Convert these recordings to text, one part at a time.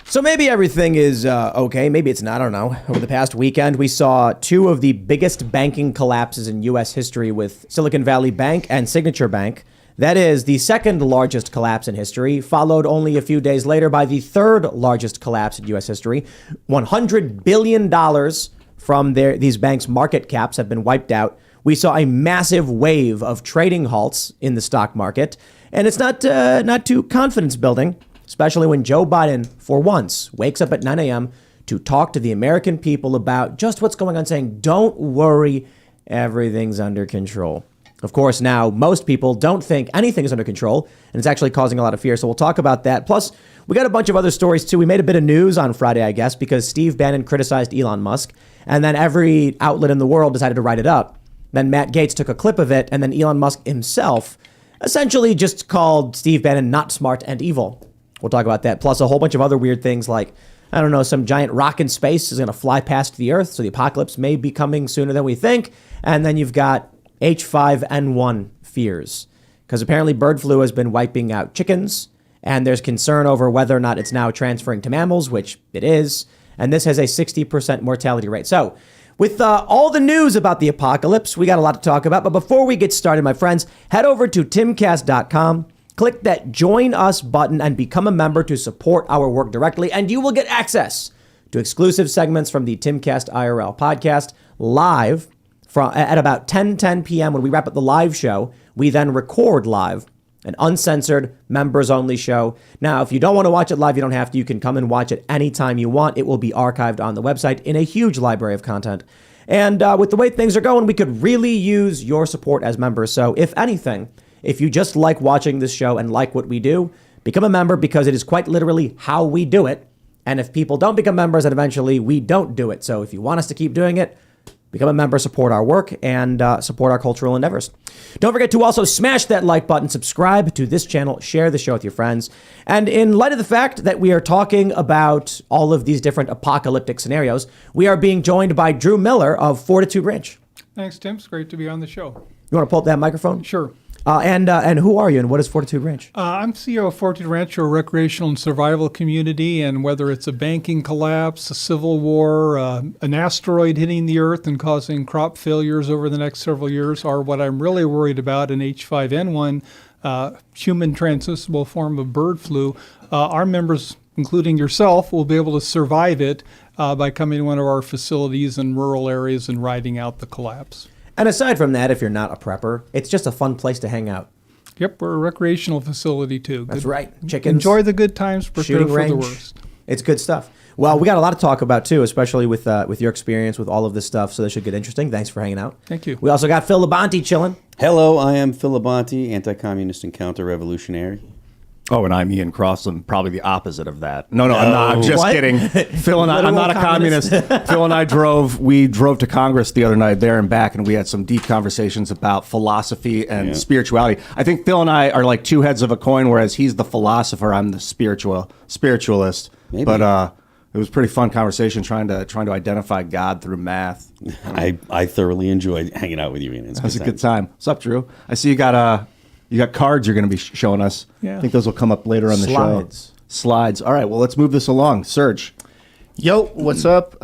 So maybe everything is okay. Maybe it's not. I don't know. Over the past weekend, we saw two of the biggest banking collapses in U.S. history with Silicon Valley Bank and Signature Bank. That is the second largest collapse in history, followed only a few days later by the third largest collapse in U.S. history. $100 billion from these banks' market caps have been wiped out. We saw a massive wave of trading halts in the stock market. And it's not too confidence building, especially when Joe Biden, for once, wakes up at 9 a.m. to talk to the American people about just what's going on, saying, don't worry, everything's under control. Of course, now most people don't think anything is under control, and it's actually causing a lot of fear. So we'll talk about that. Plus, we got a bunch of other stories, too. We made a bit of news on Friday, I guess, because Steve Bannon criticized Elon Musk, and then every outlet in the world decided to write it up. Then Matt Gaetz took a clip of it, and then Elon Musk himself essentially just called Steve Bannon not smart and evil. We'll talk about that. Plus a whole bunch of other weird things like, I don't know, some giant rock in space is going to fly past the Earth, so the apocalypse may be coming sooner than we think. And then you've got H5N1 fears, because apparently bird flu has been wiping out chickens, and there's concern over whether or not it's now transferring to mammals, which it is. And this has a 60% mortality rate. So with all the news about the apocalypse, we got a lot to talk about. But before we get started, my friends, head over to timcast.com, click that Join Us button, and become a member to support our work directly. And you will get access to exclusive segments from the Timcast IRL podcast live at about 10 p.m. when we wrap up the live show. We then record live an uncensored, members-only show. Now, if you don't want to watch it live, you don't have to. You can come and watch it anytime you want. It will be archived on the website in a huge library of content. And with the way things are going, we could really use your support as members. So if anything, if you just like watching this show and like what we do, become a member, because it is quite literally how we do it. And if people don't become members, then eventually we don't do it. So if you want us to keep doing it, become a member, support our work, and support our cultural endeavors. Don't forget to also smash that like button, subscribe to this channel, share the show with your friends. And in light of the fact that we are talking about all of these different apocalyptic scenarios, we are being joined by Drew Miller of Fortitude Ranch. Thanks, Tim. It's great to be on the show. You want to pull up that microphone? Sure. And who are you, and what is Fortitude Ranch? I'm CEO of Fortitude Ranch, a recreational and survival community, and whether it's a banking collapse, a civil war, an asteroid hitting the Earth and causing crop failures over the next several years, or what I'm really worried about, an H5N1, human transmissible form of bird flu, our members, including yourself, will be able to survive it by coming to one of our facilities in rural areas and riding out the collapse. And aside from that, if you're not a prepper, it's just a fun place to hang out. Yep, we're a recreational facility, too. That's right. Chickens. Enjoy the good times, prepare for the worst. It's good stuff. Well, we got a lot to talk about, too, especially with your experience with all of this stuff, so this should get interesting. Thanks for hanging out. Thank you. We also got Phil Labonte chilling. Hello, I am Phil Labonte, anti-communist and counter-revolutionary. Oh, and I'm Ian Crossland, probably the opposite of that. No, I'm not. I'm just kidding. Phil and I, I'm not a communist. Phil and I drove to Congress the other night there and back, and we had some deep conversations about philosophy and spirituality. I think Phil and I are like two heads of a coin, whereas he's the philosopher, I'm the spiritualist. Maybe. But it was a pretty fun conversation trying to identify God through math. I thoroughly enjoyed hanging out with you, Ian. It was a good time. What's up, Drew? I see you got cards you're going to be showing us. Yeah. I think those will come up later on the show. Slides. All right, well, let's move this along. Serge. Yo, what's up?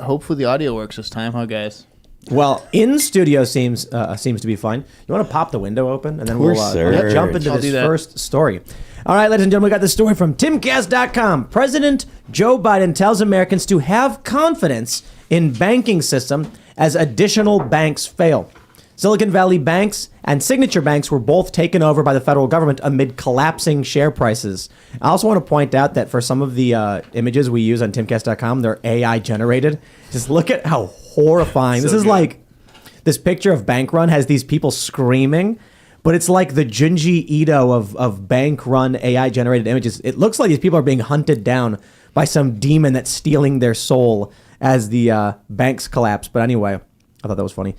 Hopefully the audio works this time, huh, guys? Well, in studio seems to be fine. You want to pop the window open, and then we'll jump into this first story. All right, ladies and gentlemen, we got this story from Timcast.com. President Joe Biden tells Americans to have confidence in banking system as additional banks fail. Silicon Valley banks and Signature banks were both taken over by the federal government amid collapsing share prices. I also want to point out that for some of the images we use on Timcast.com, they're AI generated. Just look at how horrifying. This is like, this picture of Bank Run has these people screaming, but it's like the Junji Ito of Bank Run AI generated images. It looks like these people are being hunted down by some demon that's stealing their soul as the banks collapse. But anyway, I thought that was funny.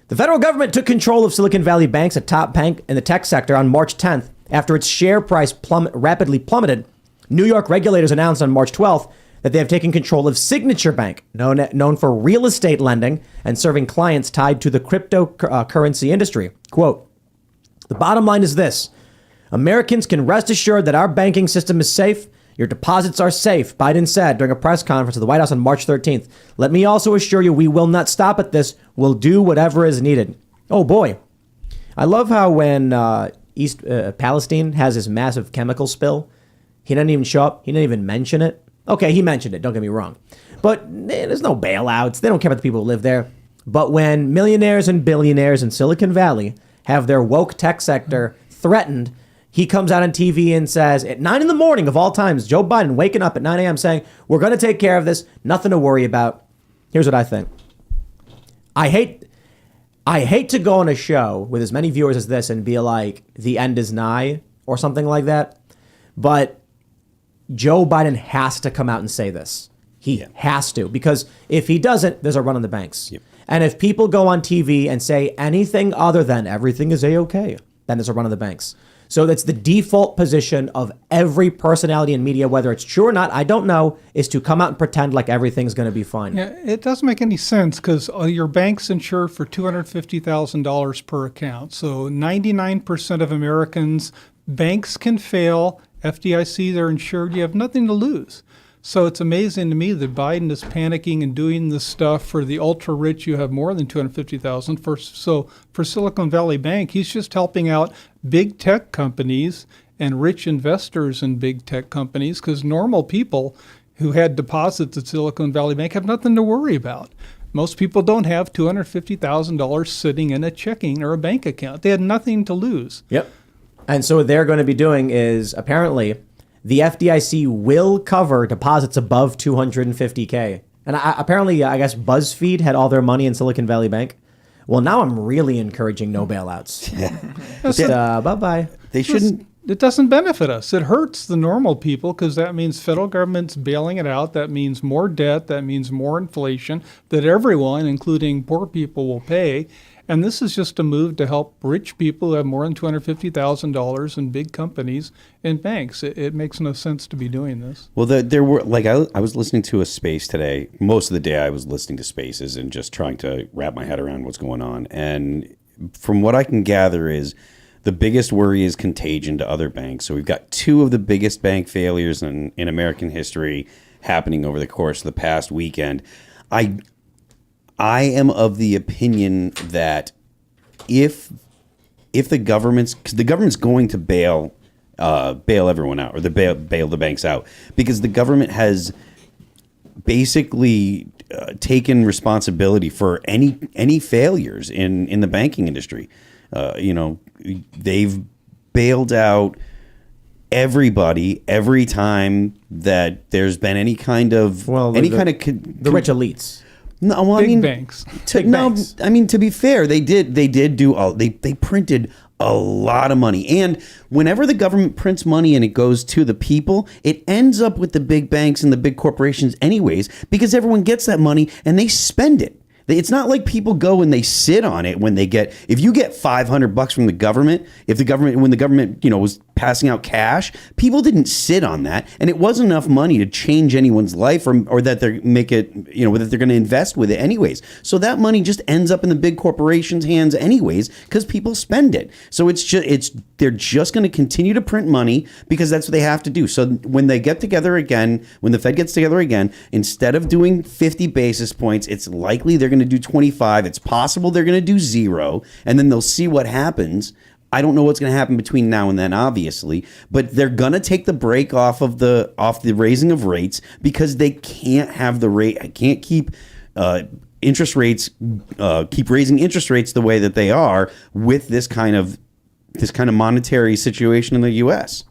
The federal government took control of Silicon Valley Bank, a top bank in the tech sector, on March 10th after its share price rapidly plummeted. New York regulators announced on March 12th that they have taken control of Signature Bank, known for real estate lending and serving clients tied to the cryptocurrency industry. Quote, "The bottom line is this. Americans can rest assured that our banking system is safe. Your deposits are safe, Biden said during a press conference at the White House on March 13th. Let me also assure you we will not stop at this. We'll do whatever is needed. Oh, boy. I love how when East Palestine has this massive chemical spill, he didn't even show up. He didn't even mention it. Okay, he mentioned it. Don't get me wrong. But there's no bailouts. They don't care about the people who live there. But when millionaires and billionaires in Silicon Valley have their woke tech sector threatened, he comes out on TV and says, at 9 in the morning of all times, Joe Biden waking up at 9 a.m. saying, we're going to take care of this. Nothing to worry about. Here's what I think. I hate to go on a show with as many viewers as this and be like, the end is nigh or something like that. But Joe Biden has to come out and say this. He has to, because if he doesn't, there's a run on the banks. Yep. And if people go on TV and say anything other than everything is A-okay, then there's a run on the banks. So that's the default position of every personality in media, whether it's true or not, I don't know, is to come out and pretend like everything's going to be fine. Yeah, it doesn't make any sense because your bank's insured for $250,000 per account. So 99% of Americans, banks can fail. FDIC, they're insured. You have nothing to lose. So it's amazing to me that Biden is panicking and doing this stuff for the ultra rich. You have more than $250,000. So for Silicon Valley Bank, he's just helping out big tech companies and rich investors in big tech companies, because normal people who had deposits at Silicon Valley Bank have nothing to worry about. Most people don't have $250,000 sitting in a checking or a bank account. They had nothing to lose. Yep. And so what they're going to be doing is apparently the FDIC will cover deposits above $250K. And apparently, I guess BuzzFeed had all their money in Silicon Valley Bank. Well, now I'm really encouraging no bailouts. Bye-bye. They shouldn't. It doesn't benefit us. It hurts the normal people because that means federal government's bailing it out. That means more debt. That means more inflation that everyone, including poor people, will pay. And this is just a move to help rich people who have more than $250,000 in big companies and banks. It makes no sense to be doing this. Well, there were, like, I was listening to a space today. Most of the day I was listening to spaces and just trying to wrap my head around what's going on. And from what I can gather is the biggest worry is contagion to other banks. So we've got two of the biggest bank failures in American history happening over the course of the past weekend. I am of the opinion that if the government's, because the government's going to bail everyone out, or bail the banks out, because the government has basically taken responsibility for any failures in the banking industry. They've bailed out everybody every time that there's been any kind of the rich elites. No, well, banks. Banks. I mean, to be fair, they printed a lot of money. And whenever the government prints money and it goes to the people, it ends up with the big banks and the big corporations anyways, because everyone gets that money and they spend it. It's not like people go and they sit on it when they get, if you get $500 from the government, when the government, was passing out cash, people didn't sit on that, and it wasn't enough money to change anyone's life or that they're that they're going to invest with it anyways. So that money just ends up in the big corporations' hands anyways, because people spend it. So they're just going to continue to print money because that's what they have to do. So when they get together again, when the Fed gets together again, instead of doing 50 basis points, it's likely they're going to do 25. It's possible they're going to do 0, and then they'll see what happens. I don't know what's going to happen between now and then, obviously, but they're going to take the break off the raising of rates, because they can't have the rate. I can't keep interest rates, keep raising interest rates the way that they are with this kind of monetary situation in the U.S.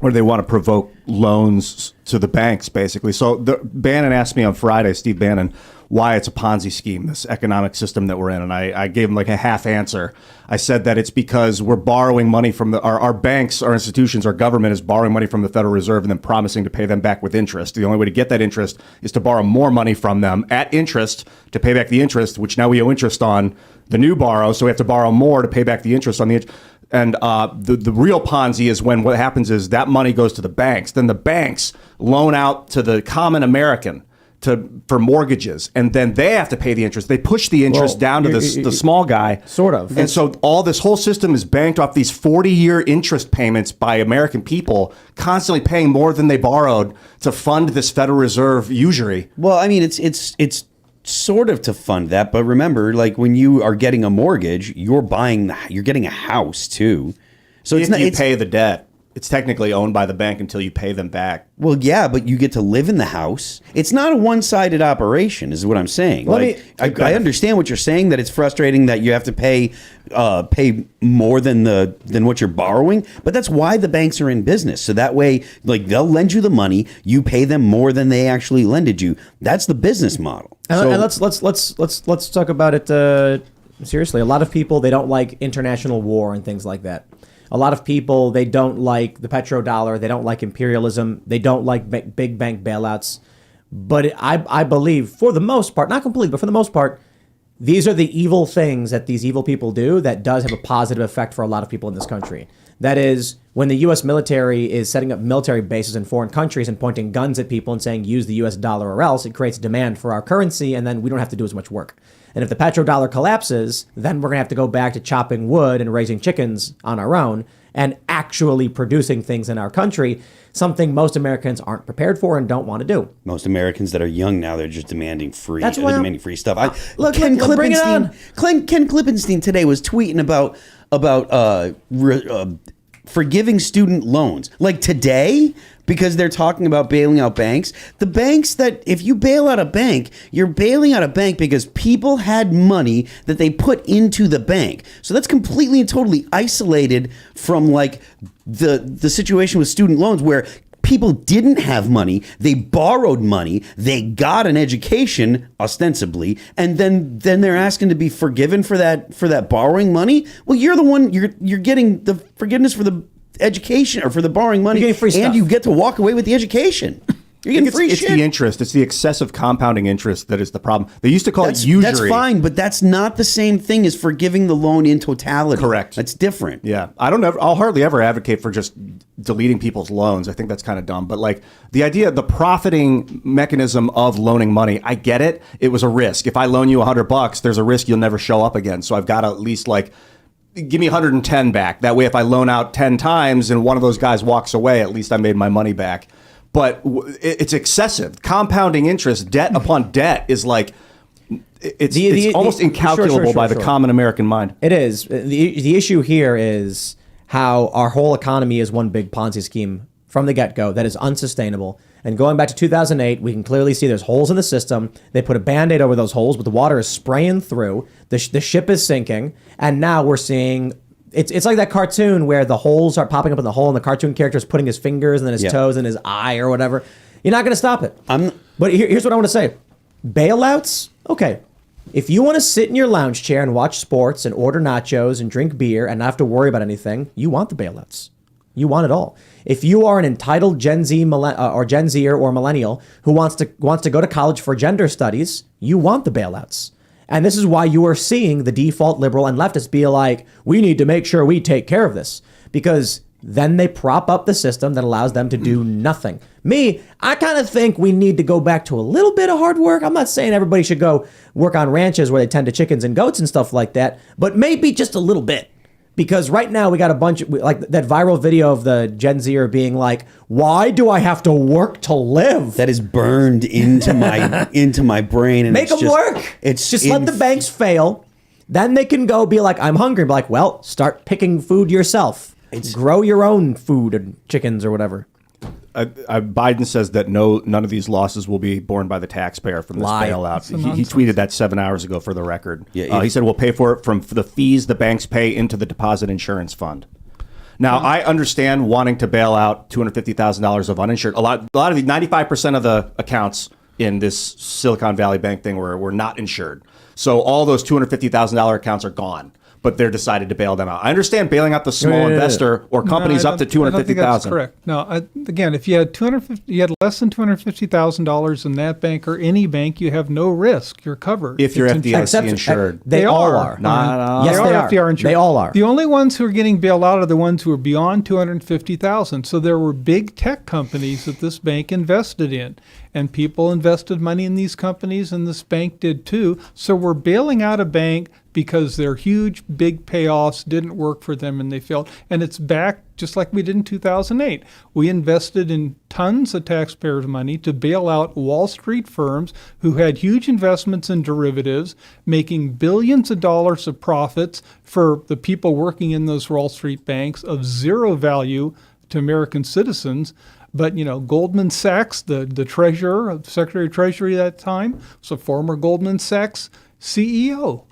Or they want to provoke loans to the banks, basically. So Bannon asked me on Friday, Steve Bannon, why it's a Ponzi scheme, this economic system that we're in. And I gave him like a half answer. I said that it's because we're borrowing money from our banks, our institutions, our government is borrowing money from the Federal Reserve and then promising to pay them back with interest. The only way to get that interest is to borrow more money from them at interest to pay back the interest, which now we owe interest on the new borrow. So we have to borrow more to pay back the interest on the interest. And the real Ponzi is when what happens is that money goes to the banks. Then the banks loan out to the common American for mortgages, and then they have to pay the interest. They push the interest down to the small guy. Sort of. And so all this whole system is banked off these 40-year interest payments by American people, constantly paying more than they borrowed to fund this Federal Reserve usury. Well, I mean, it's sort of to fund that, but remember, like when you are getting a mortgage, you're getting a house too. So If you pay the debt, it's technically owned by the bank until you pay them back. Well, yeah, but you get to live in the house. It's not a one-sided operation, is what I'm saying. I understand what you're saying, that it's frustrating that you have to pay more than what you're borrowing, but that's why the banks are in business. So that way, like, they'll lend you the money, you pay them more than they actually lended you. That's the business model. And let's talk about it seriously. A lot of people, they don't like international war and things like that. A lot of people, they don't like the petrodollar. They don't like imperialism. They don't like big bank bailouts. But I believe, for the most part, not completely, but for the most part, these are the evil things that these evil people do that does have a positive effect for a lot of people in this country. That is, when the U.S. military is setting up military bases in foreign countries and pointing guns at people and saying, use the U.S. dollar or else, it creates demand for our currency, and then we don't have to do as much work. And if the petrodollar collapses, then we're going to have to go back to chopping wood and raising chickens on our own and actually producing things in our country, something most Americans aren't prepared for and don't want to do. Most Americans that are young now, they're just demanding free. That's why demanding free stuff. Ken Klippenstein today was tweeting about forgiving student loans. Like today, because they're talking about bailing out banks. The banks that, if you bail out a bank, you're bailing out a bank because people had money that they put into the bank. So that's completely and totally isolated from like the situation with student loans where people didn't have money, they borrowed money, they got an education ostensibly, and then they're asking to be forgiven for that borrowing money. Well, you're the one, you're getting the forgiveness for the education or for the borrowing money, you're getting free stuff. And you get to walk away with the education. You're getting free shit. It's the interest. It's the excessive compounding interest that is the problem. They used to call it usury. That's fine, but that's not the same thing as forgiving the loan in totality. Correct. That's different. Yeah. I'll hardly ever advocate for just deleting people's loans. I think that's kind of dumb. But like the idea, the profiting mechanism of loaning money, I get it. It was a risk. If I loan you $100, there's a risk you'll never show up again. So I've got to at least like give me 110 back. That way, if I loan out 10 times and one of those guys walks away, at least I made my money back. But it's excessive. Compounding interest, debt upon debt is like, it's almost incalculable by the common American mind. It is. The issue here is how our whole economy is one big Ponzi scheme from the get-go that is unsustainable. And going back to 2008, we can clearly see there's holes in the system. They put a Band-Aid over those holes, but the water is spraying through. The ship is sinking. And now we're seeing... It's like that cartoon where the holes are popping up in the hole and the cartoon character is putting his fingers and then his toes and his eye or whatever. You're not going to stop it. But here's what I want to say. Bailouts? Okay. If you want to sit in your lounge chair and watch sports and order nachos and drink beer and not have to worry about anything, you want the bailouts. You want it all. If you are an entitled Gen Z or Gen Zer or millennial who wants to go to college for gender studies, you want the bailouts. And this is why you are seeing the default liberal and leftists be like, we need to make sure we take care of this. Because then they prop up the system that allows them to do nothing. I kind of think we need to go back to a little bit of hard work. I'm not saying everybody should go work on ranches where they tend to chickens and goats and stuff like that, but maybe just a little bit. Because right now we got a bunch of, like that viral video of the Gen Zer being like, why do I have to work to live? That is burned into my brain. And Make them work. It's just let the banks fail. Then they can go be like, I'm hungry. Be like, well, start picking food yourself. Grow your own food and chickens or whatever. Biden says that none of these losses will be borne by the taxpayer from this bailout. He tweeted that 7 hours ago for the record. He said we'll pay for it from the fees the banks pay into the deposit insurance fund. Now, I understand wanting to bail out $250,000 of uninsured. A lot of the 95% of the accounts in this Silicon Valley Bank thing were not insured. So all those $250,000 accounts are gone. but they're decided to bail them out. I understand bailing out the small investor or companies up to I don't think that's $250,000. correct. No, again, if you had less than $250,000 in that bank or any bank, you have no risk. You're covered. If you're It's FDIC insured. They all are. Yes, they are. FDR insured. They all are. The only ones who are getting bailed out are the ones who are beyond $250,000. So there were big tech companies that this bank invested in, and people invested money in these companies, and this bank did too. So we're bailing out a bank because their huge, big payoffs didn't work for them and they failed. And it's back just like we did in 2008. We invested in tons of taxpayers' money to bail out Wall Street firms who had huge investments in derivatives, making billions of dollars of profits for the people working in those Wall Street banks of zero value to American citizens. But, Goldman Sachs, the treasurer, the Secretary of Treasury at that time, was a former Goldman Sachs CEO.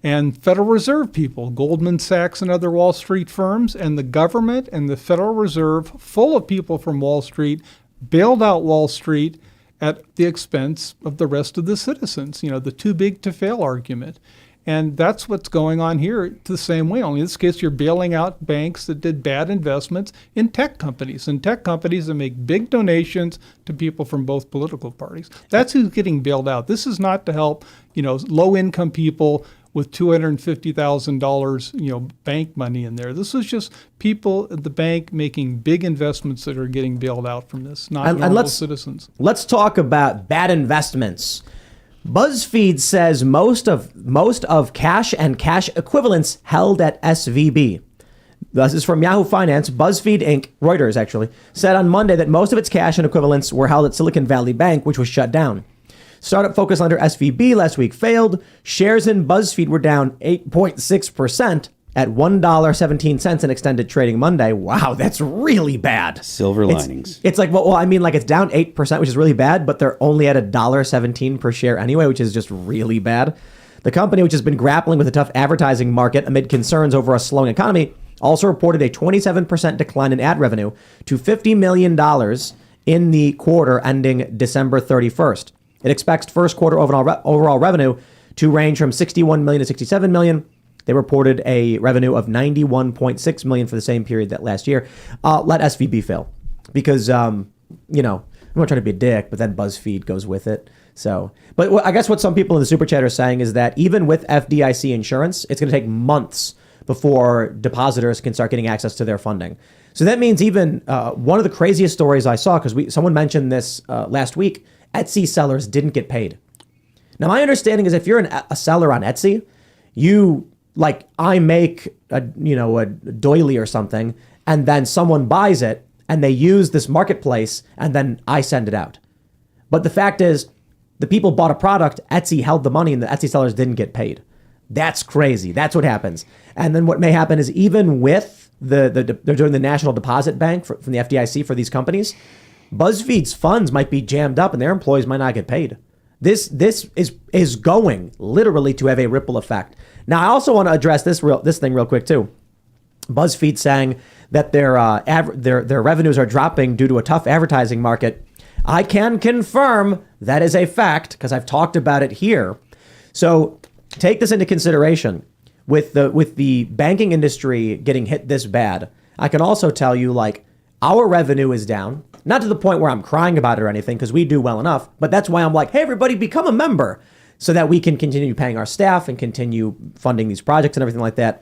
And Federal Reserve people, Goldman Sachs and other Wall Street firms, and the government and the Federal Reserve, full of people from Wall Street, bailed out Wall Street at the expense of the rest of the citizens, the too big to fail argument. And that's what's going on here the same way. Only in this case, you're bailing out banks that did bad investments in tech companies, and tech companies that make big donations to people from both political parties. That's who's getting bailed out. This is not to help, low-income people with $250,000, bank money in there. This is just people at the bank making big investments that are getting bailed out from this, not normal citizens. Let's talk about bad investments. BuzzFeed says most of cash and cash equivalents held at SVB. This is from Yahoo Finance. BuzzFeed Inc., Reuters actually, said on Monday that most of its cash and equivalents were held at Silicon Valley Bank, which was shut down. Startup focus lender SVB last week failed. Shares in BuzzFeed were down 8.6% at $1.17 in extended trading Monday. Wow, that's really bad. Silver linings. It's like, it's down 8%, which is really bad, but they're only at $1.17 per share anyway, which is just really bad. The company, which has been grappling with a tough advertising market amid concerns over a slowing economy, also reported a 27% decline in ad revenue to $50 million in the quarter ending December 31st. It expects first quarter overall revenue to range from $61 million to $67 million. They reported a revenue of $91.6 million for the same period that last year. Let SVB fail because, I'm not trying to be a dick, but then BuzzFeed goes with it. So, but I guess what some people in the super chat are saying is that even with FDIC insurance, it's going to take months before depositors can start getting access to their funding. So that means even one of the craziest stories I saw, because someone mentioned this last week, Etsy sellers didn't get paid. Now, my understanding is if you're a seller on Etsy, I make a doily or something, and then someone buys it, and they use this marketplace, and then I send it out. But the fact is, the people bought a product, Etsy held the money, and the Etsy sellers didn't get paid. That's crazy. That's what happens. And then what may happen is even with they're doing the National Deposit Bank from the FDIC for these companies, BuzzFeed's funds might be jammed up and their employees might not get paid. This is going literally to have a ripple effect. Now, I also want to address this thing real quick too. BuzzFeed saying that their revenues are dropping due to a tough advertising market. I can confirm that is a fact because I've talked about it here. So take this into consideration. With the banking industry getting hit this bad, I can also tell you our revenue is down. Not to the point where I'm crying about it or anything, because we do well enough. But that's why I'm like, hey, everybody, become a member so that we can continue paying our staff and continue funding these projects and everything like that.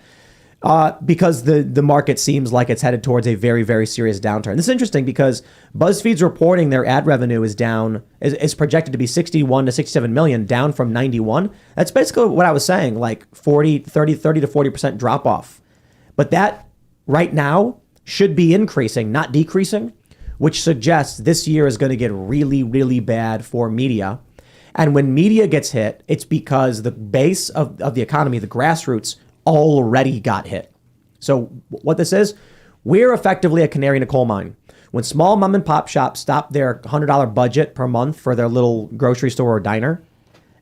Because the market seems like it's headed towards a very, very serious downturn. This is interesting because BuzzFeed's reporting their ad revenue is down, is projected to be 61 to 67 million, down from 91. That's basically what I was saying, 30 to 40% drop off. But that right now should be increasing, not decreasing, which suggests this year is going to get really, really bad for media. And when media gets hit, it's because the base of the economy, the grassroots, already got hit. So what this is, we're effectively a canary in a coal mine. When small mom and pop shops stop their $100 budget per month for their little grocery store or diner,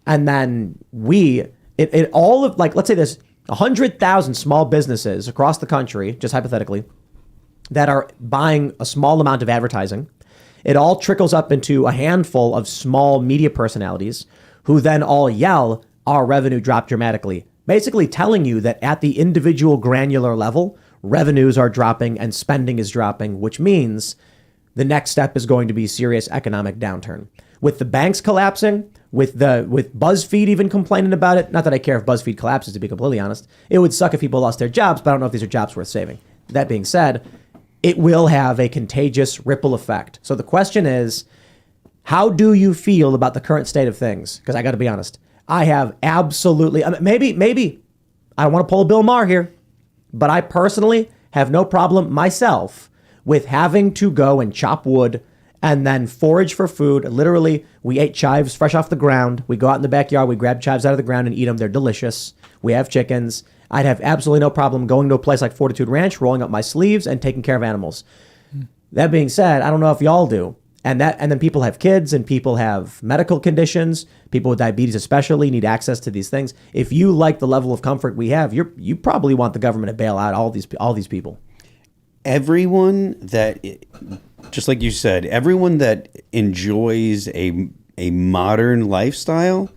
and then let's say there's 100,000 small businesses across the country, just hypothetically, that are buying a small amount of advertising. It all trickles up into a handful of small media personalities who then all yell, our revenue dropped dramatically. basically telling you that at the individual granular level, revenues are dropping and spending is dropping, which means the next step is going to be serious economic downturn. With the banks collapsing, with BuzzFeed even complaining about it, not that I care if BuzzFeed collapses, to be completely honest. It would suck if people lost their jobs, but I don't know if these are jobs worth saving. That being said, it will have a contagious ripple effect. So the question is, how do you feel about the current state of things? Because I got to be honest, I have absolutely, maybe I don't want to pull a Bill Maher here, but I personally have no problem myself with having to go and chop wood and then forage for food. Literally, we ate chives fresh off the ground. We go out in the backyard, we grab chives out of the ground and eat them. They're delicious. We have chickens. I'd have absolutely no problem going to a place like Fortitude Ranch, rolling up my sleeves and taking care of animals. That being said, I don't know if y'all do. And then people have kids and people have medical conditions. People with diabetes especially need access to these things. If you like the level of comfort we have, you probably want the government to bail out all these people. Everyone that, just like you said, everyone that enjoys a modern lifestyle,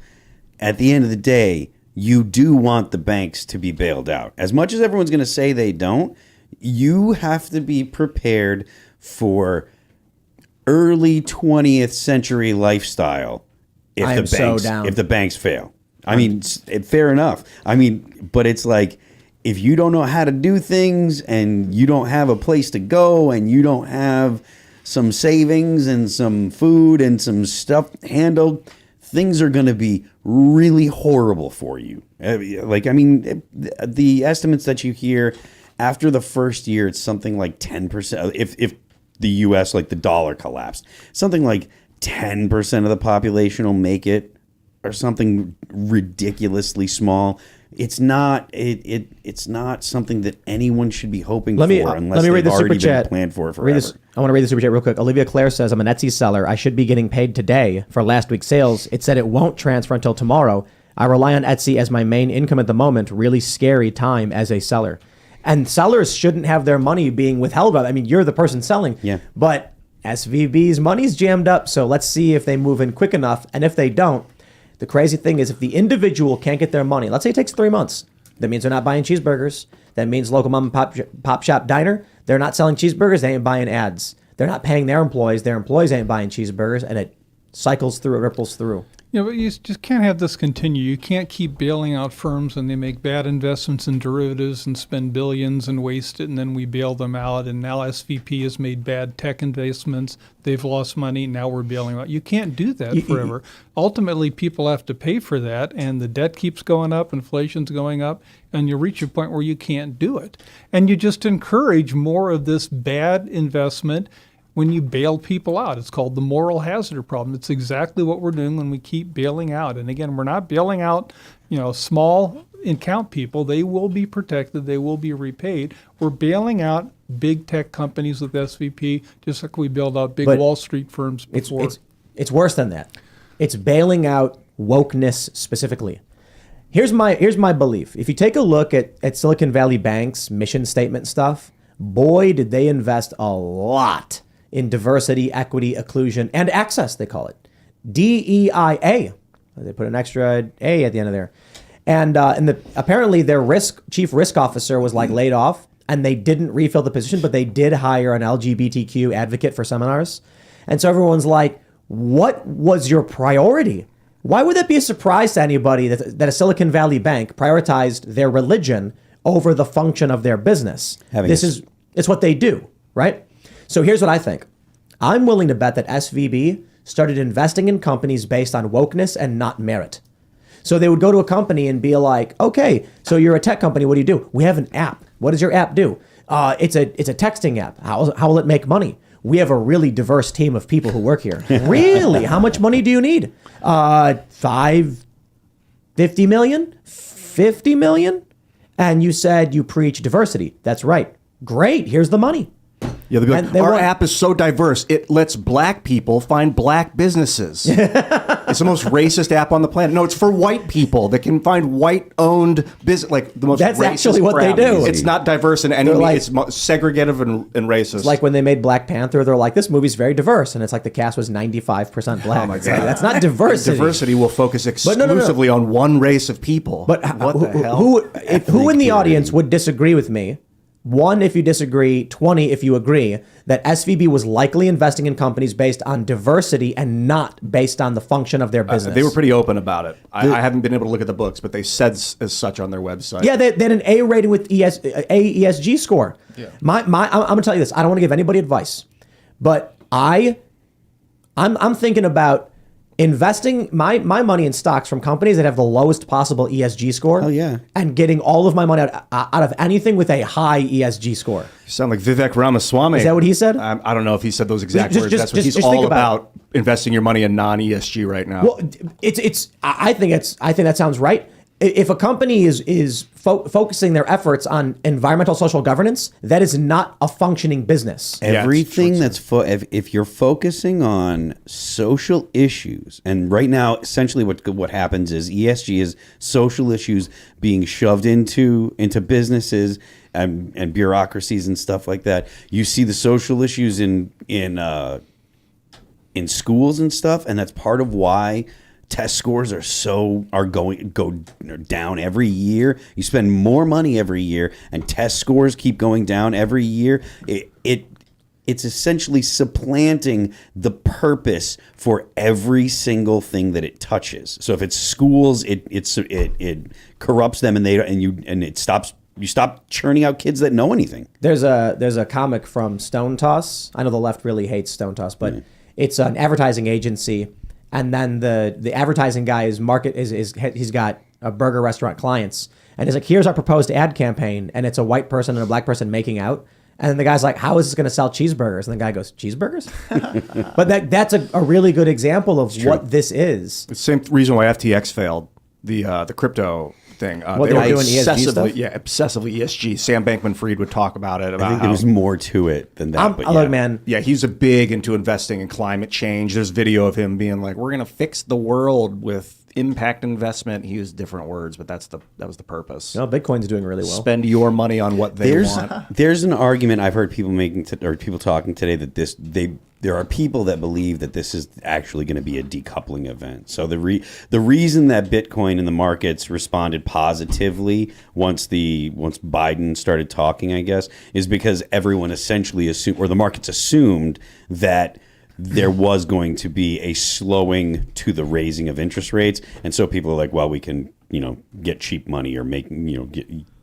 at the end of the day, you do want the banks to be bailed out. As much as everyone's going to say they don't, you have to be prepared for early 20th century lifestyle if the banks fail. I mean, fair enough. I mean, but it's like, if you don't know how to do things and you don't have a place to go and you don't have some savings and some food and some stuff handled, things are going to be really horrible for you. Like, I mean, the estimates that you hear after the first year, it's something like 10%. If the U.S., like the dollar collapsed, something like 10% of the population will make it, or something ridiculously small. It's not it's not something that anyone should be hoping for unless they've already been planned for it forever. I want to read the super chat real quick. Olivia Claire says, I'm an Etsy seller. I should be getting paid today for last week's sales. It said it won't transfer until tomorrow. I rely on Etsy as my main income at the moment. Really scary time as a seller. And sellers shouldn't have their money being withheld. I mean, you're the person selling. Yeah. But SVB's money's jammed up, so let's see if they move in quick enough. And if they don't, the crazy thing is if the individual can't get their money, let's say it takes 3 months, that means they're not buying cheeseburgers. That means local mom and pop shop diner, they're not selling cheeseburgers, they ain't buying ads. They're not paying their employees ain't buying cheeseburgers, and it cycles through, it ripples through. Yeah, but you just can't have this continue. You can't keep bailing out firms when they make bad investments in derivatives and spend billions and waste it, and then we bail them out. And now SVP has made bad tech investments. They've lost money. Now we're bailing out. You can't do that forever. Ultimately, people have to pay for that, and the debt keeps going up, inflation's going up, and you reach a point where you can't do it. And you just encourage more of this bad investment when you bail people out. It's called the moral hazard problem. It's exactly what we're doing when we keep bailing out. And again, we're not bailing out, small account people. They will be protected. They will be repaid. We're bailing out big tech companies with SVP, just like we bailed out big Wall Street firms before. It's worse than that. It's bailing out wokeness specifically. Here's my belief. If you take a look at Silicon Valley Bank's mission statement stuff, boy, did they invest a lot in diversity, equity, inclusion, and access, they call it. DEIA. They put an extra A at the end of there. And apparently their chief risk officer was laid off, and they didn't refill the position, but they did hire an LGBTQ advocate for seminars. And so everyone's like, what was your priority? Why would that be a surprise to anybody that a Silicon Valley bank prioritized their religion over the function of their business? It's what they do, right? So here's what I think. I'm willing to bet that SVB started investing in companies based on wokeness and not merit. So they would go to a company and be like, okay, so you're a tech company. What do you do? We have an app. What does your app do? It's a texting app. How will it make money? We have a really diverse team of people who work here. Really? How much money do you need? 50 million? 50 million? And you said you preach diversity. That's right. Great. Here's the money. Yeah, they'll be like, And they our want- app is so diverse, it lets black people find black businesses. It's the most racist app on the planet. No, it's for white people that can find white-owned business, like the most That's racist actually what they crap. do. It's not diverse in any They're way. like- It's segregative and racist. Like when they made Black Panther, they're like, this movie's very diverse, and it's like the cast was 95% black. Oh my It's like, God. that's not diversity. Diversity will focus But no, no, no. exclusively on one race of people. But what the hell? Who in the audience would disagree with me? 1, if you disagree. 20, if you agree that SVB was likely investing in companies based on diversity and not based on the function of their business. They were pretty open about it. I haven't been able to look at the books, but they said as such on their website. Yeah, they had an A rating with ESG score. Yeah. I'm gonna tell you this. I don't want to give anybody advice, but I'm thinking about investing my money in stocks from companies that have the lowest possible ESG score. Oh, yeah. And getting all of my money out of anything with a high ESG score. You sound like Vivek Ramaswamy. Is that what he said? I don't know if he said those exact Just- words. just- That's what just- he's just all think about about, investing your money in non-ESG right now. Well, I think that sounds right. If a company is focusing their efforts on environmental social governance, that is not a functioning business. Everything that's if you're focusing on social issues, and right now, essentially, what happens is ESG is social issues being shoved into businesses and bureaucracies and stuff like that. You see the social issues in schools and stuff, and that's part of why test scores go down every year. You spend more money every year, and test scores keep going down every year. It's essentially supplanting the purpose for every single thing that it touches. So if it's schools, it corrupts them, you stop churning out kids that know anything. There's a comic from Stone Toss. I know the left really hates Stone Toss, but it's an advertising agency. And then the advertising guy he's got a burger restaurant clients, and he's like, here's our proposed ad campaign, and it's a white person and a black person making out. And then the guy's like, how is this going to sell cheeseburgers? And the guy goes, cheeseburgers? But that's a really good example of what this is. It's the same reason why FTX failed, the crypto thing. What, they were doing ESG stuff? Yeah, obsessively ESG. Sam Bankman-Fried would talk about it. I think there was more to it than that. Look, man. Yeah, he's a big into investing in climate change. There's video of him being like, we're going to fix the world with impact investment. He used different words, but that was the purpose. No, Bitcoin's doing really well. Spend your money on what they want. There's an argument I've heard people making or people talking today that there are people that believe that this is actually going to be a decoupling event. So the reason that Bitcoin and the markets responded positively once Biden started talking, I guess, is because everyone essentially assumed, or the markets assumed, that there was going to be a slowing to the raising of interest rates, and so people are like, well, we can get cheap money or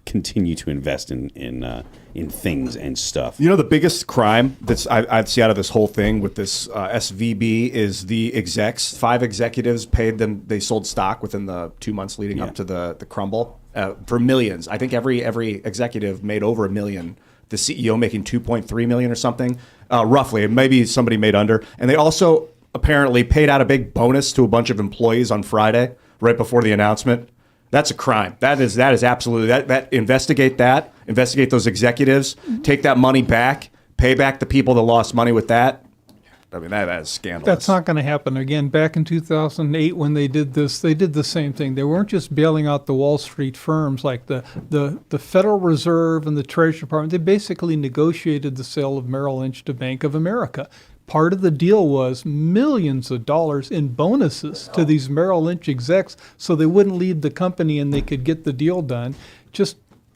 continue to invest in things and stuff. You know, the biggest crime I'd see out of this whole thing with this SVB is the execs. 5 executives paid them. They sold stock within the 2 months leading up to the crumble for millions. I think every executive made over $1 million. The CEO making 2.3 million or something, roughly. Maybe somebody made under. And they also apparently paid out a big bonus to a bunch of employees on Friday, right before the announcement. That's a crime. That is absolutely that. Investigate those executives, take that money back, pay back the people that lost money with that. I mean, that is scandalous. That's not going to happen again. Back in 2008, when they did this, they did the same thing. They weren't just bailing out the Wall Street firms like the Federal Reserve and the Treasury Department. They basically negotiated the sale of Merrill Lynch to Bank of America. Part of the deal was millions of dollars in bonuses to these Merrill Lynch execs so they wouldn't leave the company and they could get the deal done.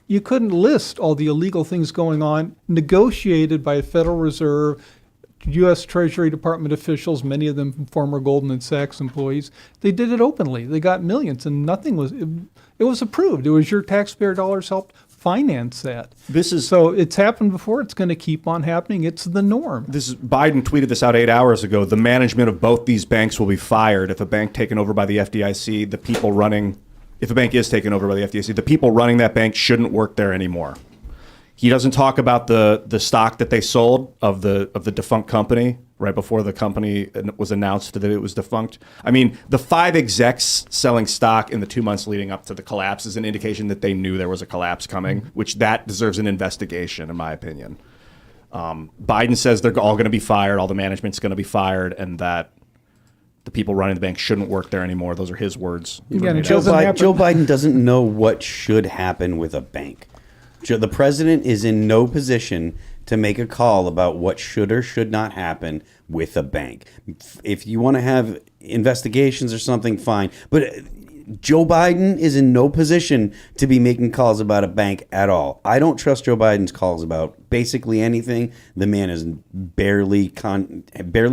You couldn't list all the illegal things going on, negotiated by the Federal Reserve, U.S. Treasury Department officials, many of them former Goldman Sachs employees. They did it openly. They got millions, and nothing was. It was approved. It was your taxpayer dollars helped finance that. So it's happened before. It's going to keep on happening. It's the norm. Biden tweeted this out 8 hours ago. The management of both these banks will be fired if a bank taken over by the FDIC. If a bank is taken over by the FDIC, the people running that bank shouldn't work there anymore. He doesn't talk about the stock that they sold of the defunct company right before the company was announced that it was defunct. I mean, the 5 execs selling stock in the 2 months leading up to the collapse is an indication that they knew there was a collapse coming, which that deserves an investigation, in my opinion. Biden says they're all going to be fired, all the management's going to be fired, and that the people running the bank shouldn't work there anymore. Those are his words. Again, it Joe doesn't happen. Biden doesn't know what should happen with a bank. The president is in no position to make a call about what should or should not happen with a bank. If you want to have investigations or something, fine. But Joe Biden is in no position to be making calls about a bank at all. I don't trust Joe Biden's calls about basically anything. The man is barely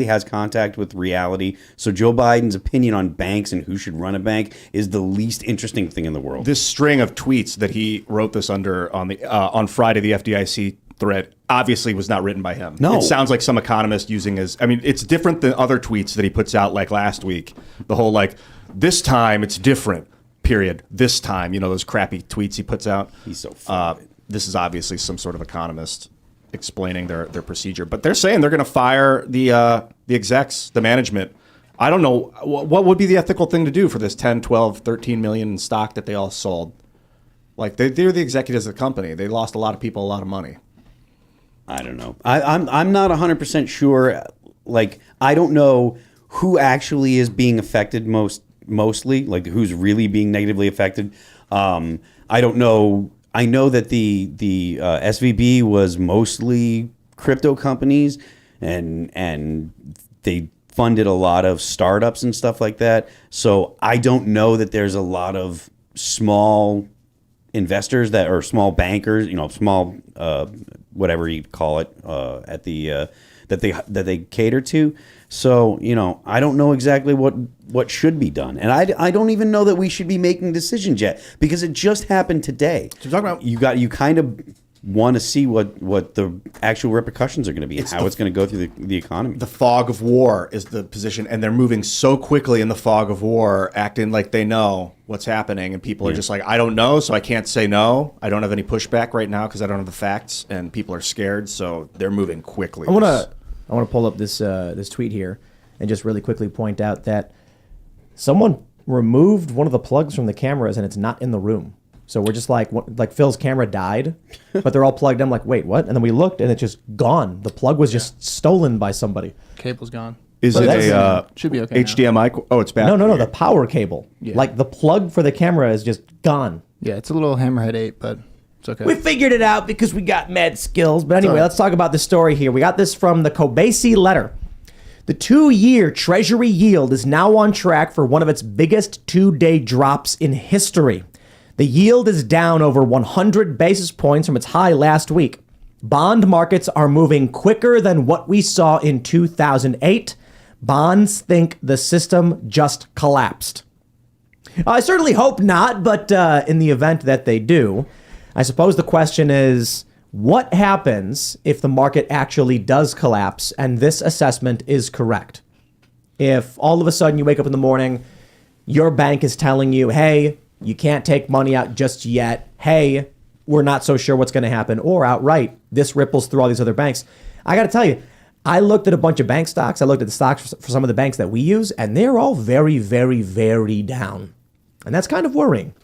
has contact with reality. So Joe Biden's opinion on banks and who should run a bank is the least interesting thing in the world. This string of tweets that he wrote this under on Friday, the FDIC thread, obviously was not written by him. No. It sounds like some economist using it's different than other tweets that he puts out like last week. The whole this time it's different, period. This time, those crappy tweets he puts out. He's so funny. This is obviously some sort of economist explaining their procedure. But they're saying they're going to fire the execs, the management. I don't know. What would be the ethical thing to do for this 10, 12, 13 million in stock that they all sold? They're the executives of the company. They lost a lot of people a lot of money. I don't know. I'm not 100% sure. I don't know who actually is being affected mostly, who's really being negatively affected. I don't know. I know that the SVB was mostly crypto companies, and they funded a lot of startups and stuff like that. So I don't know that there's a lot of small investors that are small bankers, small whatever you call it, at the that they cater to. So I don't know exactly what should be done, and I don't even know that we should be making decisions yet because it just happened today. So talking about you kind of want to see what the actual repercussions are going to be and how it's going to go through the economy. The fog of war is the position, and they're moving so quickly in the fog of war, acting like they know what's happening, and people are just like, I don't know, so I can't say no. I don't have any pushback right now because I don't have the facts, and people are scared, so they're moving quickly. I want to pull up this tweet here and just really quickly point out that someone removed one of the plugs from the cameras, and it's not in the room. So we're just like Phil's camera died, but they're all plugged in. I'm like, wait, what? And then we looked, and it's just gone. The plug was just stolen by somebody. Cable's gone. Is But it should be okay now. HDMI? Oh, it's back. No, the power cable. Yeah. The plug for the camera is just gone. Yeah, it's a little hammerhead 8, but it's okay. We figured it out because we got mad skills. But anyway, let's talk about the story here. We got this from the Kobasi letter. The 2-year Treasury yield is now on track for one of its biggest 2-day drops in history. The yield is down over 100 basis points from its high last week. Bond markets are moving quicker than what we saw in 2008. Bonds think the system just collapsed. I certainly hope not, but in the event that they do, I suppose the question is, what happens if the market actually does collapse and this assessment is correct? If all of a sudden you wake up in the morning, your bank is telling you, hey, you can't take money out just yet. Hey, we're not so sure what's going to happen. Or outright, this ripples through all these other banks. I got to tell you, I looked at a bunch of bank stocks. I looked at the stocks for some of the banks that we use, and they're all very, very, very down. And that's kind of worrying.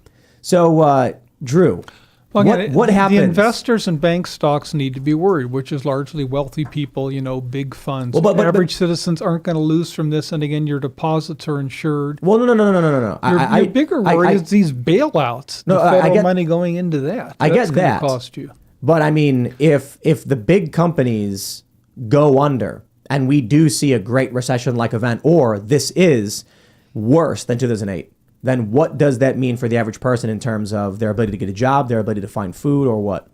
So, Drew, what happens? The investors in bank stocks need to be worried, which is largely wealthy people, big funds. Well, but average citizens aren't going to lose from this, and again, your deposits are insured. Well, no. Your bigger worry is these bailouts. No, the federal money going into that. I get that. That's going to cost you. But I mean, if the big companies go under and we do see a great recession-like event, or this is worse than 2008, then what does that mean for the average person in terms of their ability to get a job, their ability to find food, or what?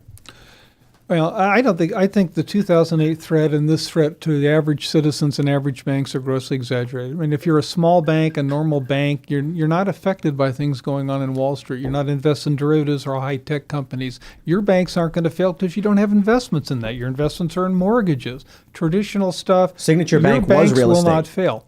Well, I think the 2008 threat and this threat to the average citizens and average banks are grossly exaggerated. I mean, if you're a small bank, a normal bank, you're not affected by things going on in Wall Street. You're not invested in derivatives or high-tech companies. Your banks aren't going to fail because you don't have investments in that. Your investments are in mortgages, traditional stuff. Signature Your Bank was banks real will estate. not fail.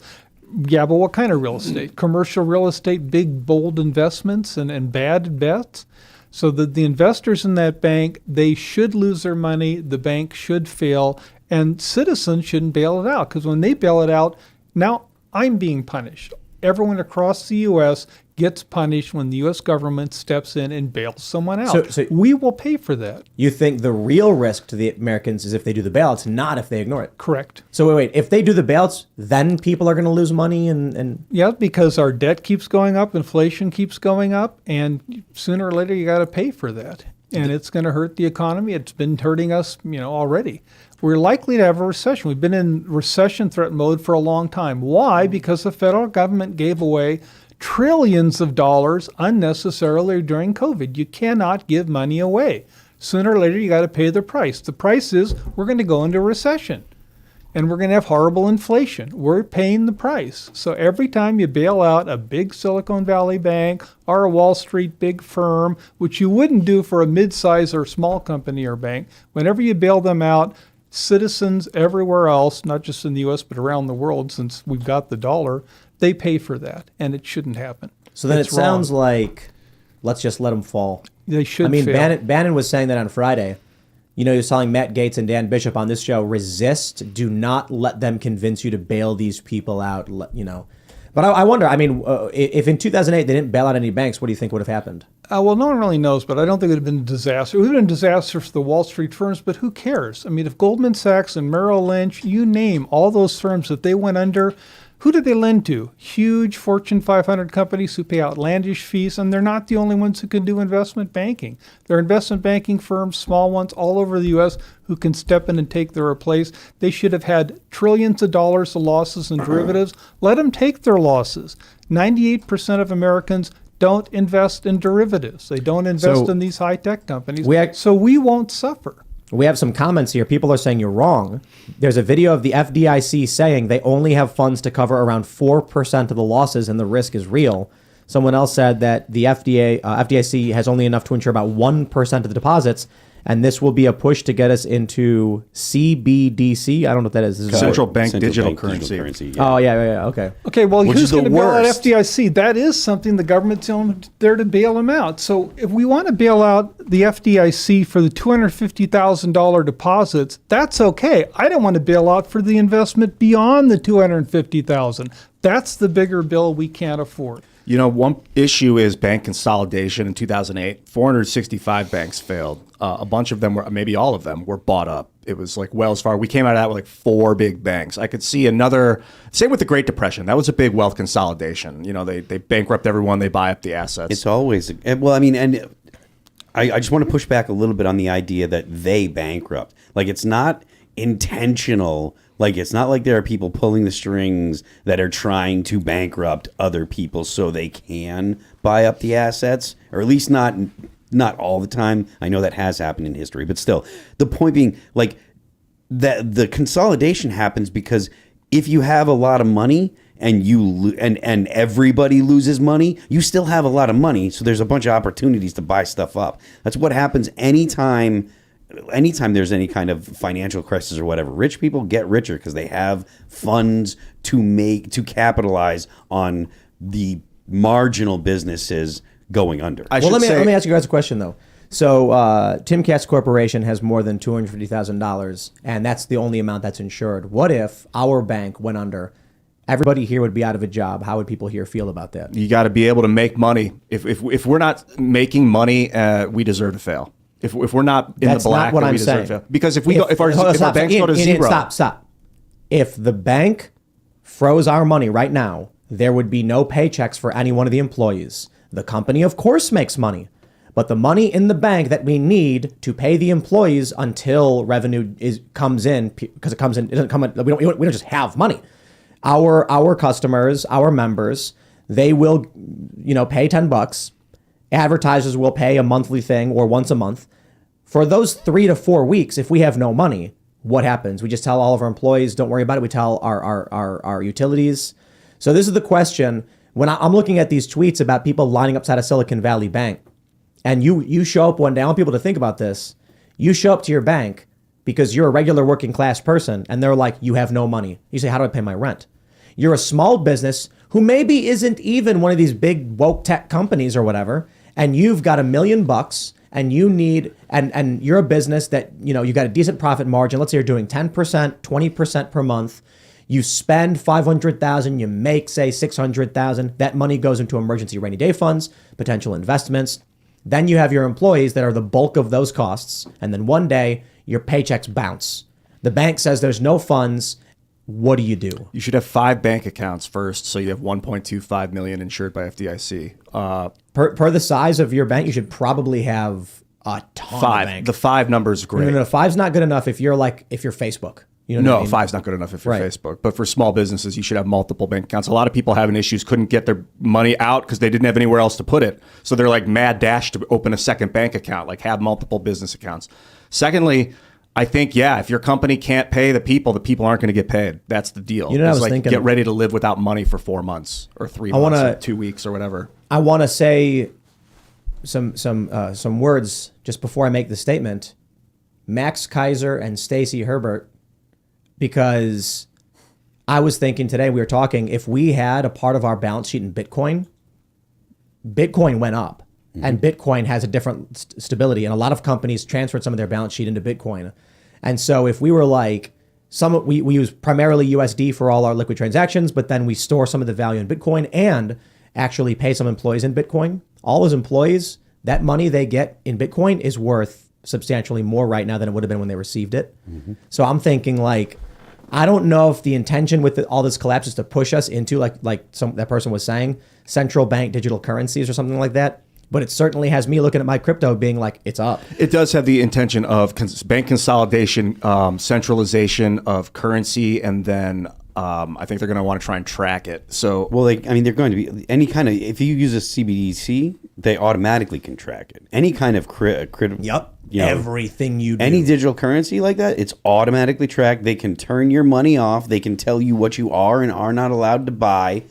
Yeah, but what kind of real estate? Commercial real estate, big, bold investments and bad bets? So the investors in that bank, they should lose their money, the bank should fail, and citizens shouldn't bail it out. Because when they bail it out, now I'm being punished. everyone across the U.S. gets punished when the U.S. government steps in and bails someone out. So we will pay for that. You think the real risk to the Americans is if they do the bailouts, not if they ignore it? Correct. So wait, if they do the bailouts, then people are going to lose money and Yeah, because our debt keeps going up, inflation keeps going up, and sooner or later you got to pay for that. And it's going to hurt the economy. It's been hurting us, already. We're likely to have a recession. We've been in recession threat mode for a long time. Why? Because the federal government gave away trillions of dollars unnecessarily during COVID. You cannot give money away. Sooner or later, you got to pay the price. The price is we're going to go into recession, and we're going to have horrible inflation. We're paying the price. So every time you bail out a big Silicon Valley bank or a Wall Street big firm, which you wouldn't do for a mid-size or small company or bank, whenever you bail them out, citizens everywhere else, not just in the U.S., but around the world, since we've got the dollar, they pay for that, and it shouldn't happen. so then It's it sounds wrong. like let's just let them fall. They should I mean, fail. Bannon was saying that on Friday. He was telling Matt Gaetz and Dan Bishop on this show, resist, do not let them convince you to bail these people out, But I wonder, if in 2008 they didn't bail out any banks, what do you think would have happened? Well, no one really knows, but I don't think it would have been a disaster. It would have been a disaster for the Wall Street firms, but who cares? I mean, if Goldman Sachs and Merrill Lynch, you name all those firms, if they went under, who did they lend to? Huge Fortune 500 companies who pay outlandish fees, and they're not the only ones who can do investment banking. There are investment banking firms, small ones, all over the U.S. who can step in and take their place. They should have had trillions of dollars of losses in derivatives. Let them take their losses. 98% of Americans don't invest in derivatives. They don't invest So in these high-tech companies, we so we won't suffer. We have some comments here. People are saying you're wrong. There's a video of the FDIC saying they only have funds to cover around 4% of the losses and the risk is real. Someone else said that the FDIC has only enough to insure about 1% of the deposits, and this will be a push to get us into CBDC. I don't know what that is. This is Central bank Central digital bank currency. yeah. Oh, yeah, okay. Okay, well, Which who's is the going to bail out worst. FDIC? That is something the government's there to bail them out. So if we want to bail out the FDIC for the $250,000 deposits, that's okay. I don't want to bail out for the investment beyond the $250,000. That's the bigger bill we can't afford. One issue is bank consolidation. In 2008, 465 banks failed. A bunch of them maybe all of them were bought up. It was like Wells Fargo. We came out of that with like 4 big banks. I could see same with the Great Depression. That was a big wealth consolidation. They bankrupt everyone, they buy up the assets. It's always, well, I mean, and I just want to push back a little bit on the idea that they bankrupt. Like, it's not intentional. Like, it's not like there are people pulling the strings that are trying to bankrupt other people so they can buy up the assets, or at least not all the time. I know that has happened in history, but still, the point being, like, that the consolidation happens because if you have a lot of money and and everybody loses money, you still have a lot of money, so there's a bunch of opportunities to buy stuff up. That's what happens anytime there's any kind of financial crisis or whatever. Rich people get richer because they have funds to capitalize on the marginal businesses going under. Let me ask you guys a question, though. So Timcast Corporation has more than $250,000, and that's the only amount that's insured. What if our bank went under? Everybody here would be out of a job. How would people here feel about that? You got to be able to make money. If we're not making money, we deserve to fail. If we're not in That's the black, not what then I'm we deserve saying. to fail. Because if our banks go to Ian, zero, stop. If the bank froze our money right now, there would be no paychecks for any one of the employees. The company, of course, makes money, but the money in the bank that we need to pay the employees until revenue comes in, because it comes in, it doesn't come in. We don't just have money. Our customers, our members, they will, pay $10. Advertisers will pay a monthly thing or once a month. For those 3 to 4 weeks, if we have no money, what happens? We just tell all of our employees, don't worry about it. We tell our utilities. So this is the question. When I'm looking at these tweets about people lining up outside of Silicon Valley Bank, and you show up one day, I want people to think about this. You show up to your bank because you're a regular working class person, and they're like, you have no money. You say, how do I pay my rent? You're a small business who maybe isn't even one of these big woke tech companies or whatever, and you've got $1 million and you need, and you're a business that, you got a decent profit margin. Let's say you're doing 10%, 20% per month. You spend 500,000, you make say 600,000. That money goes into emergency rainy day funds, potential investments. Then you have your employees that are the bulk of those costs. And then one day your paychecks bounce. The bank says there's no funds. What do? You should have 5 bank accounts first, so you have 1.25 million insured by FDIC. Per the size of your bank, you should probably have a ton 5. of bank. The 5 number is great. No, 5's not good enough if you're Facebook. You know what I mean? 5's not good enough if you're Right. Facebook. But for small businesses, you should have multiple bank accounts. A lot of people having issues couldn't get their money out because they didn't have anywhere else to put it. So they're like mad dash to open a second bank account, like have multiple business accounts. Secondly, I think, if your company can't pay the people aren't going to get paid. That's the deal. You know what I was like, thinking? get ready to live without money for 4 months or 3 months or 2 weeks or whatever. I want to say some words just before I make the statement. Max Kaiser and Stacy Herbert, because I was thinking today, we were talking, if we had a part of our balance sheet in Bitcoin went up. And Bitcoin has a different stability. And a lot of companies transferred some of their balance sheet into Bitcoin. And so if we were like, we use primarily USD for all our liquid transactions, but then we store some of the value in Bitcoin and actually pay some employees in Bitcoin. All those employees, that money they get in Bitcoin is worth substantially more right now than it would have been when they received it. So I'm thinking like, I don't know if the intention with all this collapse is to push us into that person was saying, central bank digital currencies or something like that. But it certainly has me looking at my crypto being like, it's up. It does have the intention of bank consolidation, centralization of currency, and then I think they're going to want to try and track it. So, they're going to be any kind of, if you use a CBDC, they automatically can track it. Any kind of Yep. Everything you do. Any digital currency like that, it's automatically tracked. They can turn your money off. They can tell you what you are and are not allowed to buy.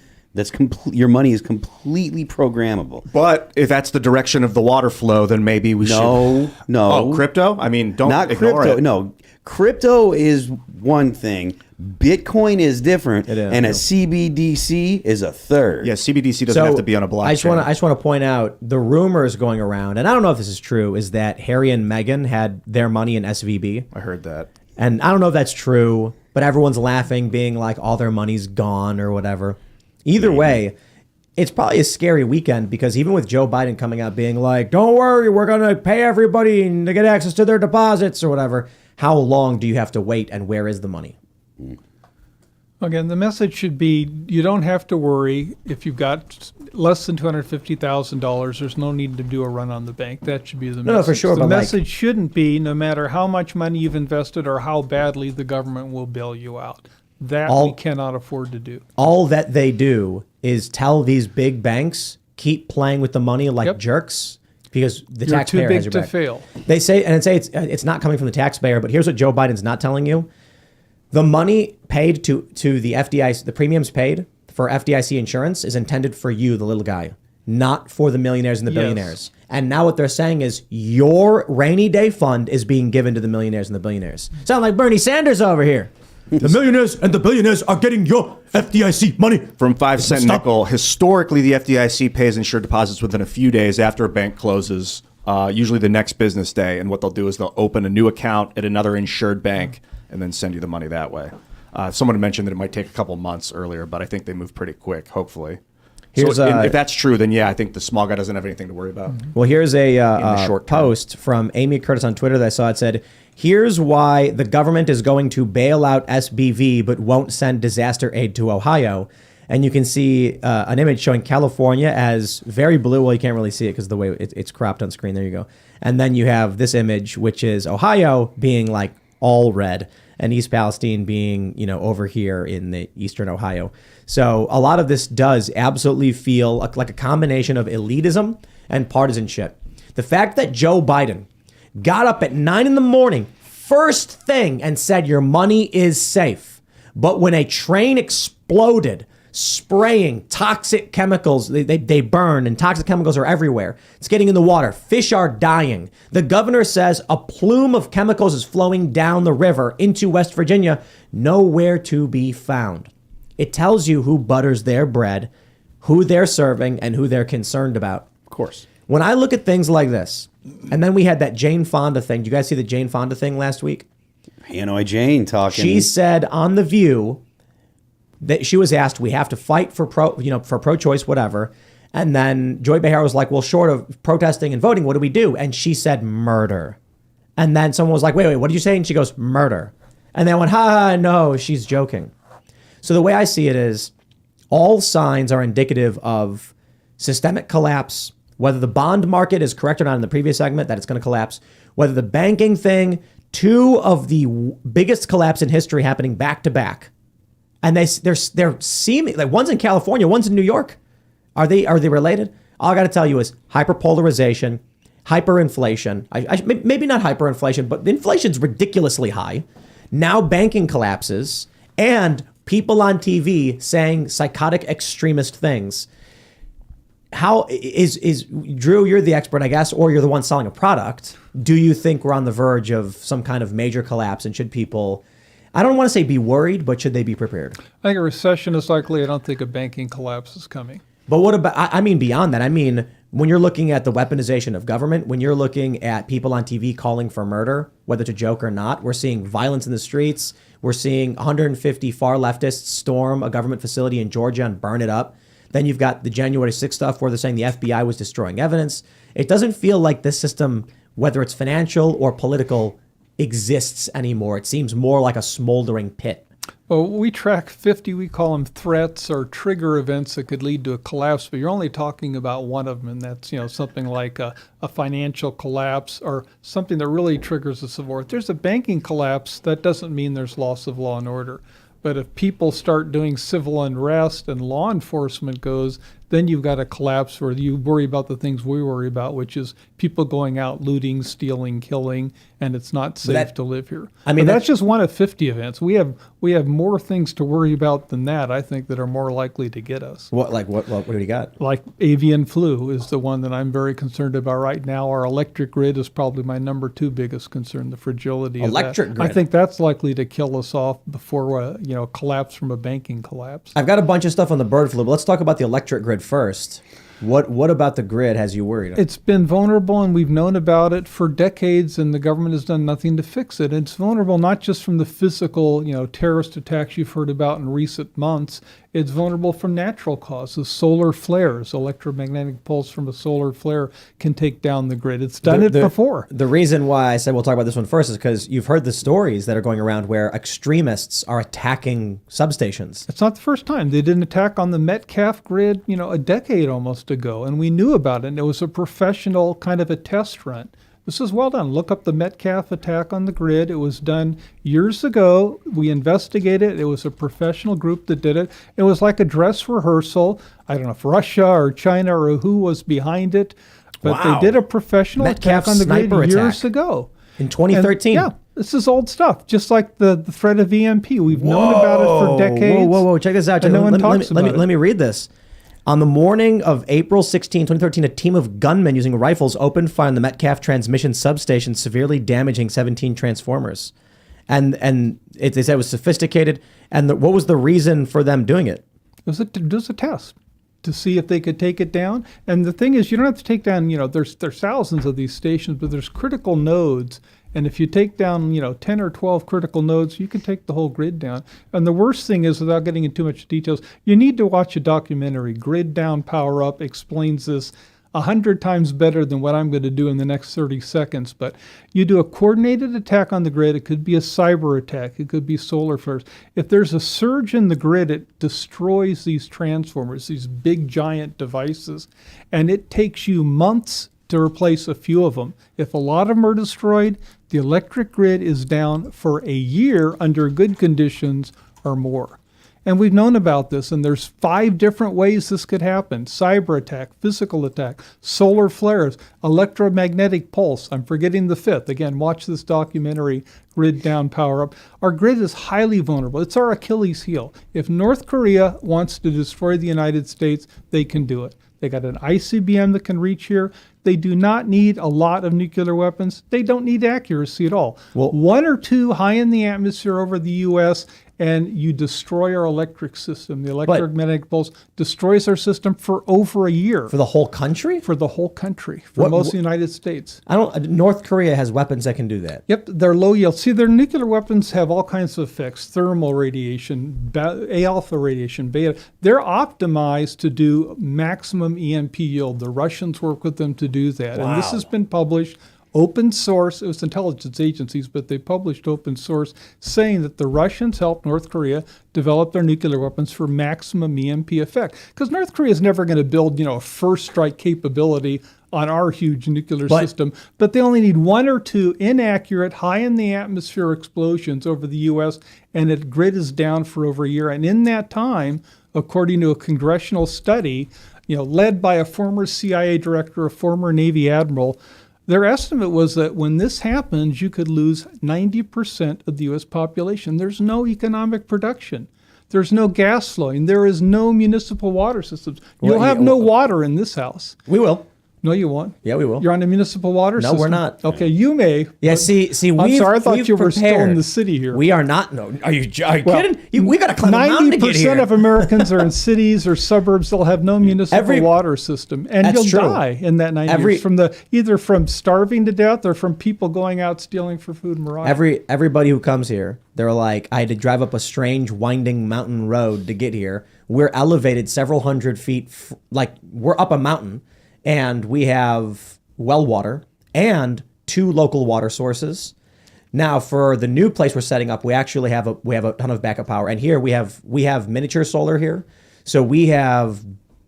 Your money is completely programmable. But if that's the direction of the water flow, then maybe we should. No. Oh, crypto? I mean, don't not ignore crypto. it. No, crypto is one thing. Bitcoin is different, and a CBDC is a third. Yeah, CBDC doesn't have to be on a blockchain. I just want to point out the rumors going around, and I don't know if this is true, is that Harry and Meghan had their money in SVB. I heard that. And I don't know if that's true, but everyone's laughing, being like all their money's gone or whatever. Either way, it's probably a scary weekend because even with Joe Biden coming out being like, don't worry, we're going to pay everybody to get access to their deposits or whatever, how long do you have to wait and where is the money? Again, the message should be you don't have to worry if you've got less than $250,000. There's no need to do a run on the bank. That should be the message. No, for sure. The but message shouldn't be no matter how much money you've invested or how badly the government will bail you out. That we cannot afford to do. All that they do is tell these big banks, keep playing with the money like jerks because the taxpayer has your back. You're too big to fail. They say, and it's not coming from the taxpayer, but here's what Joe Biden's not telling you. The money paid to the FDIC, the premiums paid for FDIC insurance is intended for you, the little guy, not for the millionaires and the billionaires. And now what they're saying is your rainy day fund is being given to the millionaires and the billionaires. Sound like Bernie Sanders over here. The millionaires and the billionaires are getting your FDIC money. From 5-cent nickel, historically, the FDIC pays insured deposits within a few days after a bank closes, usually the next business day. And what they'll do is they'll open a new account at another insured bank and then send you the money that way. Someone mentioned that it might take a couple months earlier, but I think they move pretty quick, hopefully. If that's true, then I think the small guy doesn't have anything to worry about. Well, here's a post from Amy Curtis on Twitter that I saw. It said, here's why the government is going to bail out SBV but won't send disaster aid to Ohio. And you can see an image showing California as very blue. Well, you can't really see it because the way it's cropped on screen. There you go. And then you have this image, which is Ohio being like all red and East Palestine being, over here in the eastern Ohio. So a lot of this does absolutely feel like a combination of elitism and partisanship. The fact that Joe Biden got up at 9 a.m, first thing, and said your money is safe. But when a train exploded, spraying toxic chemicals, they burn and toxic chemicals are everywhere. It's getting in the water. Fish are dying. The governor says a plume of chemicals is flowing down the river into West Virginia, nowhere to be found. It tells you who butters their bread, who they're serving, and who they're concerned about. Of course. When I look at things like this, and then we had that Jane Fonda thing. Did you guys see the Jane Fonda thing last week? Hanoi Jane talking. She said on The View She was asked, we have to fight for pro-choice, whatever. And then Joy Behar was like, well, short of protesting and voting, what do we do? And she said murder. And then someone was like, wait, what did you say? And she goes, murder. And they went, no, she's joking. So the way I see it is all signs are indicative of systemic collapse, whether the bond market is correct or not in the previous segment, that it's going to collapse, whether the banking thing, two of the biggest collapse in history happening back to back. And they're seeming like one's in California, one's in New York. Are they related? All I got to tell you is hyperpolarization, hyperinflation. Maybe not hyperinflation, but inflation's ridiculously high. Now banking collapses and people on TV saying psychotic extremist things. How is Drew, you're the expert, I guess, or you're the one selling a product. Do you think we're on the verge of some kind of major collapse, and should people, I don't want to say be worried, but should they be prepared? I think a recession is likely. I don't think a banking collapse is coming. But what about, I mean, beyond that, I mean, when you're looking at the weaponization of government, when you're looking at people on TV calling for murder, whether it's a joke or not, we're seeing violence in the streets. We're seeing 150 far leftists storm a government facility in Georgia and burn it up. Then you've got the January 6th stuff where they're saying the FBI was destroying evidence. It doesn't feel like this system, whether it's financial or political, exists anymore. It seems more like a smoldering pit. Well, we track 50, we call them threats or trigger events that could lead to a collapse, but you're only talking about one of them, and that's something like a financial collapse or something that really triggers a civil war. If there's a banking collapse, that doesn't mean there's loss of law and order. But if people start doing civil unrest and law enforcement goes, then you've got a collapse where you worry about the things we worry about, which is people going out looting, stealing, killing, and it's not safe to live here. I mean, that's just one of 50 events. We have more things to worry about than that, I think, that are more likely to get us. What do you got? Like avian flu is the one that I'm very concerned about right now. Our electric grid is probably my number 2 biggest concern, the fragility of that. Electric grid. I think that's likely to kill us off before a collapse from a banking collapse. I've got a bunch of stuff on the bird flu, but let's talk about the electric grid first. What about the grid has you worried? It's been vulnerable, and we've known about it for decades, and the government has done nothing to fix it. It's vulnerable not just from the physical, terrorist attacks you've heard about in recent months. It's vulnerable from natural causes, solar flares. Electromagnetic pulse from a solar flare can take down the grid. It's done it before. The reason why I said we'll talk about this one first is because you've heard the stories that are going around where extremists are attacking substations. It's not the first time. They did an attack on the Metcalf grid, a decade almost ago, and we knew about it, and it was a professional kind of a test run. This is well done. Look up the Metcalf attack on the grid. It was done years ago. We investigated it. It was a professional group that did it. It was like a dress rehearsal. I don't know if Russia or China or who was behind it, but They did a professional Metcalf attack on the grid years attack. ago. In 2013. And, this is old stuff, just like the threat of EMP. We've known about it for decades. Whoa. Check this out. And no one talks about it. Let me read this. On the morning of April 16, 2013, a team of gunmen using rifles opened fire on the Metcalf transmission substation, severely damaging 17 transformers. And they said it was sophisticated. And what was the reason for them doing it? It was a test to see if they could take it down. And the thing is, you don't have to take down, there's thousands of these stations, but there's critical nodes. And if you take down, 10 or 12 critical nodes, you can take the whole grid down. And the worst thing is, without getting into too much details, you need to watch a documentary. Grid Down, Power Up explains this 100 times better than what I'm going to do in the next 30 seconds. But you do a coordinated attack on the grid. It could be a cyber attack. It could be solar flares. If there's a surge in the grid, it destroys these transformers, these big, giant devices. And it takes you months to replace a few of them. If a lot of them are destroyed, the electric grid is down for a year under good conditions or more. And we've known about this, and there's 5 different ways this could happen. Cyber attack, physical attack, solar flares, electromagnetic pulse. I'm forgetting the 5th. Again, watch this documentary, Grid Down, Power Up. Our grid is highly vulnerable. It's our Achilles heel. If North Korea wants to destroy the United States, they can do it. They got an ICBM that can reach here. They do not need a lot of nuclear weapons. They don't need accuracy at all. 1 or 2 high in the atmosphere over the U.S., and you destroy our electric system. The electromagnetic pulse destroys our system for over a year. For the whole country? For the whole country, for most of the United States. North Korea has weapons that can do that. Yep, they're low yield. See, their nuclear weapons have all kinds of effects: thermal radiation, A-alpha radiation, beta. They're optimized to do maximum EMP yield. The Russians work with them to do that. Wow. And this has been published. Open source, it was intelligence agencies, but they published open source saying that the Russians helped North Korea develop their nuclear weapons for maximum EMP effect. Because North Korea is never going to build, a first strike capability on our huge nuclear system, but they only need one or two inaccurate, high in the atmosphere explosions over the U.S., and it grid is down for over a year. And in that time, according to a congressional study, led by a former CIA director, a former Navy admiral, their estimate was that when this happens, you could lose 90% of the U.S. population. There's no economic production. There's no gas flowing. There is no municipal water systems. You'll have no water in this house. We will. No, you won't. Yeah, we will. You're on a municipal water system? No, we're not. Okay, you may. Yeah, see, I'm sorry, I thought you were still in the city here. We are not. No, are you kidding? We got to climb a mountain to get here. 90% of Americans are in cities or suburbs. They'll have no municipal water system, and you'll die in that 90 years from either from starving to death or from people going out stealing for food and marauding. Everybody who comes here, they're like, I had to drive up a strange winding mountain road to get here. We're elevated several hundred feet, like we're up a mountain. And we have well water and 2 local water sources. Now, for the new place we're setting up, we actually have a ton of backup power. And here we have miniature solar here. So we have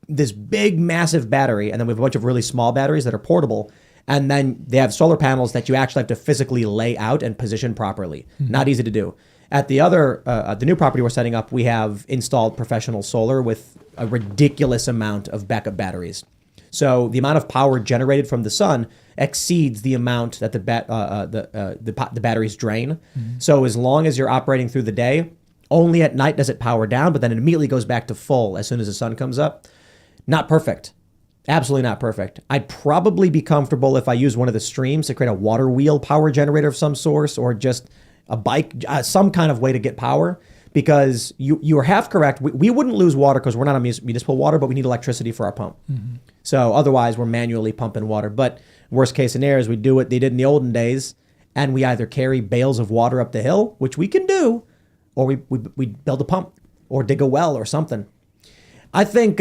this big, massive battery, and then we have a bunch of really small batteries that are portable. And then they have solar panels that you actually have to physically lay out and position properly. Not easy to do. At the new property we're setting up, we have installed professional solar with a ridiculous amount of backup batteries. So the amount of power generated from the sun exceeds the amount that the batteries drain. So as long as you're operating through the day, only at night does it power down, but then it immediately goes back to full as soon as the sun comes up. Not perfect. Absolutely not perfect. I'd probably be comfortable if I use one of the streams to create a water wheel power generator of some source, or just a bike, some kind of way to get power. Because you are half correct. We wouldn't lose water because we're not on municipal water, but we need electricity for our pump. So otherwise, we're manually pumping water. But worst case scenario is we do what they did in the olden days, and we either carry bales of water up the hill, which we can do, or we build a pump or dig a well or something. I think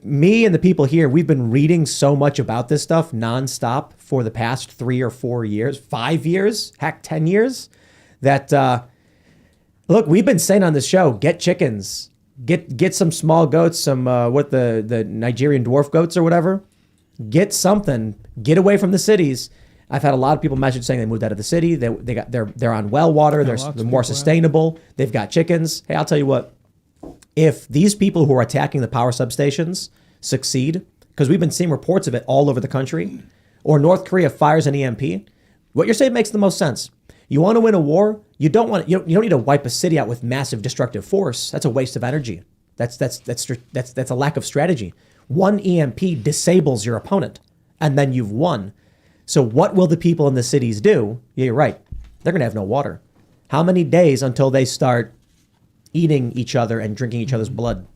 me and the people here, we've been reading so much about this stuff nonstop for the past 3 or 4 years, 5 years, heck, 10 years, that... Look, we've been saying on this show, get chickens, get some small goats, some the Nigerian dwarf goats or whatever. Get something. Get away from the cities. I've had a lot of people message saying they moved out of the city. They're on well water. They're more sustainable. They've got chickens. Hey, I'll tell you what. If these people who are attacking the power substations succeed, because we've been seeing reports of it all over the country, or North Korea fires an EMP, what you're saying makes the most sense. You want to win a war? You don't need to wipe a city out with massive destructive force. That's a waste of energy. That's a lack of strategy. One EMP disables your opponent, and then you've won. So what will the people in the cities do? Yeah, you're right. They're going to have no water. How many days until they start eating each other and drinking each other's blood?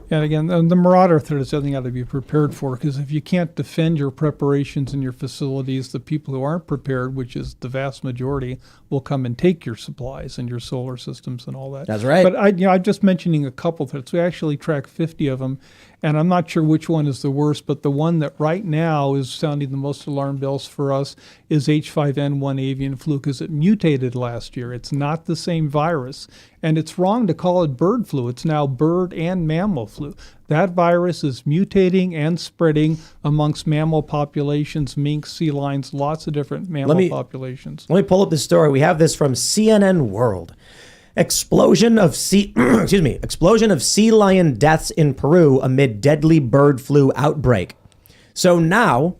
And again, the marauder threat is something you got to be prepared for, because if you can't defend your preparations and your facilities, the people who aren't prepared, which is the vast majority, will come and take your supplies and your solar systems and all that. That's right. But I'm just mentioning a couple threats. We actually track 50 of them, and I'm not sure which one is the worst, but the one that right now is sounding the most alarm bells for us is H5N1 avian flu, because it mutated last year. It's not the same virus, and it's wrong to call it bird flu. It's now bird and mammal flu. That virus is mutating and spreading amongst mammal populations, minks, sea lions, lots of different mammal populations. Let me pull up this story. We have this from CNN World. Explosion of sea lion deaths in Peru amid deadly bird flu outbreak. So now,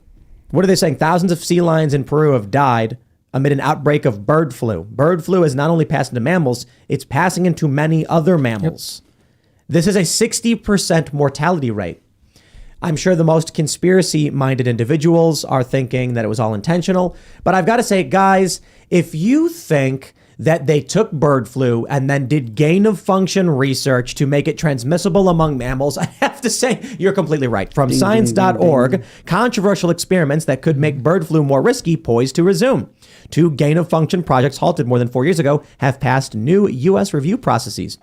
what are they saying? Thousands of sea lions in Peru have died amid an outbreak of bird flu. Bird flu is not only passed into mammals, it's passing into many other mammals. Yep. This is a 60% mortality rate. I'm sure the most conspiracy-minded individuals are thinking that it was all intentional. But I've got to say, guys, if you think that they took bird flu and then did gain of function research to make it transmissible among mammals. I have to say, you're completely right. From science.org, controversial experiments that could make bird flu more risky poised to resume. 2 gain of function projects halted more than 4 years ago have passed new U.S. review processes.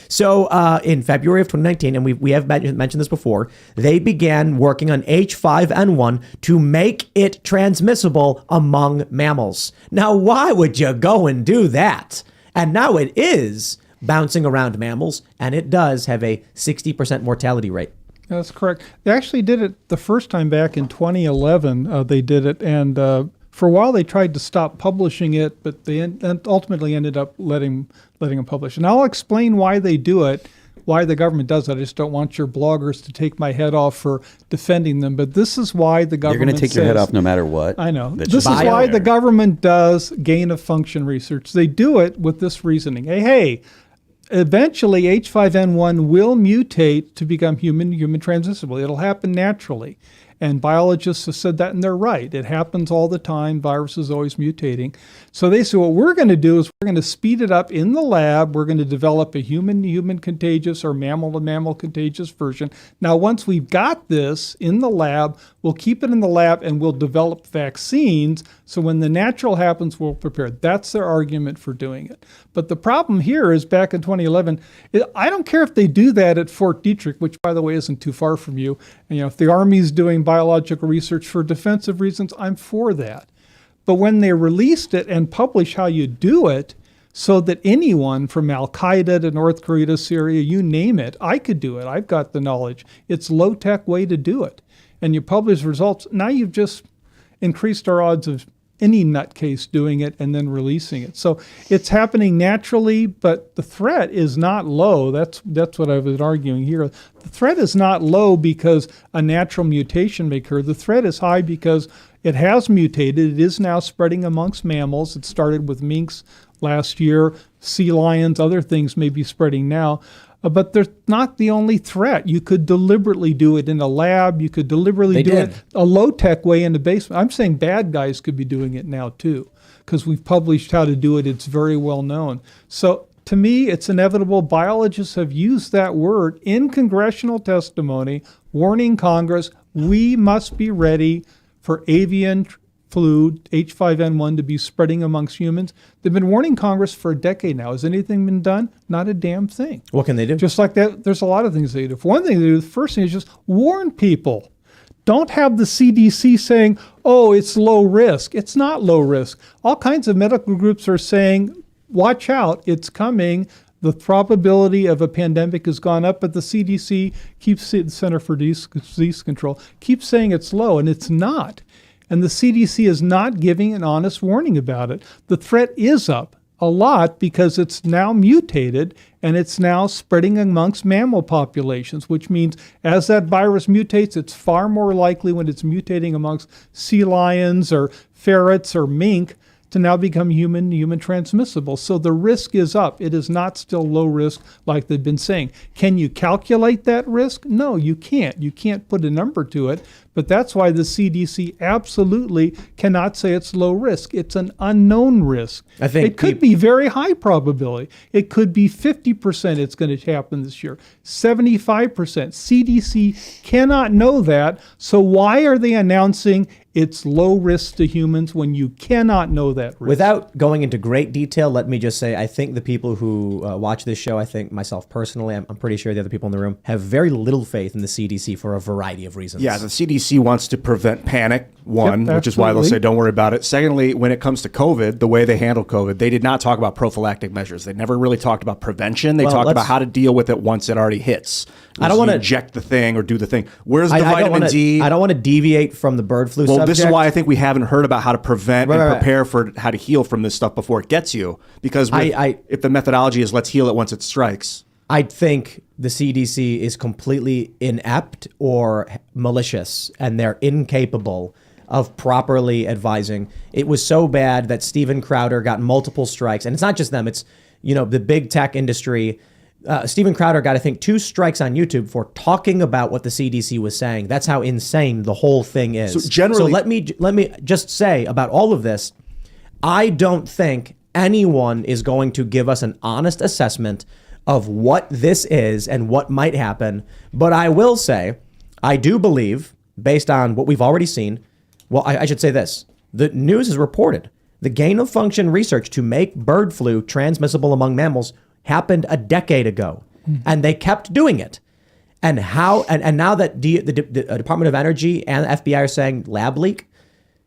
So in February of 2019, and we have mentioned this before, they began working on H5N1 to make it transmissible among mammals. Now, why would you go and do that? And now it is bouncing around mammals, and it does have a 60% mortality rate. That's correct. They actually did it the first time back in 2011. They did it, and for a while they tried to stop publishing it, but they ultimately ended up letting them publish. And I'll explain why they do it, why the government does it. I just don't want your bloggers to take my head off for defending them. But this is why the government You're going to take your head off no matter what. I know. This is why the government does gain of function research. They do it with this reasoning. Hey, eventually H5N1 will mutate to become human transmissible. It'll happen naturally. And biologists have said that, and they're right. It happens all the time. Virus is always mutating. So they say what we're going to do is we're going to speed it up in the lab. We're going to develop a human-to-human contagious or mammal-to-mammal contagious version. Now, once we've got this in the lab, we'll keep it in the lab and we'll develop vaccines. So when the natural happens, we'll prepare. That's their argument for doing it. But the problem here is back in 2011, I don't care if they do that at Fort Detrick, which, by the way, isn't too far from you. And, if the Army's doing biological research for defensive reasons, I'm for that. But when they released it and published how you do it so that anyone from Al-Qaeda to North Korea to Syria, you name it, I could do it. I've got the knowledge. It's a low-tech way to do it. And you publish results. Now you've just increased our odds of any nutcase doing it and then releasing it. So it's happening naturally, but the threat is not low. That's what I was arguing here. The threat is not low because a natural mutation may occur. The threat is high because it has mutated. It is now spreading amongst mammals. It started with minks last year. Sea lions, other things may be spreading now. But they're not the only threat. You could deliberately do it in a lab. You could deliberately do it a low-tech way in the basement. I'm saying bad guys could be doing it now, too, because we've published how to do it. It's very well known. So to me, it's inevitable. Biologists have used that word in congressional testimony, warning Congress, we must be ready for avian flu, H5N1, to be spreading amongst humans. They've been warning Congress for a decade now. Has anything been done? Not a damn thing. What can they do? Just like that, there's a lot of things they do. For one thing they do, the first thing is just warn people. Don't have the CDC saying, oh, it's low risk. It's not low risk. All kinds of medical groups are saying, watch out, it's coming. The probability of a pandemic has gone up, but the CDC the Center for Disease Control, keeps saying it's low, and it's not. And the CDC is not giving an honest warning about it. The threat is up a lot because it's now mutated and it's now spreading amongst mammal populations, which means as that virus mutates, it's far more likely when it's mutating amongst sea lions or ferrets or mink to now become human transmissible. So the risk is up. It is not still low risk like they've been saying. Can you calculate that risk? No, you can't. You can't put a number to it. But that's why the CDC absolutely cannot say it's low risk. It's an unknown risk. I think it could be very high probability. It could be 50% it's going to happen this year, 75%. CDC cannot know that. So why are they announcing it's low risk to humans when you cannot know that risk? Without going into great detail, let me just say I think the people who watch this show, I think myself personally, I'm pretty sure the other people in the room, have very little faith in the CDC for a variety of reasons. Yeah, the CDC wants to prevent panic, one, Yep, which is why they'll absolutely. say don't worry about it. Secondly, when it comes to COVID, the way they handle COVID, they did not talk about prophylactic measures. They never really talked about prevention. They talked about how to deal with it once it already hits. I don't want to inject the thing or do the thing. Where's the I vitamin D? I don't want to deviate from the bird flu Well, subject. this is why I think we haven't heard about how to prevent and Right. prepare for how to heal from this stuff before it gets you. Because if the methodology is let's heal it once it strikes. I think the CDC is completely inept or malicious, and they're incapable of properly advising. It was so bad that Steven Crowder got multiple strikes, and it's not just them. It's the big tech industry. Steven Crowder got, I think, 2 strikes on YouTube for talking about what the CDC was saying. That's how insane the whole thing is. So generally, let me just say about all of this, I don't think anyone is going to give us an honest assessment of what this is and what might happen. But I will say, I do believe, based on what we've already seen, well, I should say this. The news has reported the gain-of-function research to make bird flu transmissible among mammals happened a decade ago, and they kept doing it. And now that the Department of Energy and the FBI are saying lab leak,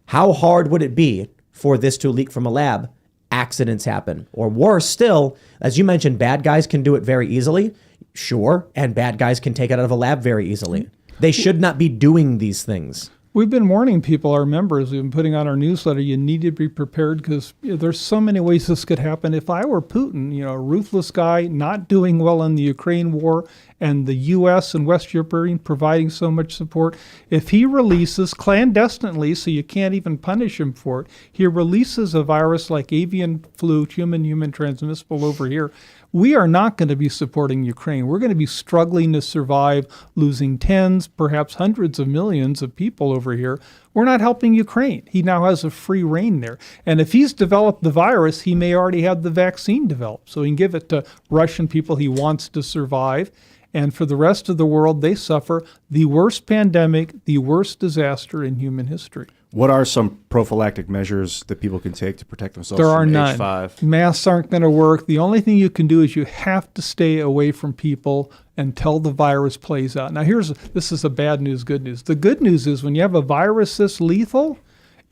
how hard would it be for this to leak from a lab? Accidents happen. Or worse still, as you mentioned, bad guys can do it very easily. Sure, and bad guys can take it out of a lab very easily. They should not be doing these things. We've been warning people, our members, we've been putting on our newsletter, you need to be prepared because there's so many ways this could happen. If I were Putin, a ruthless guy, not doing well in the Ukraine war, and the U.S. and West Europe providing so much support, if he releases clandestinely, so you can't even punish him for it, he releases a virus like avian flu, human transmissible over here, we are not going to be supporting Ukraine. We're going to be struggling to survive, losing tens, perhaps hundreds of millions of people over here. We're not helping Ukraine. He now has a free reign there. And if he's developed the virus, he may already have the vaccine developed. So he can give it to Russian people he wants to survive. And for the rest of the world, they suffer the worst pandemic, the worst disaster in human history. What are some prophylactic measures that people can take to protect themselves There are from none. H5? Masks aren't going to work. The only thing you can do is you have to stay away from people until the virus plays out. Now, this is a bad news, good news. The good news is when you have a virus this lethal,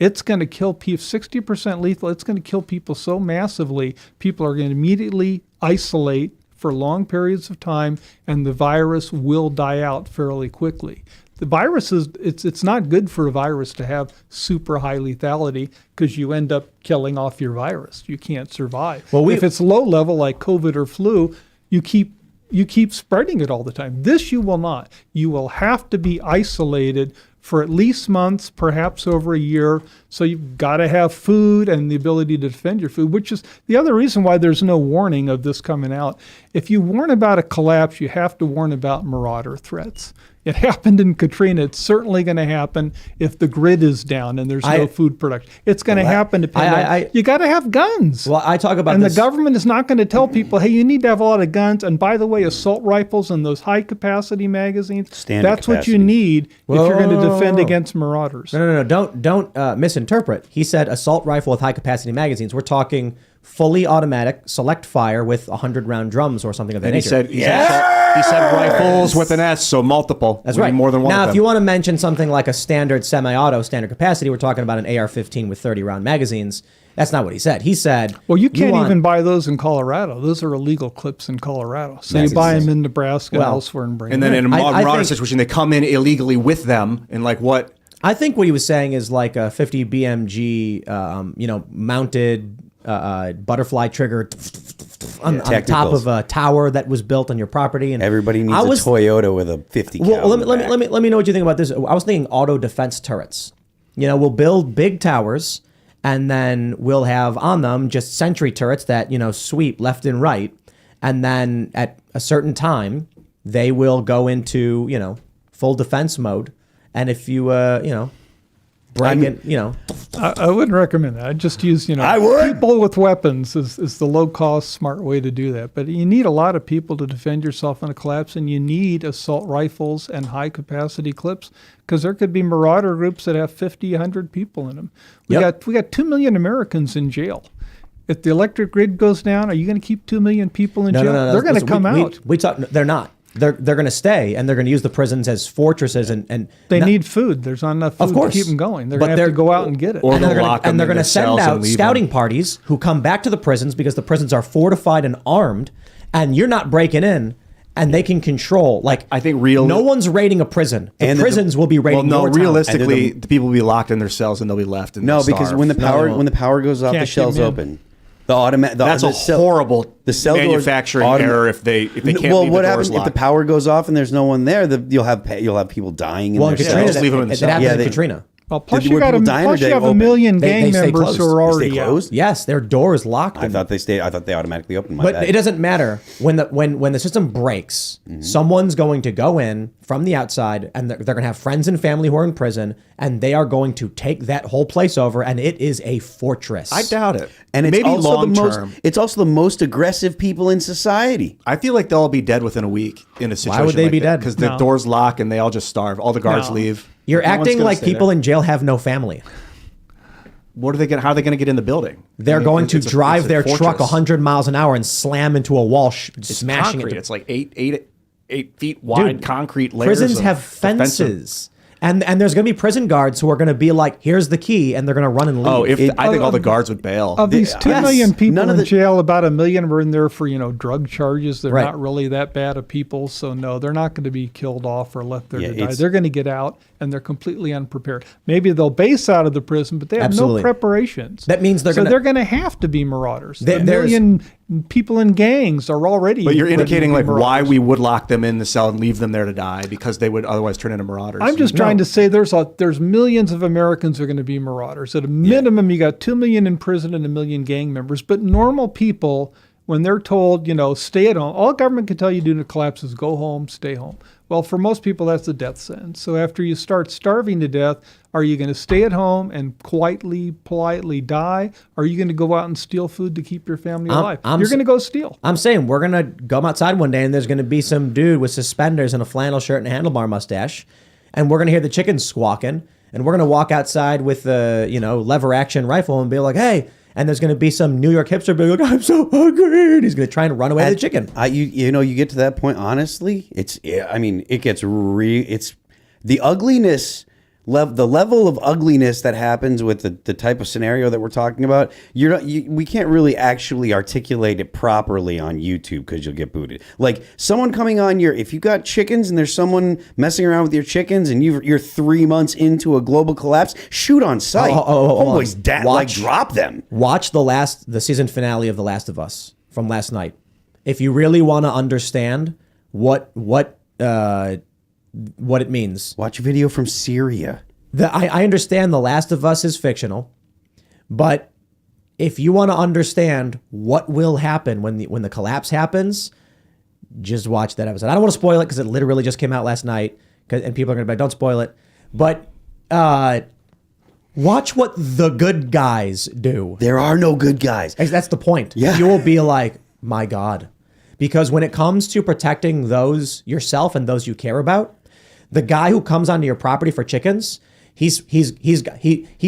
it's going to kill people, 60% lethal. It's going to kill people so massively, people are going to immediately isolate for long periods of time, and the virus will die out fairly quickly. The virus it's not good for a virus to have super high lethality because you end up killing off your virus. You can't survive. Well, if it's low level like COVID or flu, you keep spreading it all the time. This you will not. You will have to be isolated for at least months, perhaps over a year. So you've got to have food and the ability to defend your food, which is the other reason why there's no warning of this coming out. If you warn about a collapse, you have to warn about marauder threats. It happened in Katrina. It's certainly going to happen if the grid is down and there's no food production. It's going to happen depending on, you got to have guns. Well, I talk about and this. The government is not going to tell people, hey, you need to have a lot of guns. And by the way, assault rifles and those high-capacity magazines, that's what you need if you're going to defend against marauders. No. Don't misinterpret. He said assault rifle with high-capacity magazines. We're talking fully automatic select fire with 100-round drums or something of that nature. He said rifles with an S, so multiple. That's right. More than one now, of them. if you want to mention something like a standard semi-auto, standard capacity, we're talking about an AR-15 with 30-round magazines. That's not what he said. He said, well, you can't even buy those in Colorado. Those are illegal clips in Colorado. So you buy them in Nebraska and elsewhere and bring them. And then in a marauder situation, they come in illegally with them. And like what? I think what he was saying is like a 50 BMG, mounted butterfly trigger on top of a tower that was built on your property, and everybody needs a Toyota with a 50 cal. Well, let me know what you think about this. I was thinking auto defense turrets. We'll build big towers, and then we'll have on them just sentry turrets that sweep left and right, and then at a certain time they will go into full defense mode, and if you I wouldn't recommend that. I'd just use, people with weapons is the low-cost, smart way to do that. But you need a lot of people to defend yourself in a collapse, and you need assault rifles and high-capacity clips because there could be marauder groups that have 50, 100 people in them. We got 2 million Americans in jail. If the electric grid goes down, are you going to keep 2 million people in jail? No. They're going to come out. They're not. They're going to stay, and they're going to use the prisons as fortresses, and they need food. There's not enough food to keep them going. They're going to have to go out and get it. And they're going to send out scouting parties who come back to the prisons because the prisons are fortified and armed, and you're not breaking in, and they can control. I think no one's raiding a prison. The prisons will be raiding. Well, no, your realistically, the people will be locked in their cells and they'll be left. And because when the power goes off, the shell's open. That's a horrible manufacturing error if they can't leave the doors what happens locked. if the power goes off and there's no one there? You'll have people dying in their cells. It happened in Katrina. Well, plus Were people dying or plus did you they have a open? million They gang stay members closed. who are They already stay out. closed? Yes, their door is locked. I thought they automatically opened. My But bad. it doesn't matter when the system breaks. Someone's going to go in from the outside, and they're going to have friends and family who are in prison, and they are going to take that whole place over, and it is a fortress. I doubt it. And it's maybe also long the most. term. It's also the most aggressive people in society. I feel like they'll all be dead within a week in a situation. would they be dead? Because the No. doors lock and they all just starve. All the guards No. leave. You're No one's acting gonna like stay people there. in jail have no family. What are they going? How are they going to get in the building? They're I mean, going to it's a drive their fortress. truck 100 miles an hour and slam into a wall, It's smashing concrete. it. It's like eight feet wide Dude, concrete layers. Prisons of have defensive- fences. And there's going to be prison guards who are going to be like, here's the key, and they're going to run and leave. Oh, I think all the guards would bail. Of these 2 million Yes. people None of in the- jail, about 1 million were in there for, drug charges. They're Right. not really that bad of people. So, no, they're not going to be killed off or left there Yeah, to die. it's- They're going to get out, and they're completely unprepared. Maybe they'll base out of the prison, but they have Absolutely. no preparations. That means they're so gonna- they're going to have to be marauders. There- A there's- million people in gangs are already. But you're ready to indicating be like why marauders. we would lock them in the cell and leave them there to die because they would otherwise turn into marauders. I'm just trying to say there's millions of Americans who are going to be marauders. At a minimum, you got 2 million in prison and 1 million gang members. But normal people, when they're told, stay at home, all government can tell you to do to collapse is go home, stay home. Well, for most people, that's a death sentence. So after you start starving to death, are you going to stay at home and politely die? Or are you going to go out and steal food to keep your family alive? You're going to go steal. I'm saying we're going to go outside one day, and there's going to be some dude with suspenders and a flannel shirt and a handlebar mustache, and we're going to hear the chickens squawking, and we're going to walk outside with a lever action rifle and be like, hey. And there's going to be some New York hipster being like, I'm so hungry. And he's going to try and run away with the chicken. You get to that point. Honestly, it gets it's the ugliness. The level of ugliness that happens with the type of scenario that we're talking about, we can't really actually articulate it properly on YouTube because you'll get booted. Like someone coming on if you got chickens and there's someone messing around with your chickens and you're 3 months into a global collapse, shoot on sight. Homeboys, drop them. Watch the season finale of The Last of Us from last night. If you really want to understand what it means. Watch a video from Syria. I understand The Last of Us is fictional, but if you want to understand what will happen when the collapse happens, just watch that episode. I don't want to spoil it because it literally just came out last night, and people are going to be like, don't spoil it. But watch what the good guys do. There are no good guys. That's the point. Yeah. You will be like, my God. Because when it comes to protecting those yourself and those you care about, the guy who comes onto your property for chickens, he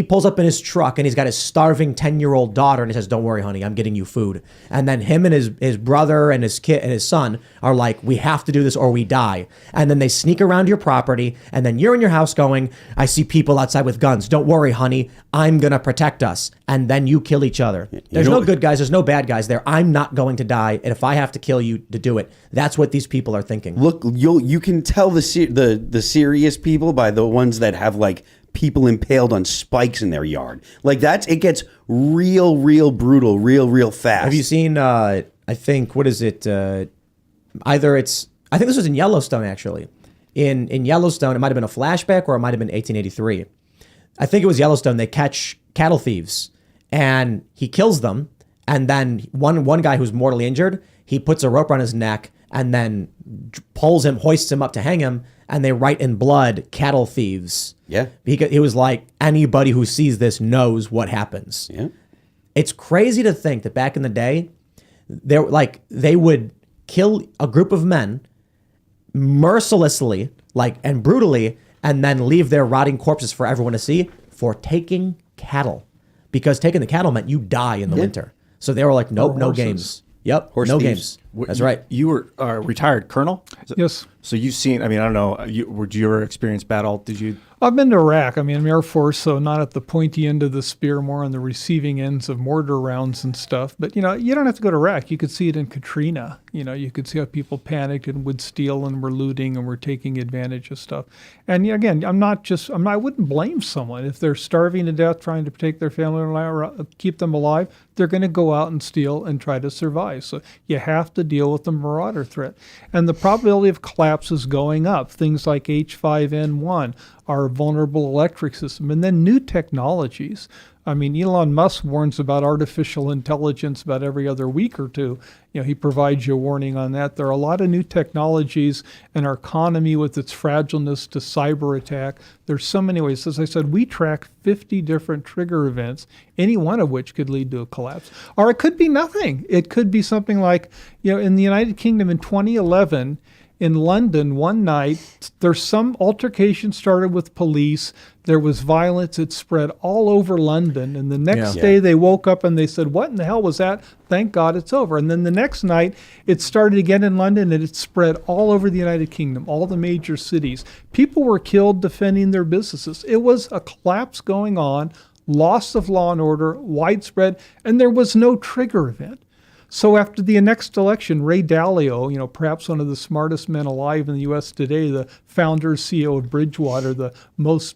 pulls up in his truck and he's got his starving 10-year-old daughter and he says, don't worry, honey, I'm getting you food. And then him and his brother and his kid and his son are like, we have to do this or we die. And then they sneak around your property and then you're in your house going, I see people outside with guns. Don't worry, honey, I'm going to protect us. And then you kill each other. There's no good guys. There's no bad guys there. I'm not going to die. And if I have to kill you to do it, that's what these people are thinking. Look, you can tell the serious people by the ones that have like people impaled on spikes in their yard. Like it gets real brutal, real fast. Have you seen, I think, what is it? I think this was in Yellowstone, actually. In Yellowstone, it might have been a flashback or it might have been 1883. I think it was Yellowstone. They catch cattle thieves and he kills them. And then one guy who's mortally injured, he puts a rope around his neck and then hoists him up to hang him. And they write in blood, cattle thieves. Yeah. Because it was like, anybody who sees this knows what happens. Yeah. It's crazy to think that back in the day, they would kill a group of men mercilessly, and brutally, and then leave their rotting corpses for everyone to see for taking cattle. Because taking the cattle meant you die in the winter. So they were like, nope, no games. Yep, Horse no thieves. games. That's right. You were a retired colonel? Yes. So you've seen, I don't know, did you ever experience battle? Did you? I've been to Iraq. I'm Air Force, so not at the pointy end of the spear, more on the receiving ends of mortar rounds and stuff. But, you don't have to go to Iraq. You could see it in Katrina. You could see how people panicked and would steal and were looting and were taking advantage of stuff. And again, I wouldn't blame someone. If they're starving to death trying to protect their family, keep them alive, they're going to go out and steal and try to survive. So you have to to deal with the marauder threat. And the probability of collapse is going up. Things like H5N1, our vulnerable electric system, and then new technologies. I mean, Elon Musk warns about artificial intelligence about every other week or two. He provides you a warning on that. There are a lot of new technologies in our economy with its fragileness to cyber attack. There's so many ways. As I said, we track 50 different trigger events, any one of which could lead to a collapse. Or it could be nothing. It could be something like, in the United Kingdom in 2011, in London one night, there's some altercation started with police. There was violence. It spread all over London. And the next day they woke up and they said, what in the hell was that? Thank God it's over. And then the next night it started again in London and it spread all over the United Kingdom, all the major cities. People were killed defending their businesses. It was a collapse going on, loss of law and order, widespread, and there was no trigger event. So after the next election, Ray Dalio, perhaps one of the smartest men alive in the U.S. today, the founder, CEO of Bridgewater, the most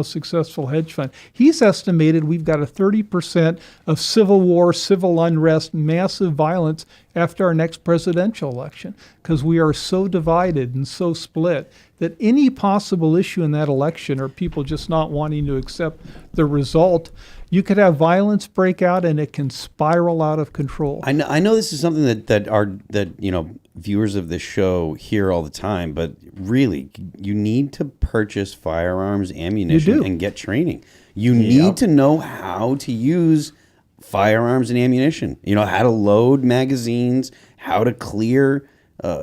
successful hedge fund, he's estimated we've got a 30% of civil war, civil unrest, massive violence after our next presidential election, because we are so divided and so split that any possible issue in that election, or people just not wanting to accept the result, you could have violence break out and it can spiral out of control. I know this is something that viewers of this show hear all the time, but really, you need to purchase firearms, ammunition, and get training. You need to know how to use firearms and ammunition. How to load magazines, how to clear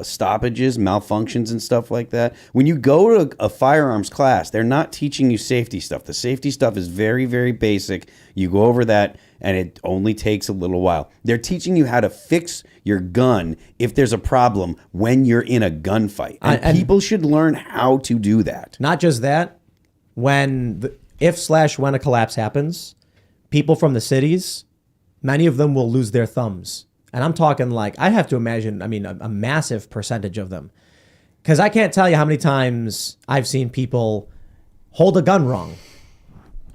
stoppages, malfunctions, and stuff like that. When you go to a firearms class, they're not teaching you safety stuff. The safety stuff is very, very basic. You go over that, and it only takes a little while. They're teaching you how to fix your gun if there's a problem when you're in a gunfight. And people should learn how to do that. Not just that, when a collapse happens, people from the cities, many of them will lose their thumbs. And I'm talking I have to imagine, a massive percentage of them. Because I can't tell you how many times I've seen people hold a gun wrong.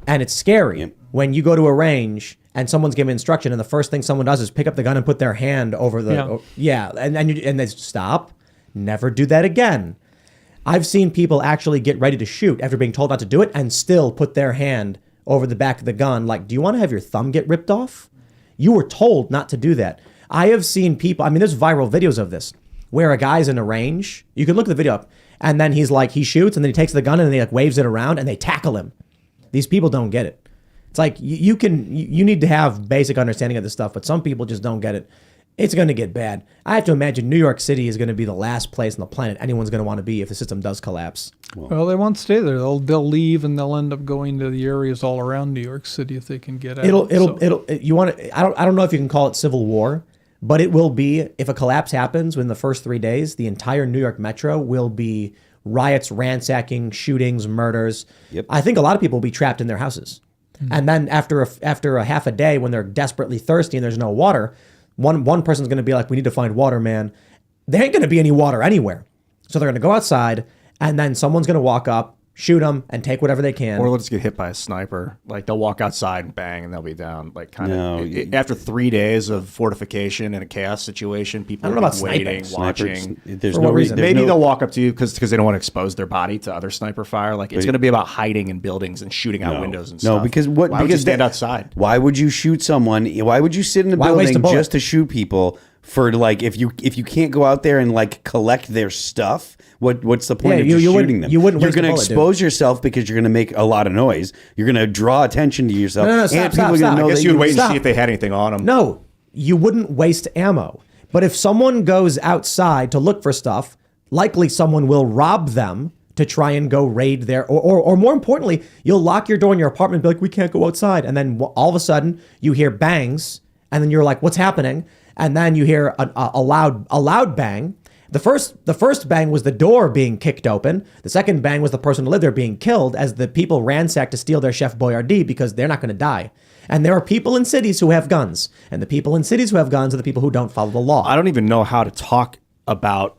And it's scary when you go to a range and someone's giving instruction and the first thing someone does is pick up the gun and put their hand over the... And they stop, never do that again. I've seen people actually get ready to shoot after being told not to do it and still put their hand over the back of the gun. Do you want to have your thumb get ripped off? You were told not to do that. I have seen people, there's viral videos of this, where a guy's in a range. You can look at the video up, and then he shoots, and then he takes the gun and he waves it around, and they tackle him. These people don't get it. It's you need to have basic understanding of this stuff, but some people just don't get it. It's going to get bad. I have to imagine New York City is going to be the last place on the planet anyone's going to want to be if the system does collapse. Well, they won't stay there. They'll leave and they'll end up going to the areas all around New York City if they can get out. I don't know if you can call it civil war, but it will be, if a collapse happens within the first 3 days, the entire New York metro will be riots, ransacking, shootings, murders. Yep. I think a lot of people will be trapped in their houses. Mm-hmm. And then after a half a day, when they're desperately thirsty and there's no water, one person's going to be like, we need to find water, man. There ain't going to be any water anywhere. So they're going to go outside, and then someone's going to walk up, shoot them, and take whatever they can. Or they'll just get hit by a sniper. They'll walk outside and bang, and they'll be down. After 3 days of fortification in a chaos situation, people are waiting, watching. There's For no what reason? reason. Maybe they'll walk up to you because they don't want to expose their body to other sniper fire. It's going to be about hiding in buildings and shooting out windows and stuff. No, because what? Why would you stand outside? Why would you shoot someone? Why would you sit in a building just to shoot people? For if you can't go out there and collect their stuff, what's the point of just shooting them? You're going to expose yourself because you're going to make a lot of noise. You're going to draw attention to yourself. No, stop. I guess you would wait and see if they had anything on them. No, you wouldn't waste ammo. But if someone goes outside to look for stuff, likely someone will rob them to try and go raid there. Or more importantly, you'll lock your door in your apartment and be like, we can't go outside. And then all of a sudden you hear bangs and then you're like, what's happening? And then you hear a loud bang. The first bang was the door being kicked open. The second bang was the person who lived there being killed as the people ransacked to steal their Chef Boyardee because they're not going to die. And there are people in cities who have guns. And the people in cities who have guns are the people who don't follow the law. I don't even know how to talk about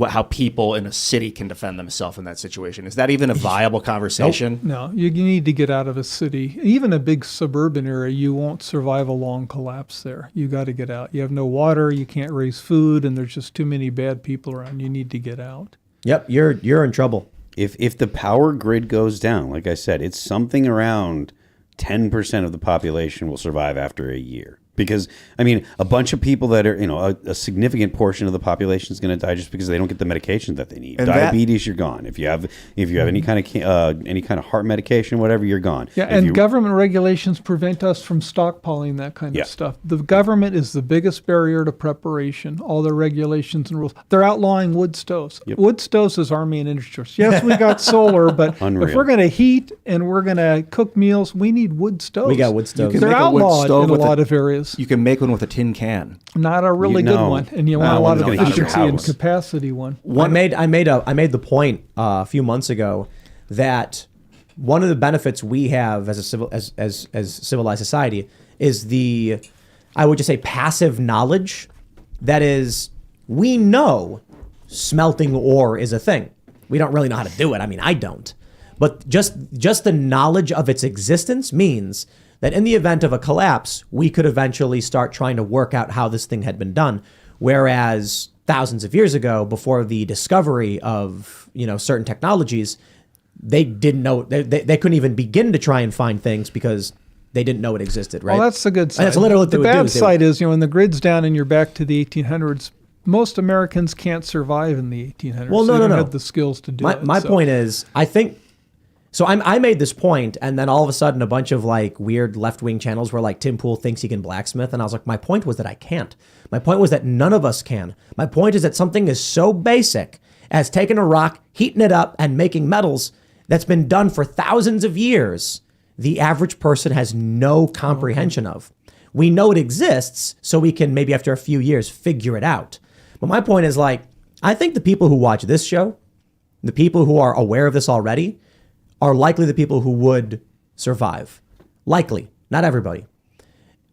how people in a city can defend themselves in that situation. Is that even a viable conversation? No, you need to get out of a city. Even a big suburban area, you won't survive a long collapse there. You got to get out. You have no water, you can't raise food, and there's just too many bad people around. You need to get out. Yep, you're in trouble. If the power grid goes down, like I said, it's something around 10% of the population will survive after a year. Because, I mean, a bunch of people that are, a significant portion of the population is going to die just because they don't get the medication that they need. And Diabetes, you're gone. If you have any kind of heart medication, whatever, you're gone. Yeah, and government regulations prevent us from stockpiling that kind of stuff. The government is the biggest barrier to preparation, all the regulations and rules. They're outlawing wood stoves. Yep. Wood stoves is our main interest. Yes, we got solar, but Unreal. if we're going to heat and we're going to cook meals, we need wood stoves. We got wood stoves. You can They're make a wood outlawed stove in a with lot of areas. You can make one with a tin can. Not a really You good know. one, and you want a Well, lot of one's gonna heat your efficiency and house. capacity one. I made the point a few months ago that one of the benefits we have as civilized society is I would just say passive knowledge. That is, we know smelting ore is a thing. We don't really know how to do it. I mean, I don't. But just the knowledge of its existence means that in the event of a collapse, we could eventually start trying to work out how this thing had been done. Whereas thousands of years ago, before the discovery of certain technologies, they didn't know, they couldn't even begin to try and find things because they didn't know it existed, right? Well, that's the good side. And that's literally what the they would do, bad is they side is, when the grid's down and you're back to the 1800s, most Americans can't survive in the 1800s. Well, They no. don't have the skills to do it. My point is, I think. So I made this point, and then all of a sudden, a bunch of weird left-wing channels were like, Tim Pool thinks he can blacksmith, and I was like, my point was that I can't. My point was that none of us can. My point is that something is so basic as taking a rock, heating it up, and making metals that's been done for thousands of years, the average person has no comprehension of. We know it exists, so we can maybe after a few years figure it out. But my point is I think the people who watch this show, the people who are aware of this already, are likely the people who would survive. Likely, not everybody.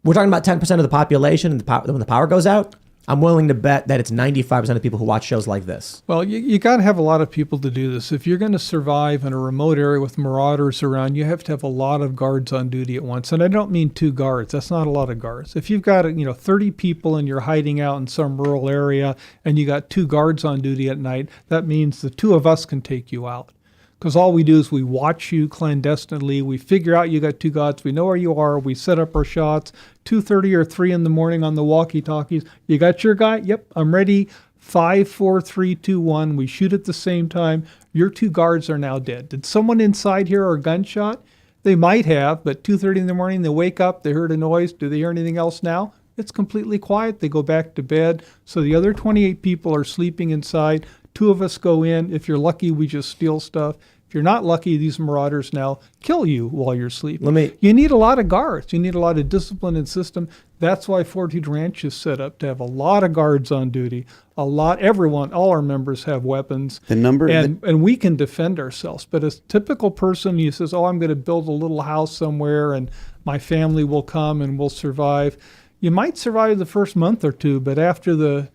We're talking about 10% of the population, and when the power goes out, I'm willing to bet that it's 95% of people who watch shows like this. Well, you got to have a lot of people to do this. If you're going to survive in a remote area with marauders around, you have to have a lot of guards on duty at once. And I don't mean 2 guards. That's not a lot of guards. If you've got 30 people and you're hiding out in some rural area and you got 2 guards on duty at night, that means the 2 of us can take you out. Because all we do is we watch you clandestinely. We figure out you got 2 guards. We know where you are. We set up our shots. 2:30 or 3 in the morning on the walkie-talkies. You got your guy? Yep, I'm ready. 5, 4, 3, 2, 1. We shoot at the same time. Your 2 guards are now dead. Did someone inside hear a gunshot? They might have, but 2:30 in the morning, they wake up. They heard a noise. Do they hear anything else now? It's completely quiet. They go back to bed. So the other 28 people are sleeping inside. 2 of us go in. If you're lucky, we just steal stuff. If you're not lucky, these marauders now kill you while you're sleeping. You need a lot of guards. You need a lot of discipline and system. That's why Fortitude Ranch is set up to have a lot of guards on duty. Everyone, all our members have weapons. And we can defend ourselves. But a typical person who says, I'm going to build a little house somewhere and my family will come and we'll survive. You might survive the first month or 2, but after the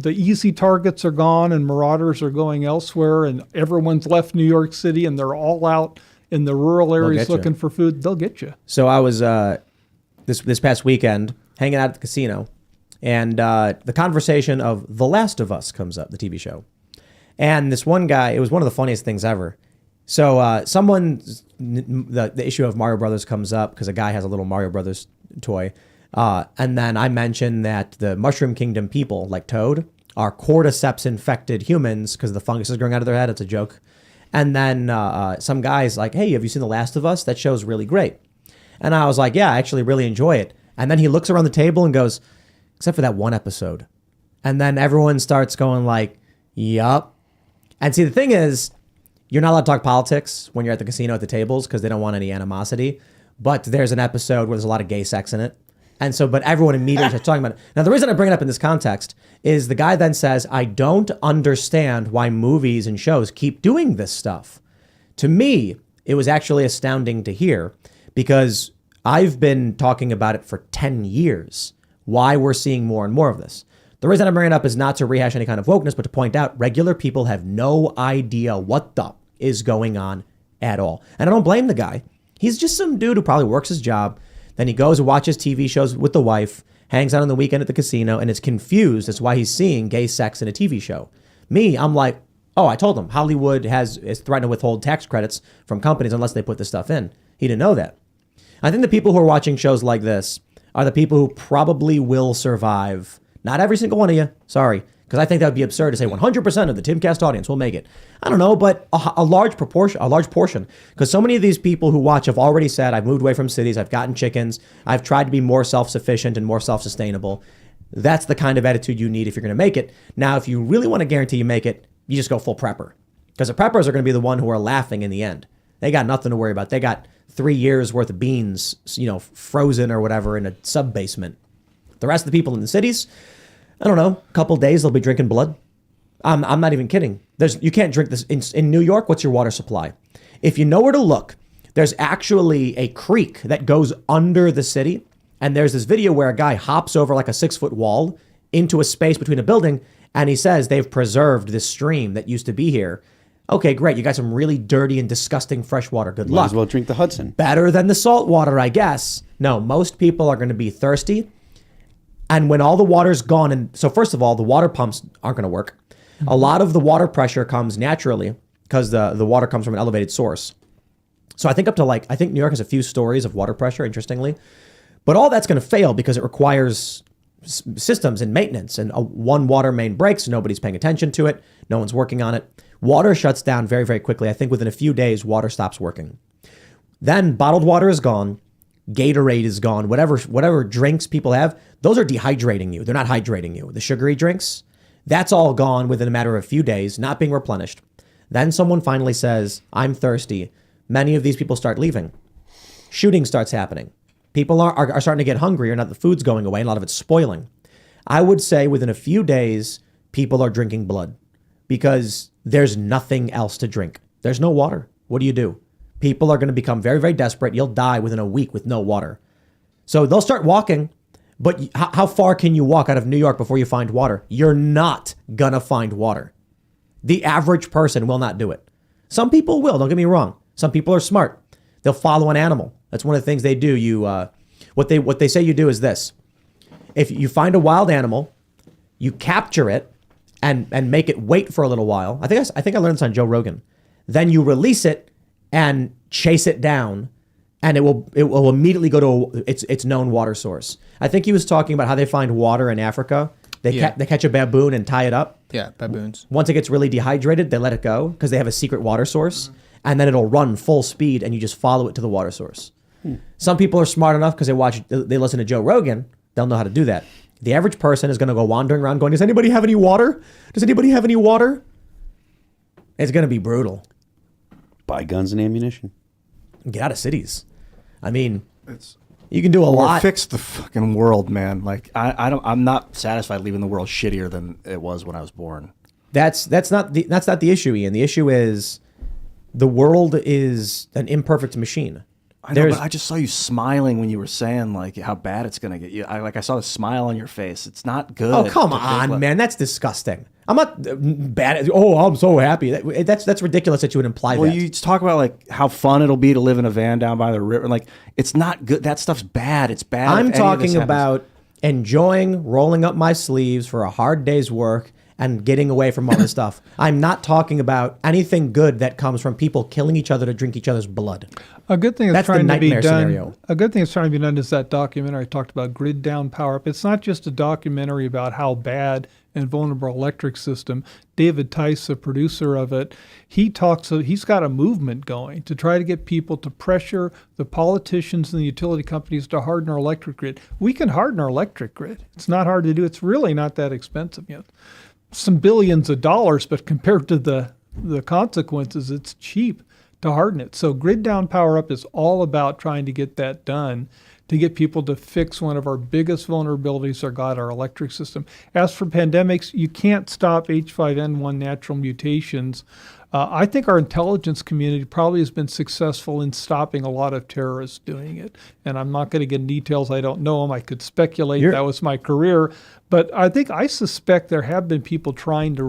easy targets are gone and marauders are going elsewhere and everyone's left New York City and they're all out in the rural areas looking for food, they'll get you. So I was this past weekend hanging out at the casino, and the conversation of The Last of Us comes up, the TV show. And this one guy, it was one of the funniest things ever. So the issue of Mario Brothers comes up because a guy has a little Mario Brothers toy. And then I mentioned that the Mushroom Kingdom people, like Toad, are cordyceps infected humans because the fungus is growing out of their head. It's a joke. And then some guy's like, hey, have you seen The Last of Us? That show's really great. And I was like, yeah, I actually really enjoy it. And then he looks around the table and goes, except for that one episode. And then everyone starts going like, yup. And see, the thing is, you're not allowed to talk politics when you're at the casino at the tables because they don't want any animosity. But there's an episode where there's a lot of gay sex in it. And so, but everyone immediately starts talking about it. Now, the reason I bring it up in this context is the guy then says, I don't understand why movies and shows keep doing this stuff. To me, it was actually astounding to hear because I've been talking about it for 10 years, why we're seeing more and more of this. The reason I'm bringing it up is not to rehash any kind of wokeness, but to point out regular people have no idea what the is going on at all. And I don't blame the guy. He's just some dude who probably works his job. Then he goes and watches TV shows with the wife, hangs out on the weekend at the casino, and is confused as to why he's seeing gay sex in a TV show. Me, I'm like, oh, I told him Hollywood is threatened to withhold tax credits from companies unless they put this stuff in. He didn't know that. I think the people who are watching shows like this are the people who probably will survive. Not every single one of you. Sorry. Because I think that would be absurd to say 100% of the Timcast audience will make it. I don't know, but a large portion. Because so many of these people who watch have already said, I've moved away from cities, I've gotten chickens, I've tried to be more self-sufficient and more self-sustainable. That's the kind of attitude you need if you're going to make it. Now, if you really want to guarantee you make it, you just go full prepper. Because the preppers are going to be the one who are laughing in the end. They got nothing to worry about. They got 3 years worth of beans, frozen or whatever in a sub-basement. The rest of the people in the cities, I don't know, a couple days they'll be drinking blood. I'm not even kidding. You can't drink this. In New York, what's your water supply? If you know where to look, there's actually a creek that goes under the city. And there's this video where a guy hops over like a 6-foot wall into a space between a building. And he says they've preserved this stream that used to be here. Okay, great. You got some really dirty and disgusting fresh water. Good luck. Might as well drink the Hudson. Better than the salt water, I guess. No, most people are going to be thirsty. And when all the water's gone, and so first of all, the water pumps aren't going to work. A lot of the water pressure comes naturally because the water comes from an elevated source. So I think I think New York has a few stories of water pressure, interestingly. But all that's going to fail because it requires systems and maintenance. And one water main breaks, nobody's paying attention to it. No one's working on it. Water shuts down very, very quickly. I think within a few days, water stops working. Then bottled water is gone. Gatorade is gone. Whatever drinks people have, those are dehydrating you. They're not hydrating you. The sugary drinks, that's all gone within a matter of a few days, not being replenished. Then someone finally says, I'm thirsty. Many of these people start leaving. Shooting starts happening. People are starting to get hungrier. Now the food's going away and a lot of it's spoiling. I would say within a few days, people are drinking blood because there's nothing else to drink. There's no water. What do? People are going to become very, very desperate. You'll die within a week with no water. So they'll start walking. But how far can you walk out of New York before you find water? You're not going to find water. The average person will not do it. Some people will, don't get me wrong. Some people are smart. They'll follow an animal. That's one of the things they do. What they say you do is this. If you find a wild animal, you capture it and make it wait for a little while. I think I learned this on Joe Rogan. Then you release it and chase it down. And it will immediately go to its known water source. I think he was talking about how they find water in Africa. They catch a baboon and tie it up. Yeah, baboons. Once it gets really dehydrated, they let it go because they have a secret water source. And then it'll run full speed and you just follow it to the water source. Some people are smart enough because they listen to Joe Rogan. They'll know how to do that. The average person is going to go wandering around going, does anybody have any water? Does anybody have any water? It's going to be brutal. Buy guns and ammunition. Get out of cities. I mean, you can do a Or lot. fix the fucking world, man. Like I'm not satisfied leaving the world shittier than it was when I was born. That's not the issue, Ian. The issue is the world is an imperfect machine. I know, but I just saw you smiling when you were saying like how bad it's gonna get. I saw the smile on your face. It's not good. Oh, come on, man. That's disgusting. I'm not bad. Oh, I'm so happy. That's ridiculous that you would imply that. Well, you talk about like how fun it'll be to live in a van down by the river. Like it's not good. That stuff's bad. It's bad. I'm talking about enjoying rolling up my sleeves for a hard day's work and getting away from all this stuff. I'm not talking about anything good that comes from people killing each other to drink each other's blood. A good thing That's trying the to be nightmare done. scenario. A good thing that's trying to be done is that documentary I talked about, Grid Down, Power Up. It's not just a documentary about how bad and vulnerable electric system. David Tice, the producer of it, he's got a movement going to try to get people to pressure the politicians and the utility companies to harden our electric grid. We can harden our electric grid. It's not hard to do. It's really not that expensive yet. Some billions of dollars, but compared to the consequences, it's cheap to harden it. So Grid Down, Power Up is all about trying to get that done, to get people to fix one of our biggest vulnerabilities our electric system. As for pandemics, you can't stop H5N1 natural mutations. I think our intelligence community probably has been successful in stopping a lot of terrorists doing it. And I'm not going to get in details. I don't know them. I could speculate. That was my career. But I suspect there have been people trying to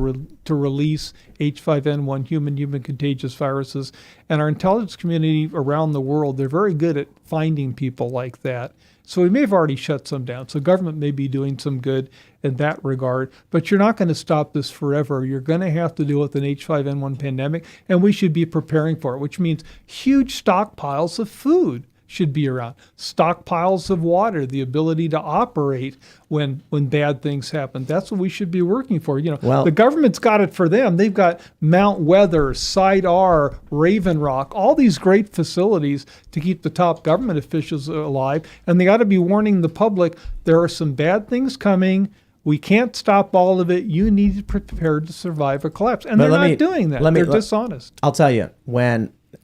release H5N1 human contagious viruses, and our intelligence community around the world, they're very good at finding people like that. So we may have already shut some down. So government may be doing some good in that regard, but you're not going to stop this forever. You're going to have to deal with an H5N1 pandemic, and we should be preparing for it, which means huge stockpiles of food should be around, stockpiles of water, the ability to operate when bad things happen. That's what we should be working for. The government's got it for them. They've got Mount Weather, Site R, Raven Rock, all these great facilities to keep the top government officials alive. And they got to be warning the public, there are some bad things coming. We can't stop all of it. You need to be prepared to survive a collapse. And they're not doing that. They're dishonest. I'll tell you,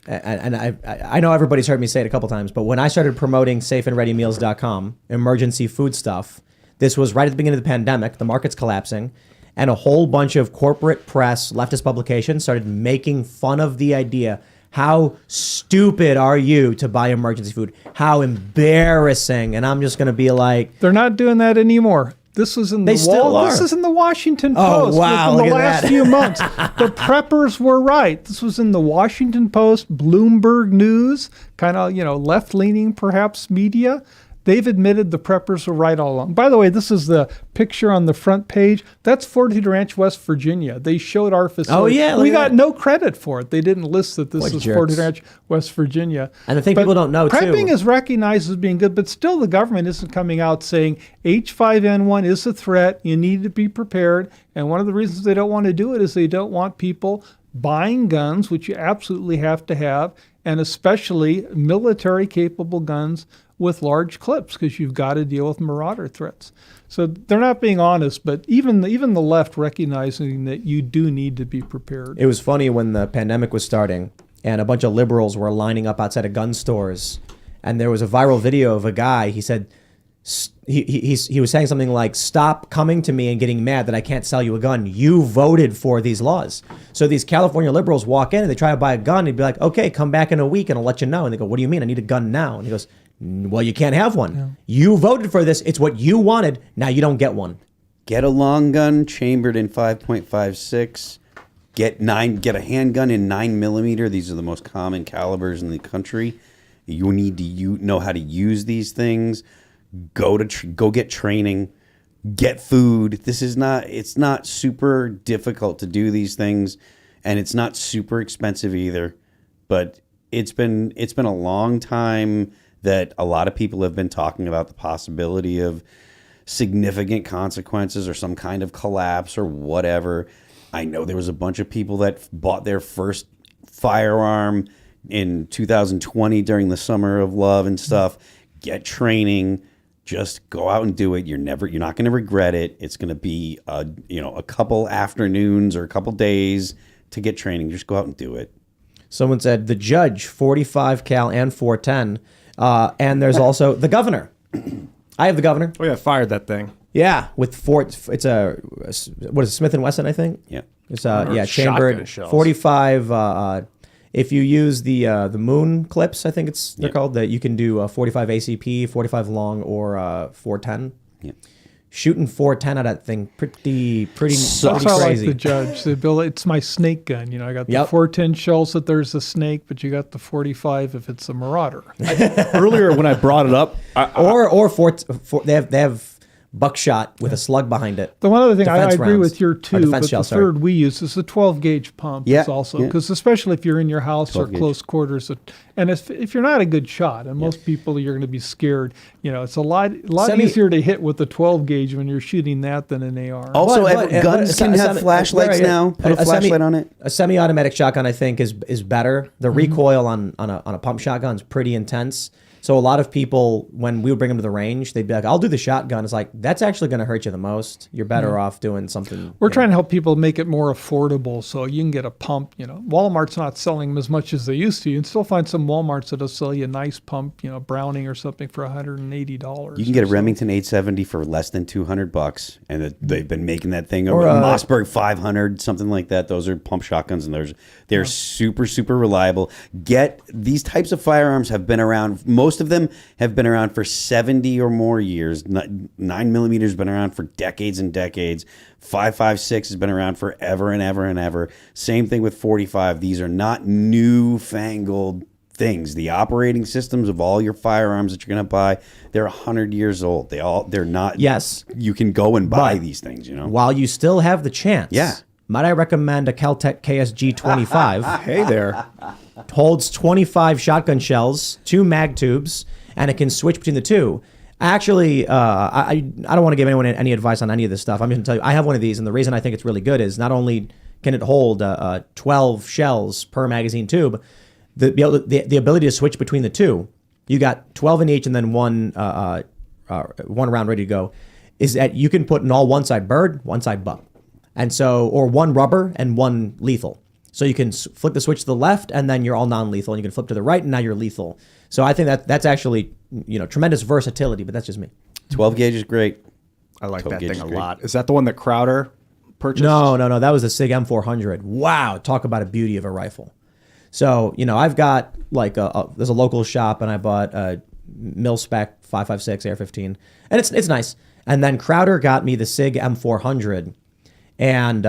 I know everybody's heard me say it a couple times, but when I started promoting safeandreadymeals.com, emergency food stuff, this was right at the beginning of the pandemic, the market's collapsing, and a whole bunch of corporate press, leftist publications started making fun of the idea. How stupid are you to buy emergency food? How embarrassing. And I'm just going to be like... They're not doing that anymore. This was in This is in the Washington Post. Oh, wow. In the last few months. The preppers were right. This was in the Washington Post, Bloomberg News, kind of, left-leaning perhaps media. They've admitted the preppers were right all along. By the way, this is the picture on the front page. That's Fortitude Ranch, West Virginia. They showed our facility. Oh, yeah. We got no credit for it. They didn't list that this is jerks. Fortitude Ranch, West Virginia. And the thing people don't know, prepping is recognized as being good, but still the government isn't coming out saying H5N1 is a threat. You need to be prepared. And one of the reasons they don't want to do it is they don't want people buying guns, which you absolutely have to have, and especially military-capable guns with large clips, because you've got to deal with marauder threats. So they're not being honest, but even the left recognizing that you do need to be prepared. It was funny when the pandemic was starting and a bunch of liberals were lining up outside of gun stores, and there was a viral video of a guy. He said he was saying something like, "Stop coming to me and getting mad that I can't sell you a gun. You voted for these laws." So these California liberals walk in and they try to buy a gun. And he'd be like, "Okay, come back in a week and I'll let you know." And they go, "What do you mean? I need a gun now." And he goes, "Well, you can't have one. Yeah. You voted for this. It's what you wanted. Now you don't get one." Get a long gun chambered in 5.56. Get a handgun in 9mm. These are the most common calibers in the country. You need to know how to use these things. Go get training. Get food. It's not super difficult to do these things, and it's not super expensive either. But it's been a long time that a lot of people have been talking about the possibility of significant consequences or some kind of collapse or whatever. I know there was a bunch of people that bought their first firearm in 2020 during the summer of love and stuff. Get training. Just go out and do it. You're not going to regret it. It's going to be a couple afternoons or a couple days to get training. Just go out and do it. Someone said the judge, 45 cal and 410. And there's also the governor. I have the governor. Oh yeah, fired that thing. Yeah, with it's what is it, Smith & Wesson, I think. Yeah. It's chambered 45. If you use the moon clips, I think they're called, that you can do 45 ACP, 45 long, or 410. Yeah. Shooting 410 out of that thing, pretty That's how I like crazy. the judge. It's my snake gun. I got the 410 shells that there's a snake, but you got the 45 if it's a marauder. Earlier when I brought it up, they have buckshot with a slug behind it. The one other thing I agree rounds. with your two, but the third we use is the 12-gauge pump. Yeah, is also because especially if you're in your house or close quarters, and if you're not a good shot, and most people you're going to be scared. It's a lot easier to hit with the 12-gauge when you're shooting that than an AR. Also, guns can have flashlights now. Put a flashlight on it. A semi-automatic shotgun, I think, is better. The recoil on a pump shotgun is pretty intense. So a lot of people, when we would bring them to the range, they'd be like, "I'll do the shotgun." It's like, that's actually going to hurt you the most. You're better off doing something. We're trying to help people make it more affordable, so you can get a pump. Walmart's not selling them as much as they used to. You can still find some Walmarts that'll sell you a nice pump, Browning or something for $180. You can get a Remington 870 for less than $200, and they've been making that thing. Or a Mossberg 500, something like that. Those are pump shotguns, and they're super, super reliable. These types of firearms have been around. Most of them have been around for 70 or more years, 90 9mm has been around for decades and decades. 5.56 has been around forever and ever and ever. Same thing with 45. These are not newfangled things. The operating systems of all your firearms that you're going to buy, they're 100 years old. They're not. Yes. You can go and buy these things, While you still have the chance. Yeah. Might I recommend a Caltech KSG 25? Hey there. Holds 25 shotgun shells, 2 mag tubes, and it can switch between the two. Actually, I don't want to give anyone any advice on any of this stuff. I'm just going to tell you, I have one of these, and the reason I think it's really good is not only can it hold 12 shells per magazine tube, the ability to switch between the two. You got 12 in each, and then one round ready to go. Is that you can put in all one side bird, one side buck, and so or one rubber and one lethal. So you can flip the switch to the left, and then you're all non-lethal, and you can flip to the right, and now you're lethal. So I think that's actually tremendous versatility, but that's just me. 12 gauge is great. I like 12 that gauge thing is a great. lot. Is that the one that Crowder purchased? No. That was the SIG M400. Wow, talk about a beauty of a rifle. So I've got there's a local shop, and I bought a mil-spec 5.56 AR-15, and it's nice. And then Crowder got me the SIG M400, and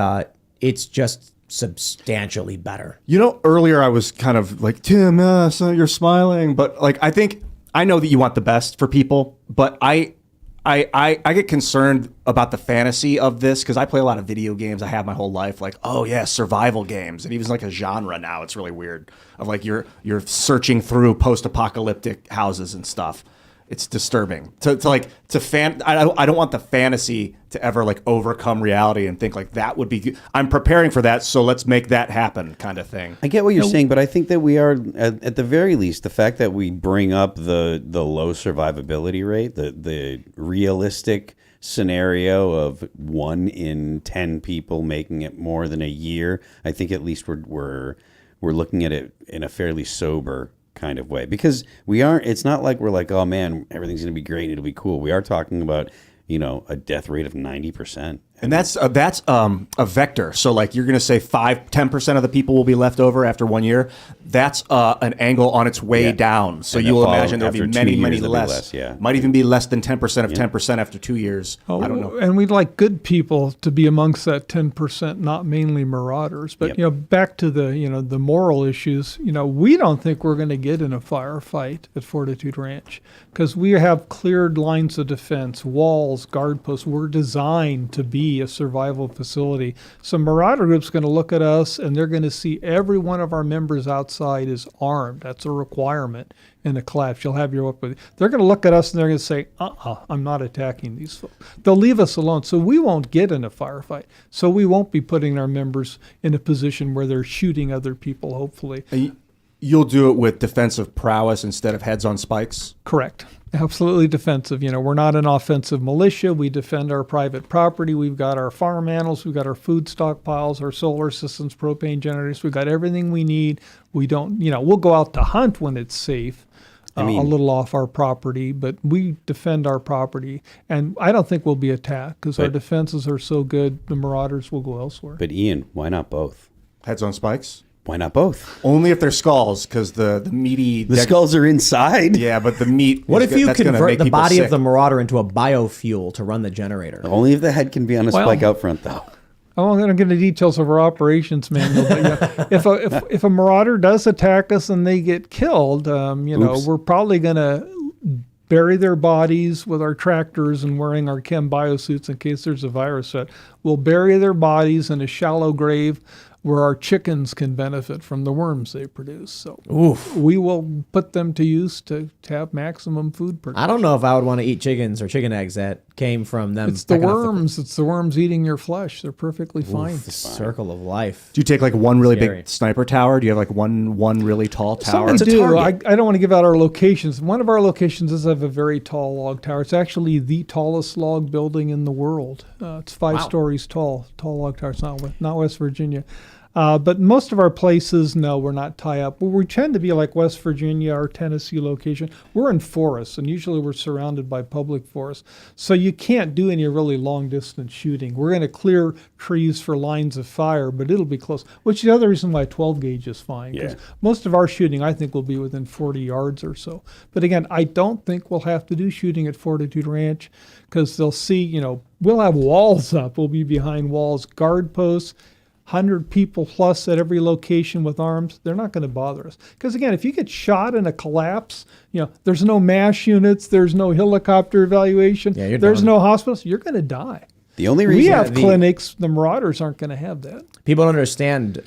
it's just substantially better. Earlier I was kind of like, Tim, so you're smiling, but I know that you want the best for people, but I get concerned about the fantasy of this because I play a lot of video games. I have my whole life, survival games, and even like a genre now. It's really weird of like you're searching through post-apocalyptic houses and stuff. It's disturbing I don't want the fantasy to ever like overcome reality and think like that would be good. I'm preparing for that, so let's make that happen, kind of thing. I get what you're saying, but I think that we are at the very least, the fact that we bring up the low survivability rate, the realistic scenario of 1 in 10 people making it more than a year. I think at least we're looking at it in a fairly sober kind of way, because it's not like we're like, oh man, everything's going to be great and it'll be cool. We are talking about a death rate of 90%. And that's a vector. So like you're going to say 10% of the people will be left over after 1 year. That's an angle on its way down. So you will imagine there'll be many less. Might even be less than 10% of 10% after 2 years. I don't know. And we'd like good people to be amongst that 10%, not mainly marauders. But back to the moral issues. We don't think we're going to get in a firefight at Fortitude Ranch because we have cleared lines of defense, walls, guard posts. We're designed to be a survival facility. So Marauder Group's going to look at us and they're going to see every one of our members outside is armed. That's a requirement in a collapse. You'll have your weapon. They're going to look at us and they're going to say, I'm not attacking these folks. They'll leave us alone. So we won't get in a firefight. So we won't be putting our members in a position where they're shooting other people, hopefully. You'll do it with defensive prowess instead of heads on spikes? Correct. Absolutely defensive. We're not an offensive militia. We defend our private property. We've got our farm animals. We've got our food stockpiles, our solar systems, propane generators. We've got everything we need. We don't, we'll go out to hunt when it's safe, a little off our property, but we defend our property. And I don't think we'll be attacked because our defenses are so good, the marauders will go elsewhere. But Ian, why not both? Heads on spikes? Why not both? Only if they're skulls, because the meaty... The skulls are inside? Yeah, but the meat... What if you convert the body of the marauder into a biofuel to run the generator? Only if the head can be on a spike out front, though. I won't get into the details of our operations manual, but if a marauder does attack us and they get killed, we're probably going to bury their bodies with our tractors and wearing our chem biosuits in case there's a virus threat. We'll bury their bodies in a shallow grave where our chickens can benefit from the worms they produce. So we will put them to use to have maximum food production. I don't know if I would want to eat chickens or chicken eggs that came from them. It's the worms. It's the worms eating your flesh. They're perfectly fine. The circle of life. Do you take like one really big sniper tower? Do you have like one really tall tower? Some do. I don't want to give out our locations. One of our locations does have a very tall log tower. It's actually the tallest log building in the world. It's 5 stories tall log tower. It's not West Virginia. But most of our places, no, we're not tie up. But we tend to be like West Virginia or Tennessee location. We're in forests, and usually we're surrounded by public forests. So you can't do any really long distance shooting. We're going to clear trees for lines of fire, but it'll be close, which is the other reason why 12 gauge is fine. Because most of our shooting, I think, will be within 40 yards or so. But again, I don't think we'll have to do shooting at Fortitude Ranch because they'll see, we'll have walls up. We'll be behind walls, guard posts, 100 people plus at every location with arms. They're not going to bother us. Because again, if you get shot in a collapse, there's no MASH units, there's no helicopter evaluation, there's no hospitals, you're going to die. The only reason we have clinics, the Marauders aren't going to have that. People don't understand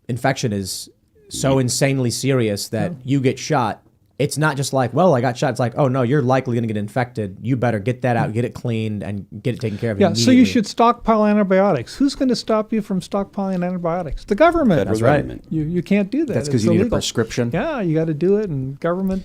infection is so insanely serious that you get shot. It's not just like, well, I got shot. It's like, oh, no, you're likely going to get infected. You better get that out, get it cleaned, and get it taken care of immediately. So you should stockpile antibiotics. Who's going to stop you from stockpiling antibiotics? The government. That's right. You can't do that. That's because you need a prescription. Yeah, you got to do it. And government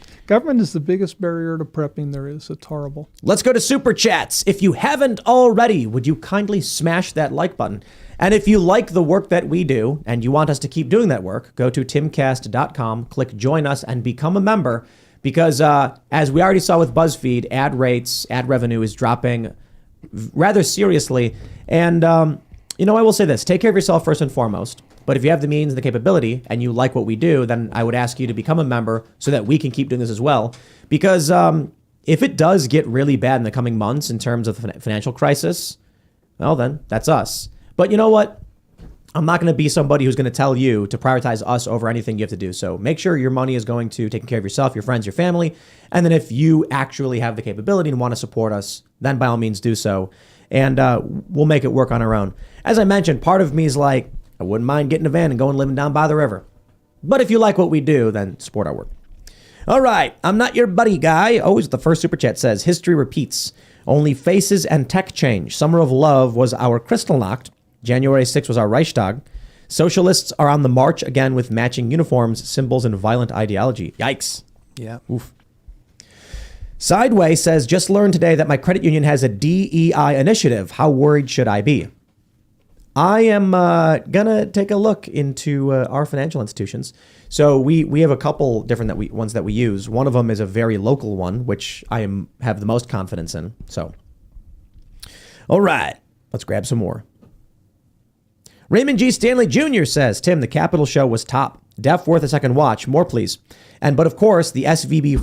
is the biggest barrier to prepping there is. It's horrible. Let's go to Super Chats. If you haven't already, would you kindly smash that like button? And if you like the work that we do and you want us to keep doing that work, go to timcast.com, click join us, and become a member. Because as we already saw with BuzzFeed, ad rates, ad revenue is dropping rather seriously. And, I will say this. Take care of yourself first and foremost. But if you have the means and the capability and you like what we do, then I would ask you to become a member so that we can keep doing this as well. Because if it does get really bad in the coming months in terms of the financial crisis, well, then that's us. But you know what? I'm not going to be somebody who's going to tell you to prioritize us over anything you have to do. So make sure your money is going to taking care of yourself, your friends, your family. And then if you actually have the capability and want to support us, then by all means do so. And we'll make it work on our own. As I mentioned, part of me is like, I wouldn't mind getting a van and going living down by the river. But if you like what we do, then support our work. All right. I'm not your buddy guy. Always the first super chat says, history repeats. Only faces and tech change. Summer of Love was our Kristallnacht. January 6th was our Reichstag. Socialists are on the march again with matching uniforms, symbols, and violent ideology. Yikes. Yeah. Oof. Sideway says, just learned today that my credit union has a DEI initiative. How worried should I be? I am going to take a look into our financial institutions. So we have a couple different ones that we use. One of them is a very local one, which I have the most confidence in. So, all right, let's grab some more. Raymond G. Stanley Jr. says, Tim, the Capitol show was top. Def worth a second watch. More, please. But of course, the SVB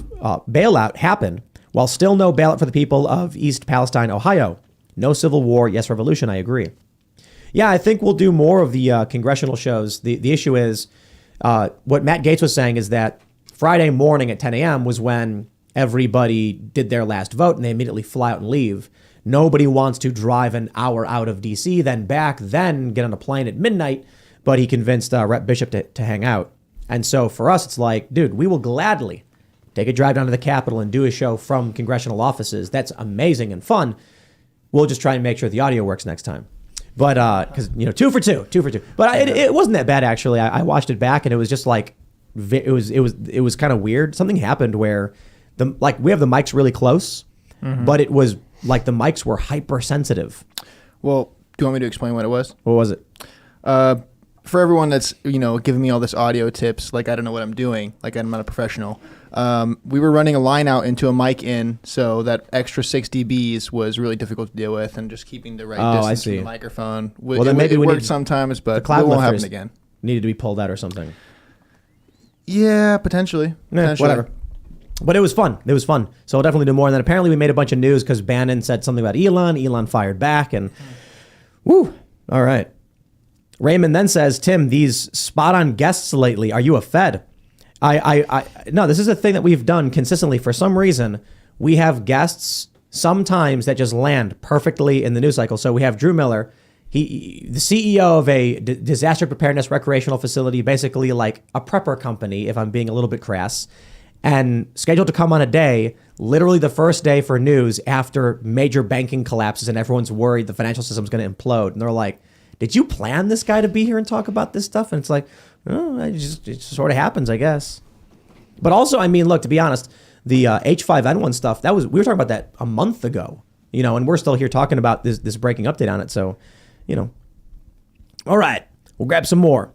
bailout happened, while still no bailout for the people of East Palestine, Ohio. No civil war, yes revolution, I agree. Yeah, I think we'll do more of the congressional shows. The issue is, what Matt Gaetz was saying is that Friday morning at 10 a.m. was when everybody did their last vote and they immediately fly out and leave. Nobody wants to drive an hour out of D.C., then back, then get on a plane at midnight. But he convinced Rep. Bishop to hang out. And so for us, it's like, dude, we will gladly take a drive down to the Capitol and do a show from congressional offices. That's amazing and fun. We'll just try and make sure the audio works next time. But because, 2 for 2. But it wasn't that bad, actually. I watched it back and it was just like, it was kind of weird. Something happened where we have the mics really close, but it was like the mics were hypersensitive. Well, do you want me to explain what it was? What was it? For everyone that's, giving me all this audio tips, like I don't know what I'm doing, like I'm not a professional. We were running a line out into a mic in, so that extra 6 dBs was really difficult to deal with, and just keeping the right distance from the microphone. Well, then maybe it worked sometimes, but it won't happen again. Needed to be pulled out or something. Yeah, potentially. Whatever. But it was fun. So we'll definitely do more. And then apparently we made a bunch of news because Bannon said something about Elon. Elon fired back and woo. All right. Raymond then says, Tim, these spot on guests lately, are you a Fed? No, this is a thing that we've done consistently. For some reason, we have guests sometimes that just land perfectly in the news cycle. So we have Drew Miller, the CEO of a disaster preparedness recreational facility, basically like a prepper company, if I'm being a little bit crass. And scheduled to come on a day, literally the first day for news after major banking collapses and everyone's worried the financial system's going to implode. And they're like, did you plan this guy to be here and talk about this stuff? And it's like, oh, it just sort of happens, I guess. But also, I mean, look, to be honest, the H5N1 stuff, we were talking about that a month ago, and we're still here talking about this breaking update on it. So, All right. We'll grab some more.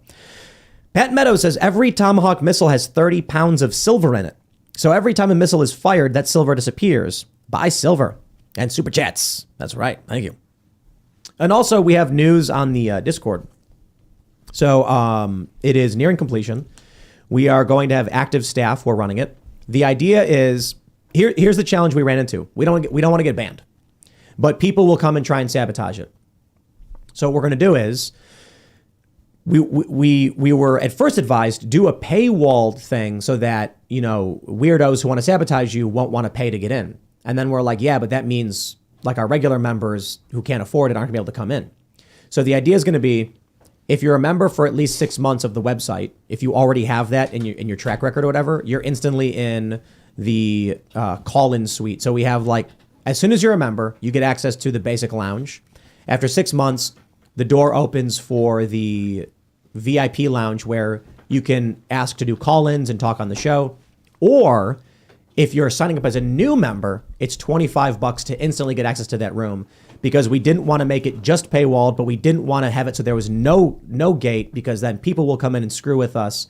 Pat Meadows says every Tomahawk missile has 30 pounds of silver in it. So every time a missile is fired, that silver disappears. Buy silver. And super chats. That's right. Thank you. And also, we have news on the Discord. So it is nearing completion. We are going to have active staff who are running it. The idea is, here's the challenge we ran into. We don't want to get banned, but people will come and try and sabotage it. So what we're going to do is, we were at first advised do a paywalled thing so that, you know, weirdos who want to sabotage you won't want to pay to get in. And then we're like, yeah, but that means like our regular members who can't afford it aren't going to be able to come in. So the idea is going to be, if you're a member for at least 6 months of the website, if you already have that in your track record or whatever, you're instantly in the call-in suite. So we have like, as soon as you're a member, you get access to the basic lounge. After 6 months, the door opens for the VIP lounge where you can ask to do call-ins and talk on the show. Or if you're signing up as a new member, it's $25 to instantly get access to that room, because we didn't want to make it just paywalled, but we didn't want to have it so there was no gate, because then people will come in and screw with us.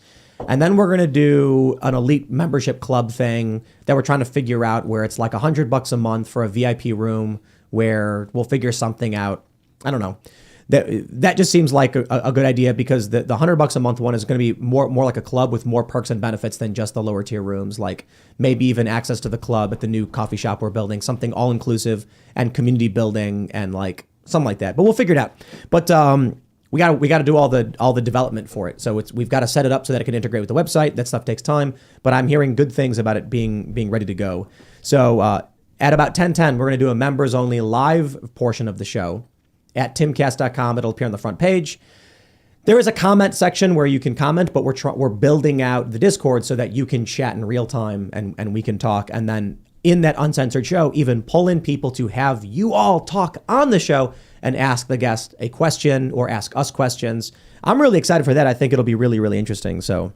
And then we're going to do an elite membership club thing that we're trying to figure out, where it's like $100 a month for a VIP room, where we'll figure something out. I don't know. That just seems like a good idea, because the $100 a month one is going to be more like a club with more perks and benefits than just the lower tier rooms, like maybe even access to the club at the new coffee shop we're building, something all inclusive and community building and like something like that. But we'll figure it out. But we got to do all the development for it. So we've got to set it up so that it can integrate with the website. That stuff takes time, but I'm hearing good things about it being ready to go. So at about 10:10, we're going to do a members only live portion of the show. At timcast.com, it'll appear on the front page. There is a comment section where you can comment, but we're building out the Discord so that you can chat in real time and we can talk. And then in that uncensored show, even pull in people to have you all talk on the show and ask the guest a question or ask us questions. I'm really excited for that. I think it'll be really, really interesting. So,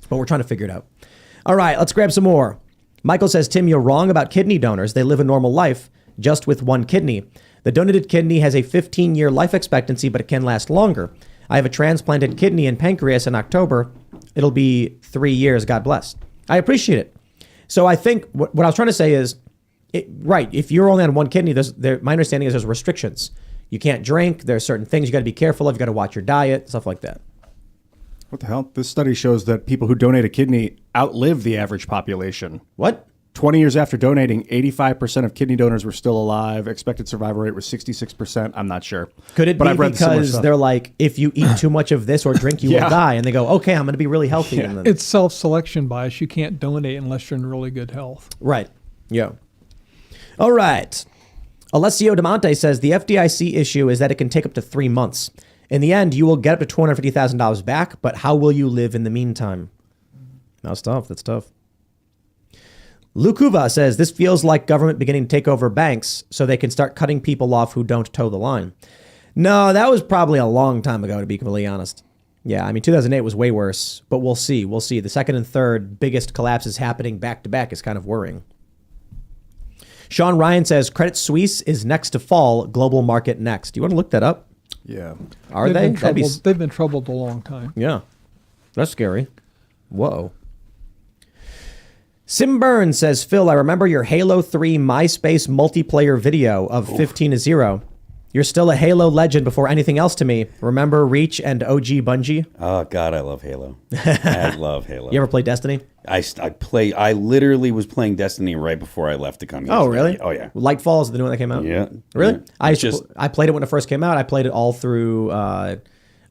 but we're trying to figure it out. All right, let's grab some more. Michael says, Tim, you're wrong about kidney donors. They live a normal life just with one kidney. The donated kidney has a 15-year life expectancy, but it can last longer. I have a transplanted kidney and pancreas in October. It'll be 3 years. God bless. I appreciate it. So I think what I was trying to say is, right, if you're only on one kidney, my understanding is there's restrictions. You can't drink. There's certain things you got to be careful of. You got to watch your diet, stuff like that. What the hell? This study shows that people who donate a kidney outlive the average population. What? 20 years after donating, 85% of kidney donors were still alive. Expected survival rate was 66%. I'm not sure. Could it be because they're like, if you eat too much of this or drink, you will die? And they go, okay, I'm going to be really healthy. Yeah. And then, It's self-selection bias. You can't donate unless you're in really good health. right. Yeah. All right. Alessio Demonte says the FDIC issue is that it can take up to 3 months. In the end, you will get up to $250,000 back, but how will you live in the meantime? That's tough. That's tough. Lukuva says, this feels like government beginning to take over banks so they can start cutting people off who don't toe the line. No, that was probably a long time ago, to be completely honest. Yeah, I mean, 2008 was way worse, but we'll see. We'll see. The second and third biggest collapses happening back to back is kind of worrying. Sean Ryan says, Credit Suisse is next to fall, global market next. Do you want to look that up? Yeah. Are they? They've been troubled a long time. Yeah. That's scary. Whoa. Sim Burns says, Phil, I remember your Halo 3 MySpace multiplayer video of 15-0. You're still a Halo legend before anything else to me. Remember Reach and OG Bungie? Oh, God, I love Halo. I love Halo. You ever play Destiny? I literally was playing Destiny right before I left the company. Oh, really? Oh, yeah. Lightfall is the new one that came out? Yeah. Really? Yeah. I played it when it first came out. I played it all through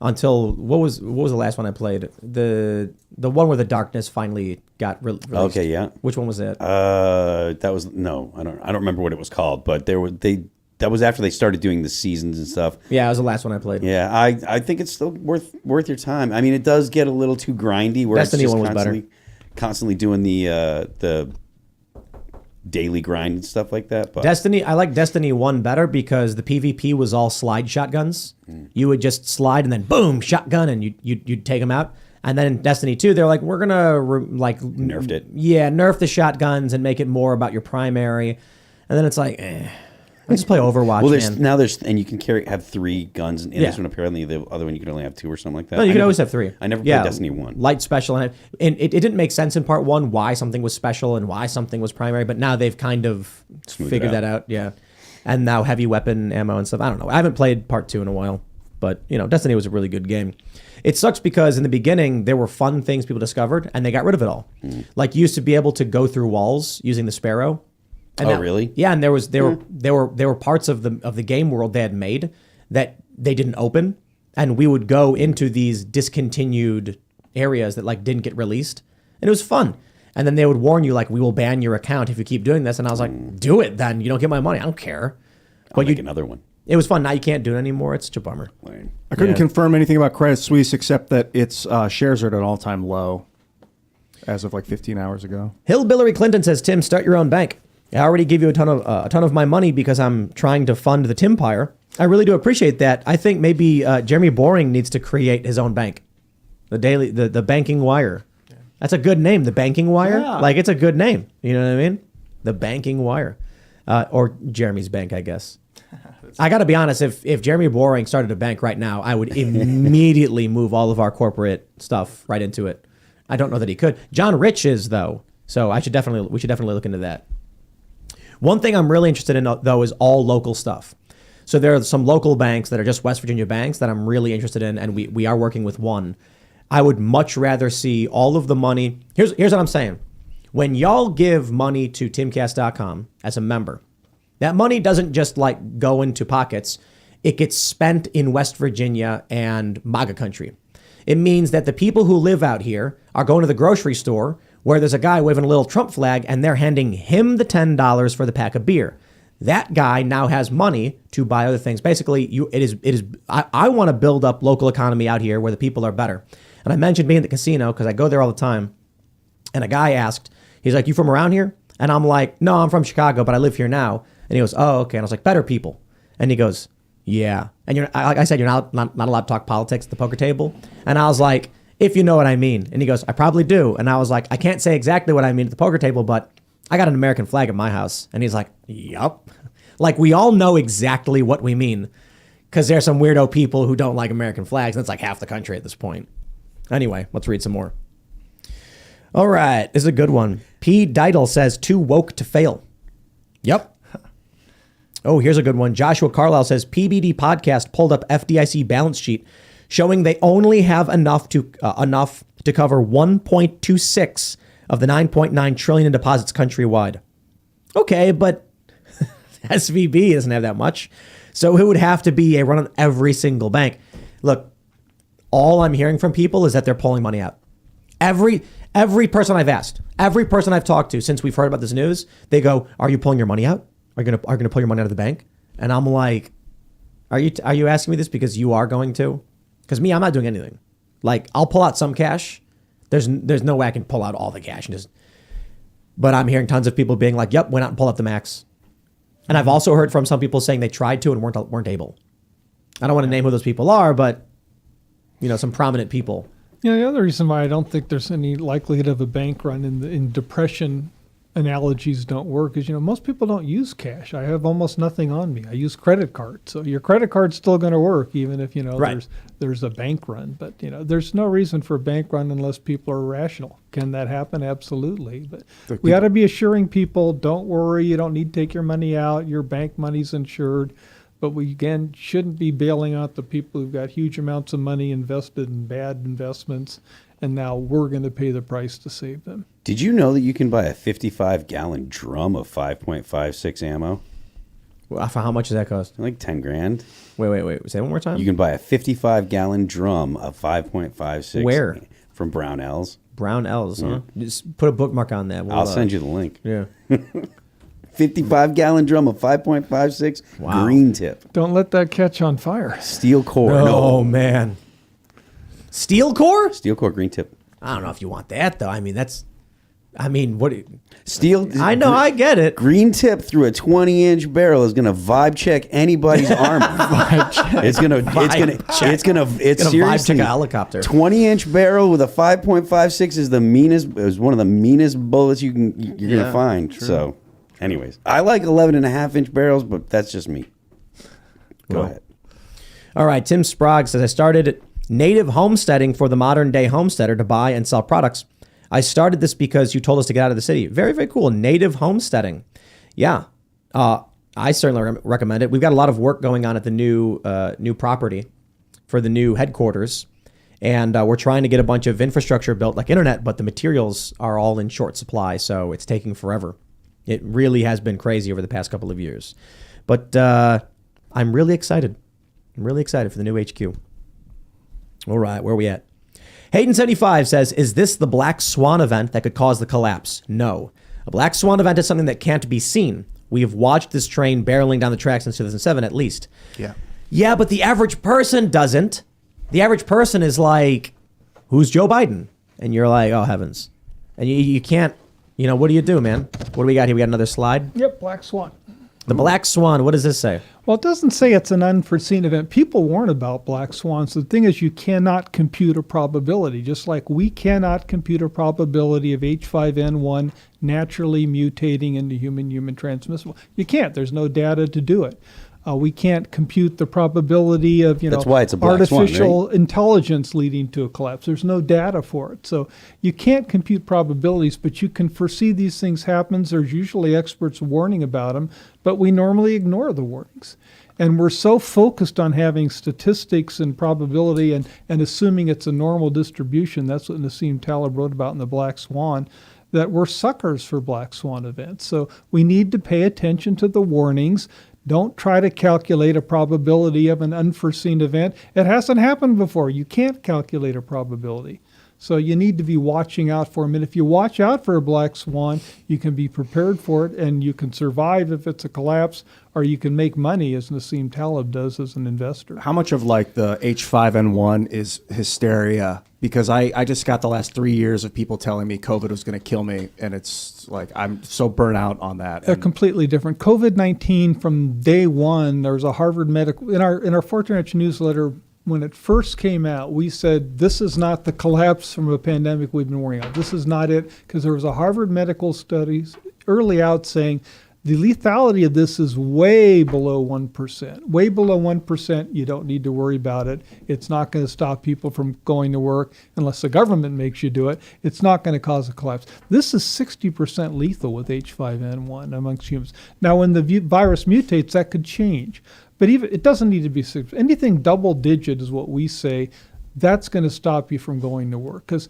until what was the last one I played? The one where the darkness finally got released. Okay, yeah. Which one was that? I don't remember what it was called, but that was after they started doing the seasons and stuff. Yeah, it was the last one I played. Yeah, I think it's still worth your time. I mean, it does get a little too grindy. Where Destiny it's just one was better. Constantly doing the daily grind and stuff like that. But I like Destiny 1 better because the PvP was all slide shotguns. You would just slide and then boom, shotgun, and you'd take them out. And then in Destiny 2, they're like, we're going to nerfed it. Yeah, nerf the shotguns and make it more about your primary. And then it's like, I just play Overwatch, Well, man. and you can have 3 guns. In this one, apparently the other one you can only have 2 or something like that. No, you can always have 3. I never played Destiny 1. Light, special, and it didn't make sense in part 1 why something was special and why something was primary, but now they've kind of figured that out. Yeah, and now heavy weapon ammo and stuff. I don't know. I haven't played part 2 in a while, but Destiny was a really good game. It sucks because in the beginning there were fun things people discovered and they got rid of it all. Like you used to be able to go through walls using the Sparrow. And really? Yeah, and there were parts of the game world they had made that they didn't open, and we would go into these discontinued areas that like didn't get released, and it was fun. And then they would warn you like, we will ban your account if you keep doing this, and I was like, do it then. You don't get my money. I don't care. I'll make another one. It was fun. Now you can't do it anymore. It's such a bummer. I couldn't confirm anything about Credit Suisse except that its shares are at an all-time low as of like 15 hours ago. Hillbilly Clinton says, Tim, start your own bank. I already give you a ton of my money because I'm trying to fund the Timpire. I really do appreciate that. I think maybe Jeremy Boring needs to create his own bank. The Banking Wire. That's a good name, the Banking Wire. Yeah. Like, it's a good name. You know what I mean? The Banking Wire. Or Jeremy's Bank, I guess. I got to be honest, if Jeremy Boring started a bank right now, I would immediately move all of our corporate stuff right into it. I don't know that he could. John Rich is, though. So we should definitely look into that. One thing I'm really interested in, though, is all local stuff. So there are some local banks that are just West Virginia banks that I'm really interested in, and we are working with one. I would much rather see all of the money. Here's what I'm saying. When y'all give money to timcast.com as a member, that money doesn't just like go into pockets. It gets spent in West Virginia and MAGA country. It means that the people who live out here are going to the grocery store where there's a guy waving a little Trump flag and they're handing him the $10 for the pack of beer. That guy now has money to buy other things. Basically, I want to build up local economy out here where the people are better. And I mentioned being at the casino because I go there all the time. And a guy asked, he's like, you from around here? And I'm like, no, I'm from Chicago, but I live here now. And he goes, oh, okay. And I was like, better people. And he goes, yeah. And like I said, you're not allowed to talk politics at the poker table. And I was like, if you know what I mean. And he goes, I probably do. And I was like, I can't say exactly what I mean at the poker table, but I got an American flag at my house. And he's like, yup. Like, we all know exactly what we mean because there's some weirdo people who don't like American flags. And it's like half the country at this point. Anyway, let's read some more. All right. This is a good one. P. Didle says, too woke to fail. Yep. Oh, here's a good one. Joshua Carlisle says, PBD podcast pulled up FDIC balance sheet showing they only have enough to cover 1.26 of the 9.9 trillion in deposits countrywide. Okay, but SVB doesn't have that much. So it would have to be a run on every single bank. Look, all I'm hearing from people is that they're pulling money out. Every person I've asked, every person I've talked to since we've heard about this news, they go, are you pulling your money out? Are you gonna pull your money out of the bank? And I'm like, are you asking me this because you are going to? Because me, I'm not doing anything. Like, I'll pull out some cash. There's no way I can pull out all the cash and just. But I'm hearing tons of people being like, yep, went out and pulled out the max. And I've also heard from some people saying they tried to and weren't able. I don't want to name who those people are, but some prominent people. Yeah, the other reason why I don't think there's any likelihood of a bank run in depression analogies don't work is, most people don't use cash. I have almost nothing on me. I use credit cards. So your credit card's still going to work even if, right. there's a bank run. But, there's no reason for a bank run unless people are rational. Can that happen? Absolutely. But we ought to be assuring people, don't worry, you don't need to take your money out. Your bank money's insured. But we, again, shouldn't be bailing out the people who've got huge amounts of money invested in bad investments. And now we're going to pay the price to save them. Did you know that you can buy a 55-gallon drum of 5.56 ammo? Well, for how much does that cost? Like 10 grand. Wait. Say it one more time. You can buy a 55-gallon drum of 5.56. Where? From Brownells. Brownells, huh? Just put a bookmark on that. I'll send you the link. Yeah. 55-gallon drum of 5.56 Wow. green tip. Don't let that catch on fire. Steel core. Oh, man. Steel core? Steel core green tip. I don't know if you want that, though. What? Steel. I know, I get it. Green tip through a 20-inch barrel is going to vibe check anybody's armor. It's seriously vibe check a helicopter. 20-inch barrel with a 5.56 is one of the meanest bullets you're going to find. True. So, Anyways, I like 11.5-inch barrels, but that's just me. Go ahead. All right, Tim Sprague says, I started native homesteading for the modern day homesteader to buy and sell products. I started this because you told us to get out of the city. Very, very cool. Native homesteading. Yeah. I certainly recommend it. We've got a lot of work going on at the new property for the new headquarters. And we're trying to get a bunch of infrastructure built like internet, but the materials are all in short supply. So it's taking forever. It really has been crazy over the past couple of years. But I'm really excited. I'm really excited for the new HQ. All right, where are we at? Hayden75 says, is this the black swan event that could cause the collapse? No. A black swan event is something that can't be seen. We have watched this train barreling down the track since 2007 at least. Yeah. Yeah, but the average person doesn't. The average person is like, who's Joe Biden? And you're like, oh, heavens. And you can't, what do you do, man? What do we got here? We got another slide? Yep, black swan. The black swan, what does this say? Well, it doesn't say it's an unforeseen event. People warn about black swans. The thing is, you cannot compute a probability, just like we cannot compute a probability of H5N1 naturally mutating into human transmissible. You can't. There's no data to do it. We can't compute the probability of, That's why it's a black artificial swan, right? intelligence leading to a collapse. There's no data for it. So you can't compute probabilities, but you can foresee these things happen. There's usually experts warning about them, but we normally ignore the warnings. And we're so focused on having statistics and probability and assuming it's a normal distribution. That's what Nassim Taleb wrote about in The Black Swan, that we're suckers for black swan events. So we need to pay attention to the warnings. Don't try to calculate a probability of an unforeseen event. It hasn't happened before. You can't calculate a probability. So you need to be watching out for them. And if you watch out for a black swan, you can be prepared for it and you can survive if it's a collapse, or you can make money, as Nassim Taleb does as an investor. How much of like the H5N1 is hysteria? Because I just got the last 3 years of people telling me COVID was going to kill me. And it's like, I'm so burnt out on that. They're completely different. COVID-19 from day one, there was a Harvard medical, in our Fortune newsletter, when it first came out, we said, this is not the collapse from a pandemic we've been worrying about. This is not it, because there was a Harvard medical studies early out saying the lethality of this is way below 1%. Way below 1%, you don't need to worry about it. It's not going to stop people from going to work unless the government makes you do it. It's not going to cause a collapse. This is 60% lethal with H5N1 amongst humans. Now, when the virus mutates, that could change. But even it doesn't need to be 6. Anything double digit is what we say. That's going to stop you from going to work. Because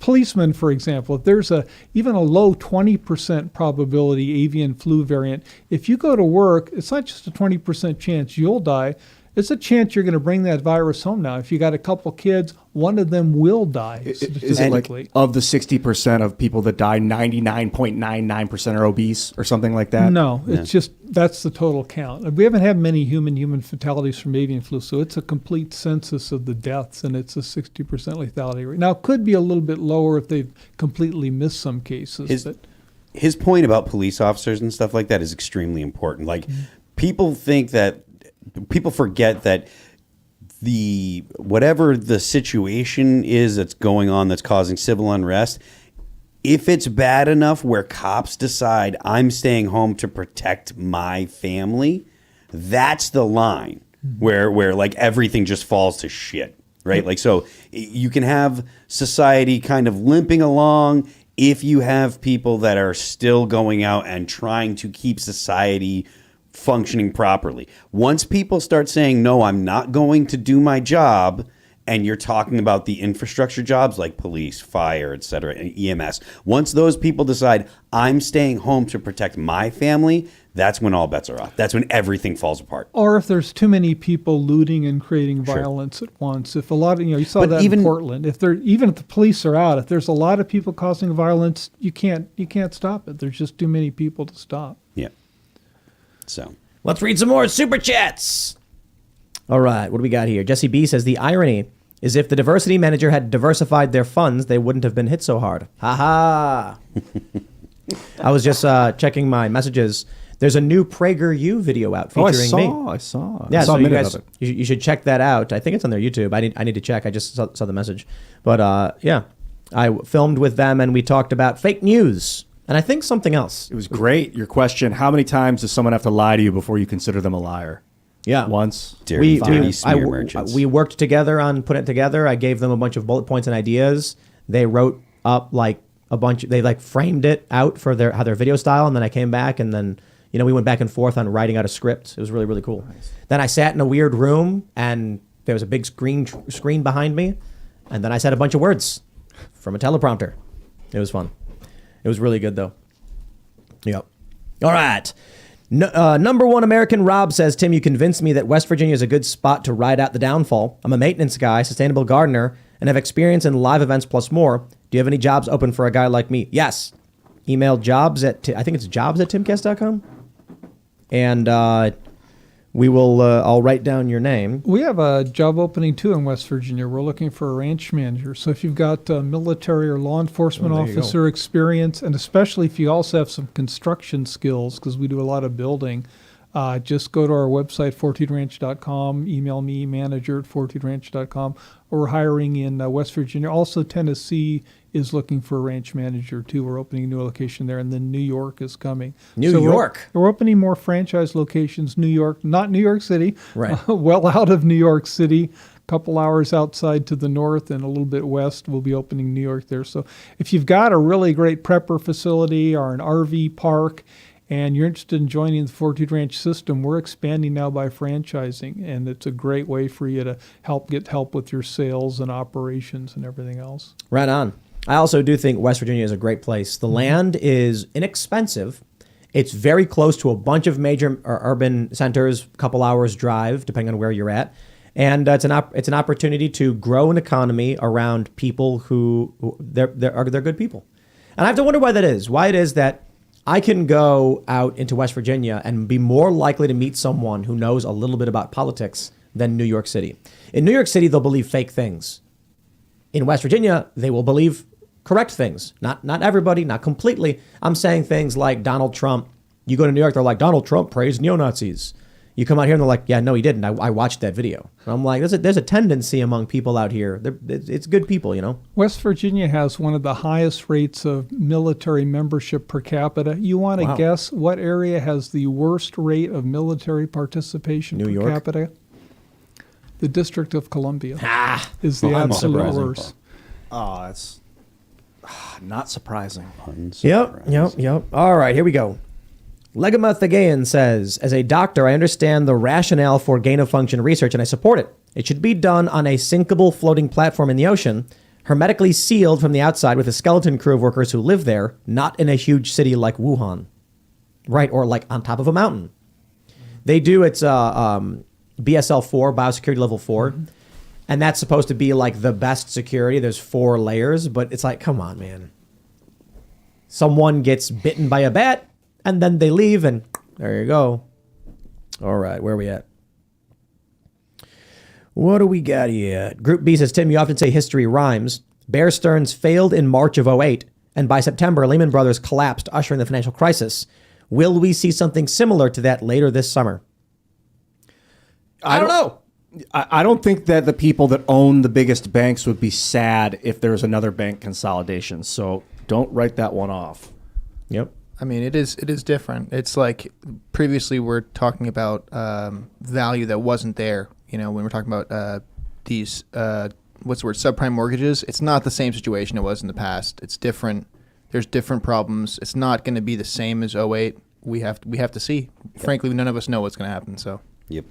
policemen, for example, if there's even a low 20% probability avian flu variant, if you go to work, it's not just a 20% chance you'll die. It's a chance you're going to bring that virus home now. If you got a couple kids, one of them will die. Is it like of the 60% of people that die, 99.99% are obese or something like that? No, it's just that's the total count. We haven't had many human fatalities from avian flu, so it's a complete census of the deaths, and it's a 60% lethality rate. Now, it could be a little bit lower if they've completely missed some cases. His point about police officers and stuff like that is extremely important. Like, people forget that whatever the situation is that's going on that's causing civil unrest, if it's bad enough where cops decide I'm staying home to protect my family, that's the line where like everything just falls to shit, right? Like, so you can have society kind of limping along if you have people that are still going out and trying to keep society functioning properly. Once people start saying, no, I'm not going to do my job, and you're talking about the infrastructure jobs like police, fire, et cetera, and EMS, once those people decide I'm staying home to protect my family, that's when all bets are off. That's when everything falls apart. Or if there's too many people looting and creating violence at once. If a lot of, you saw that in Portland. Even if the police are out, if there's a lot of people causing violence, you can't stop it. There's just too many people to stop. Yeah. So let's read some more super chats. All right, what do we got here? Jesse B says the irony is if the diversity manager had diversified their funds, they wouldn't have been hit so hard. Ha ha. I was just checking my messages. There's a new PragerU video out featuring me. I saw. Yeah, I saw so a you minute guys, of it. you should check that out. I think it's on their YouTube. I need to check. I just saw the message. But yeah, I filmed with them and we talked about fake news And I think something else. It was great. Your question, how many times does someone have to lie to you before you consider them a liar? Yeah. Once? Dirty smear merchants. We worked together on putting it together. I gave them a bunch of bullet points and ideas. They wrote up like a bunch. They like framed it out for their video style, and then I came back, and then we went back and forth on writing out a script. It was really, really cool. Nice. Then I sat in a weird room, and there was a big screen behind me, and then I said a bunch of words from a teleprompter. It was fun. It was really good, though. Yep. All right. Number one American Rob says, Tim, you convinced me that West Virginia is a good spot to ride out the downfall. I'm a maintenance guy, sustainable gardener, and have experience in live events plus more. Do you have any jobs open for a guy like me? Yes. Email jobs I think it's jobs@timcast.com. And we will, I'll write down your name. We have a job opening too in West Virginia. We're looking for a ranch manager. So if you've got military or law enforcement officer experience, and especially if you also have some construction skills, because we do a lot of building, just go to our website, 14ranch.com, email me, manager@14ranch.com. We're hiring in West Virginia. Also, Tennessee is looking for a ranch manager too. We're opening a new location there, and then New York is coming. New York. We're opening more franchise locations. New York, not New York City, right? Well out of New York City, a couple hours outside to the north and a little bit west. We'll be opening New York there. So if you've got a really great prepper facility or an RV park, and you're interested in joining the 14 Ranch system, we're expanding now by franchising, and it's a great way for you to get help with your sales and operations and everything else. Right on. I also do think West Virginia is a great place. The land is inexpensive. It's very close to a bunch of major urban centers, a couple hours drive, depending on where you're at. And it's an opportunity to grow an economy around people who they're good people. And I have to wonder why that is. Why it is that I can go out into West Virginia and be more likely to meet someone who knows a little bit about politics than New York City. In New York City, they'll believe fake things. In West Virginia, they will believe correct things. Not everybody, not completely. I'm saying things like Donald Trump. You go to New York, they're like, Donald Trump praised neo-Nazis. You come out here and they're like, yeah, no, he didn't. I watched that video. And I'm like, there's a tendency among people out here. It's good people, West Virginia has one of the highest rates of military membership per capita. You want to guess what area has the worst rate of military participation New per York? capita? The District of Columbia is the absolute worst. Oh, that's not surprising. Yep. All right, here we go. Legama Thagayan says, as a doctor, I understand the rationale for gain-of-function research, and I support it. It should be done on a sinkable floating platform in the ocean, hermetically sealed from the outside with a skeleton crew of workers who live there, not in a huge city like Wuhan. Right, or like on top of a mountain. They do, it's BSL 4, biosecurity level 4, and that's supposed to be like the best security. There's 4 layers, but it's like, come on, man. Someone gets bitten by a bat, and then they leave, and there you go. All right, where are we at? What do we got here? Group B says, Tim, you often say history rhymes. Bear Stearns failed in March of 2008, and by September, Lehman Brothers collapsed, ushering the financial crisis. Will we see something similar to that later this summer? I don't know. I don't think that the people that own the biggest banks would be sad if there's another bank consolidation. So don't write that one off. Yep. I mean, it is different. It's like previously we're talking about value that wasn't there. When we're talking about these, what's the word, subprime mortgages, it's not the same situation it was in the past. It's different. There's different problems. It's not going to be the same as '08. We have to see. Frankly, none of us know what's going to happen. So. Yep.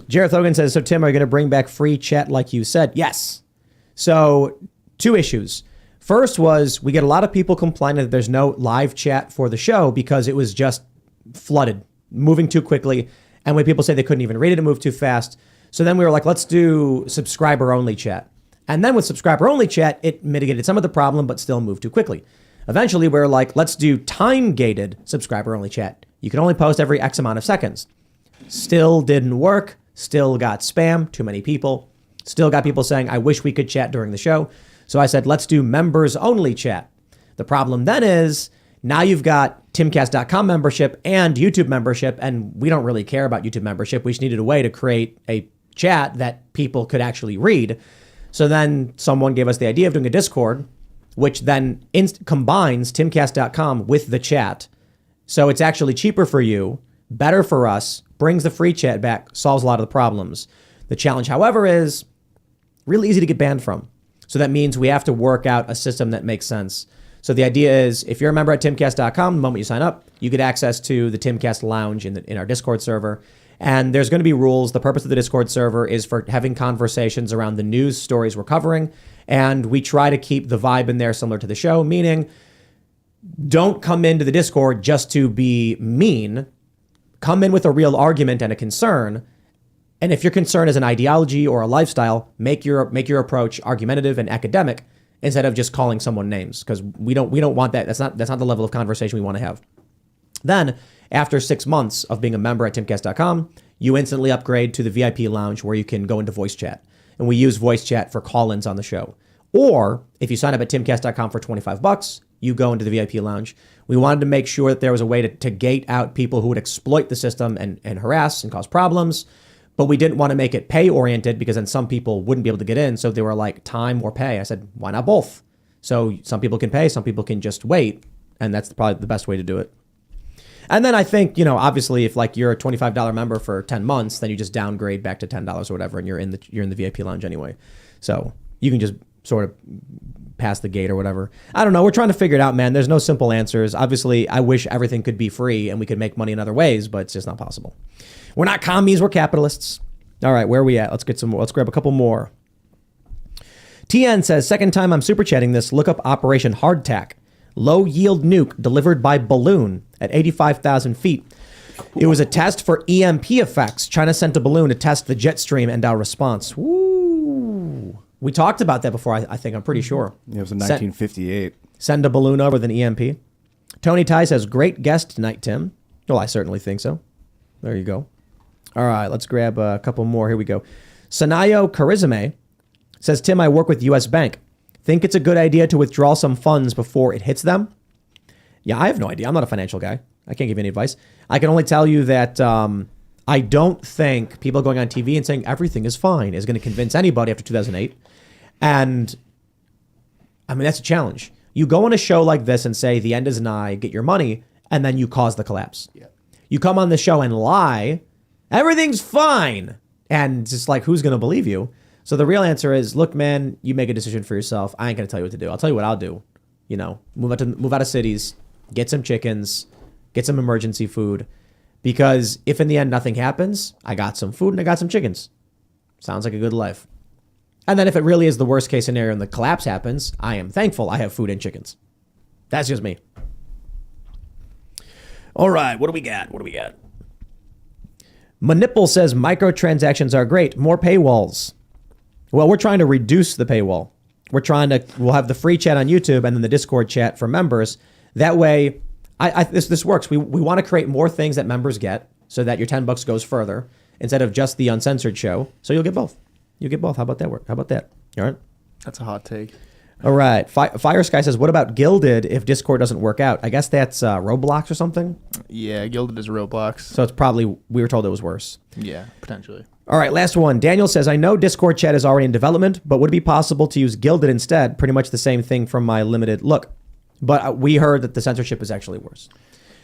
Jareth Hogan says, so Tim, are you going to bring back free chat like you said? Yes. So 2 issues. First was we get a lot of people complaining that there's no live chat for the show because it was just flooded, moving too quickly. And when people say they couldn't even read it, it moved too fast. So then we were like, let's do subscriber only chat. And then with subscriber only chat, it mitigated some of the problem, but still moved too quickly. Eventually we were like, let's do time gated subscriber only chat. You can only post every X amount of seconds. Still didn't work. Still got spam. Too many people. Still got people saying, I wish we could chat during the show. So I said, let's do members only chat. The problem then is now you've got Timcast.com membership and YouTube membership, and we don't really care about YouTube membership. We just needed a way to create a chat that people could actually read. So then someone gave us the idea of doing a Discord, which then combines timcast.com with the chat. So it's actually cheaper for you, better for us, brings the free chat back, solves a lot of the problems. The challenge, however, is really easy to get banned from. So that means we have to work out a system that makes sense. So the idea is if you're a member at timcast.com, the moment you sign up, you get access to the Timcast Lounge in our Discord server. And there's going to be rules. The purpose of the Discord server is for having conversations around the news stories we're covering. And we try to keep the vibe in there similar to the show, meaning don't come into the Discord just to be mean. Come in with a real argument and a concern. And if your concern is an ideology or a lifestyle, make your approach argumentative and academic instead of just calling someone names, because we don't want that. That's not the level of conversation we want to have. Then, after 6 months of being a member at timcast.com, you instantly upgrade to the VIP lounge where you can go into voice chat. And we use voice chat for call-ins on the show. Or if you sign up at timcast.com for $25, you go into the VIP lounge. We wanted to make sure that there was a way to gate out people who would exploit the system and harass and cause problems. But we didn't want to make it pay-oriented because then some people wouldn't be able to get in. So they were like, time or pay. I said, why not both? So some people can pay, some people can just wait. And that's probably the best way to do it. And then I think, obviously, if like you're a $25 member for 10 months, then you just downgrade back to $10 or whatever, and you're in the VIP lounge anyway. So you can just sort of pass the gate or whatever. I don't know. We're trying to figure it out, man. There's no simple answers. Obviously, I wish everything could be free and we could make money in other ways, but it's just not possible. We're not commies. We're capitalists. All right, where are we at? Let's get some more. Let's grab a couple more. TN says, second time I'm super chatting this. Look up Operation Hardtack. Low yield nuke delivered by balloon at 85,000 feet. It was a test for EMP effects. China sent a balloon to test the jet stream and our response. Woo. We talked about that before, I think. I'm pretty sure. It was in 1958. Send a balloon over with an EMP. Tony Ty says, great guest tonight, Tim. Well, I certainly think so. There you go. All right, let's grab a couple more. Here we go. Sanayo Charizme says, Tim, I work with U.S. Bank. Think it's a good idea to withdraw some funds before it hits them? Yeah, I have no idea. I'm not a financial guy. I can't give you any advice. I can only tell you that I don't think people going on TV and saying everything is fine is going to convince anybody after 2008. And I mean, that's a challenge. You go on a show like this and say the end is nigh, get your money, and then you cause the collapse. Yeah. You come on the show and lie, everything's fine. And it's just like, who's going to believe you? So the real answer is, look, man, you make a decision for yourself. I ain't going to tell you what to do. I'll tell you what I'll do. Move out of cities, get some chickens, get some emergency food. Because if in the end nothing happens, I got some food and I got some chickens. Sounds like a good life. And then if it really is the worst case scenario and the collapse happens, I am thankful I have food and chickens. That's just me. All right, what do we got? Manipple says microtransactions are great. More paywalls. Well, we're trying to reduce the paywall. We'll have the free chat on YouTube and then the Discord chat for members. That way, this works. We want to create more things that members get so that your $10 goes further instead of just the uncensored show. So you'll get both. How about that work? How about that? All right. That's a hot take. All right. Fire Sky says, what about Gilded if Discord doesn't work out? I guess that's Roblox or something. Yeah, Gilded is Roblox. So it's probably, we were told it was worse. Yeah, potentially. All right, last one. Daniel says, I know Discord chat is already in development, but would it be possible to use Gilded instead? Pretty much the same thing from my limited look. But we heard that the censorship is actually worse.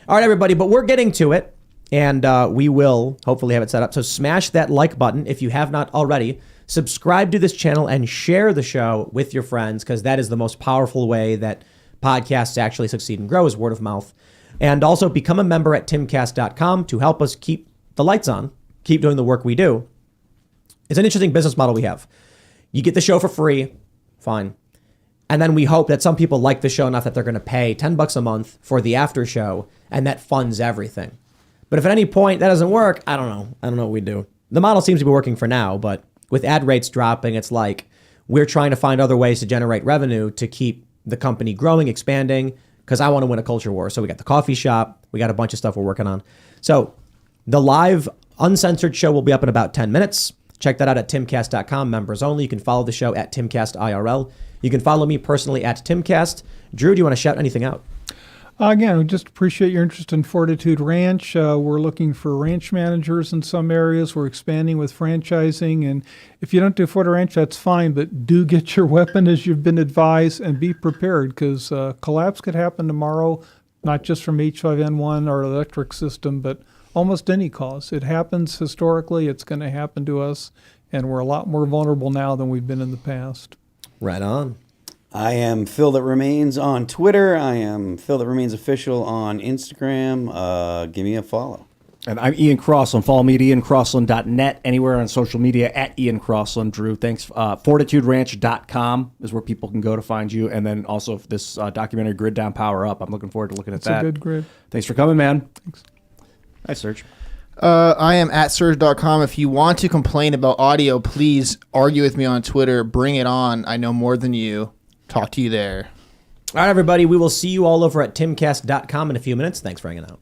All right, everybody, but we're getting to it, and we will hopefully have it set up. So smash that like button if you have not already. Subscribe to this channel and share the show with your friends, because that is the most powerful way that podcasts actually succeed and grow is word of mouth. And also become a member at timcast.com to help us keep the lights on, keep doing the work we do. It's an interesting business model we have. You get the show for free, fine. And then we hope that some people like the show enough that they're going to pay $10 a month for the after show, and that funds everything. But if at any point that doesn't work, I don't know what we do. The model seems to be working for now, but with ad rates dropping, it's like we're trying to find other ways to generate revenue to keep the company growing, expanding, because I want to win a culture war. So we got the coffee shop. We got a bunch of stuff we're working on. So the live uncensored show will be up in about 10 minutes. Check that out at timcast.com, members only. You can follow the show at Timcast IRL. You can follow me personally at Timcast. Drew, do you want to shout anything out? Again, we just appreciate your interest in Fortitude Ranch. We're looking for ranch managers in some areas. We're expanding with franchising. And if you don't do Fortitude Ranch, that's fine. But do get your weapon as you've been advised and be prepared, because collapse could happen tomorrow, not just from H5N1 or electric system, but almost any cause. It happens historically. It's going to happen to us. And we're a lot more vulnerable now than we've been in the past. Right on. I am Phil That Remains on Twitter. I am Phil That Remains Official on Instagram. Give me a follow. And I'm Ian Crossland. Follow me at iancrossland.net, anywhere on social media at Ian Crossland. Drew, thanks. FortitudeRanch.com is where people can go to find you. And then also this documentary, Grid Down, Power Up. I'm looking forward to looking at that. It's a good grid. Thanks for coming, man. Thanks. Hi, Serge. I am at Serge.com. If you want to complain about audio, please argue with me on Twitter. Bring it on. I know more than you. Talk to you there. All right, everybody. We will see you all over at timcast.com in a few minutes. Thanks for hanging out.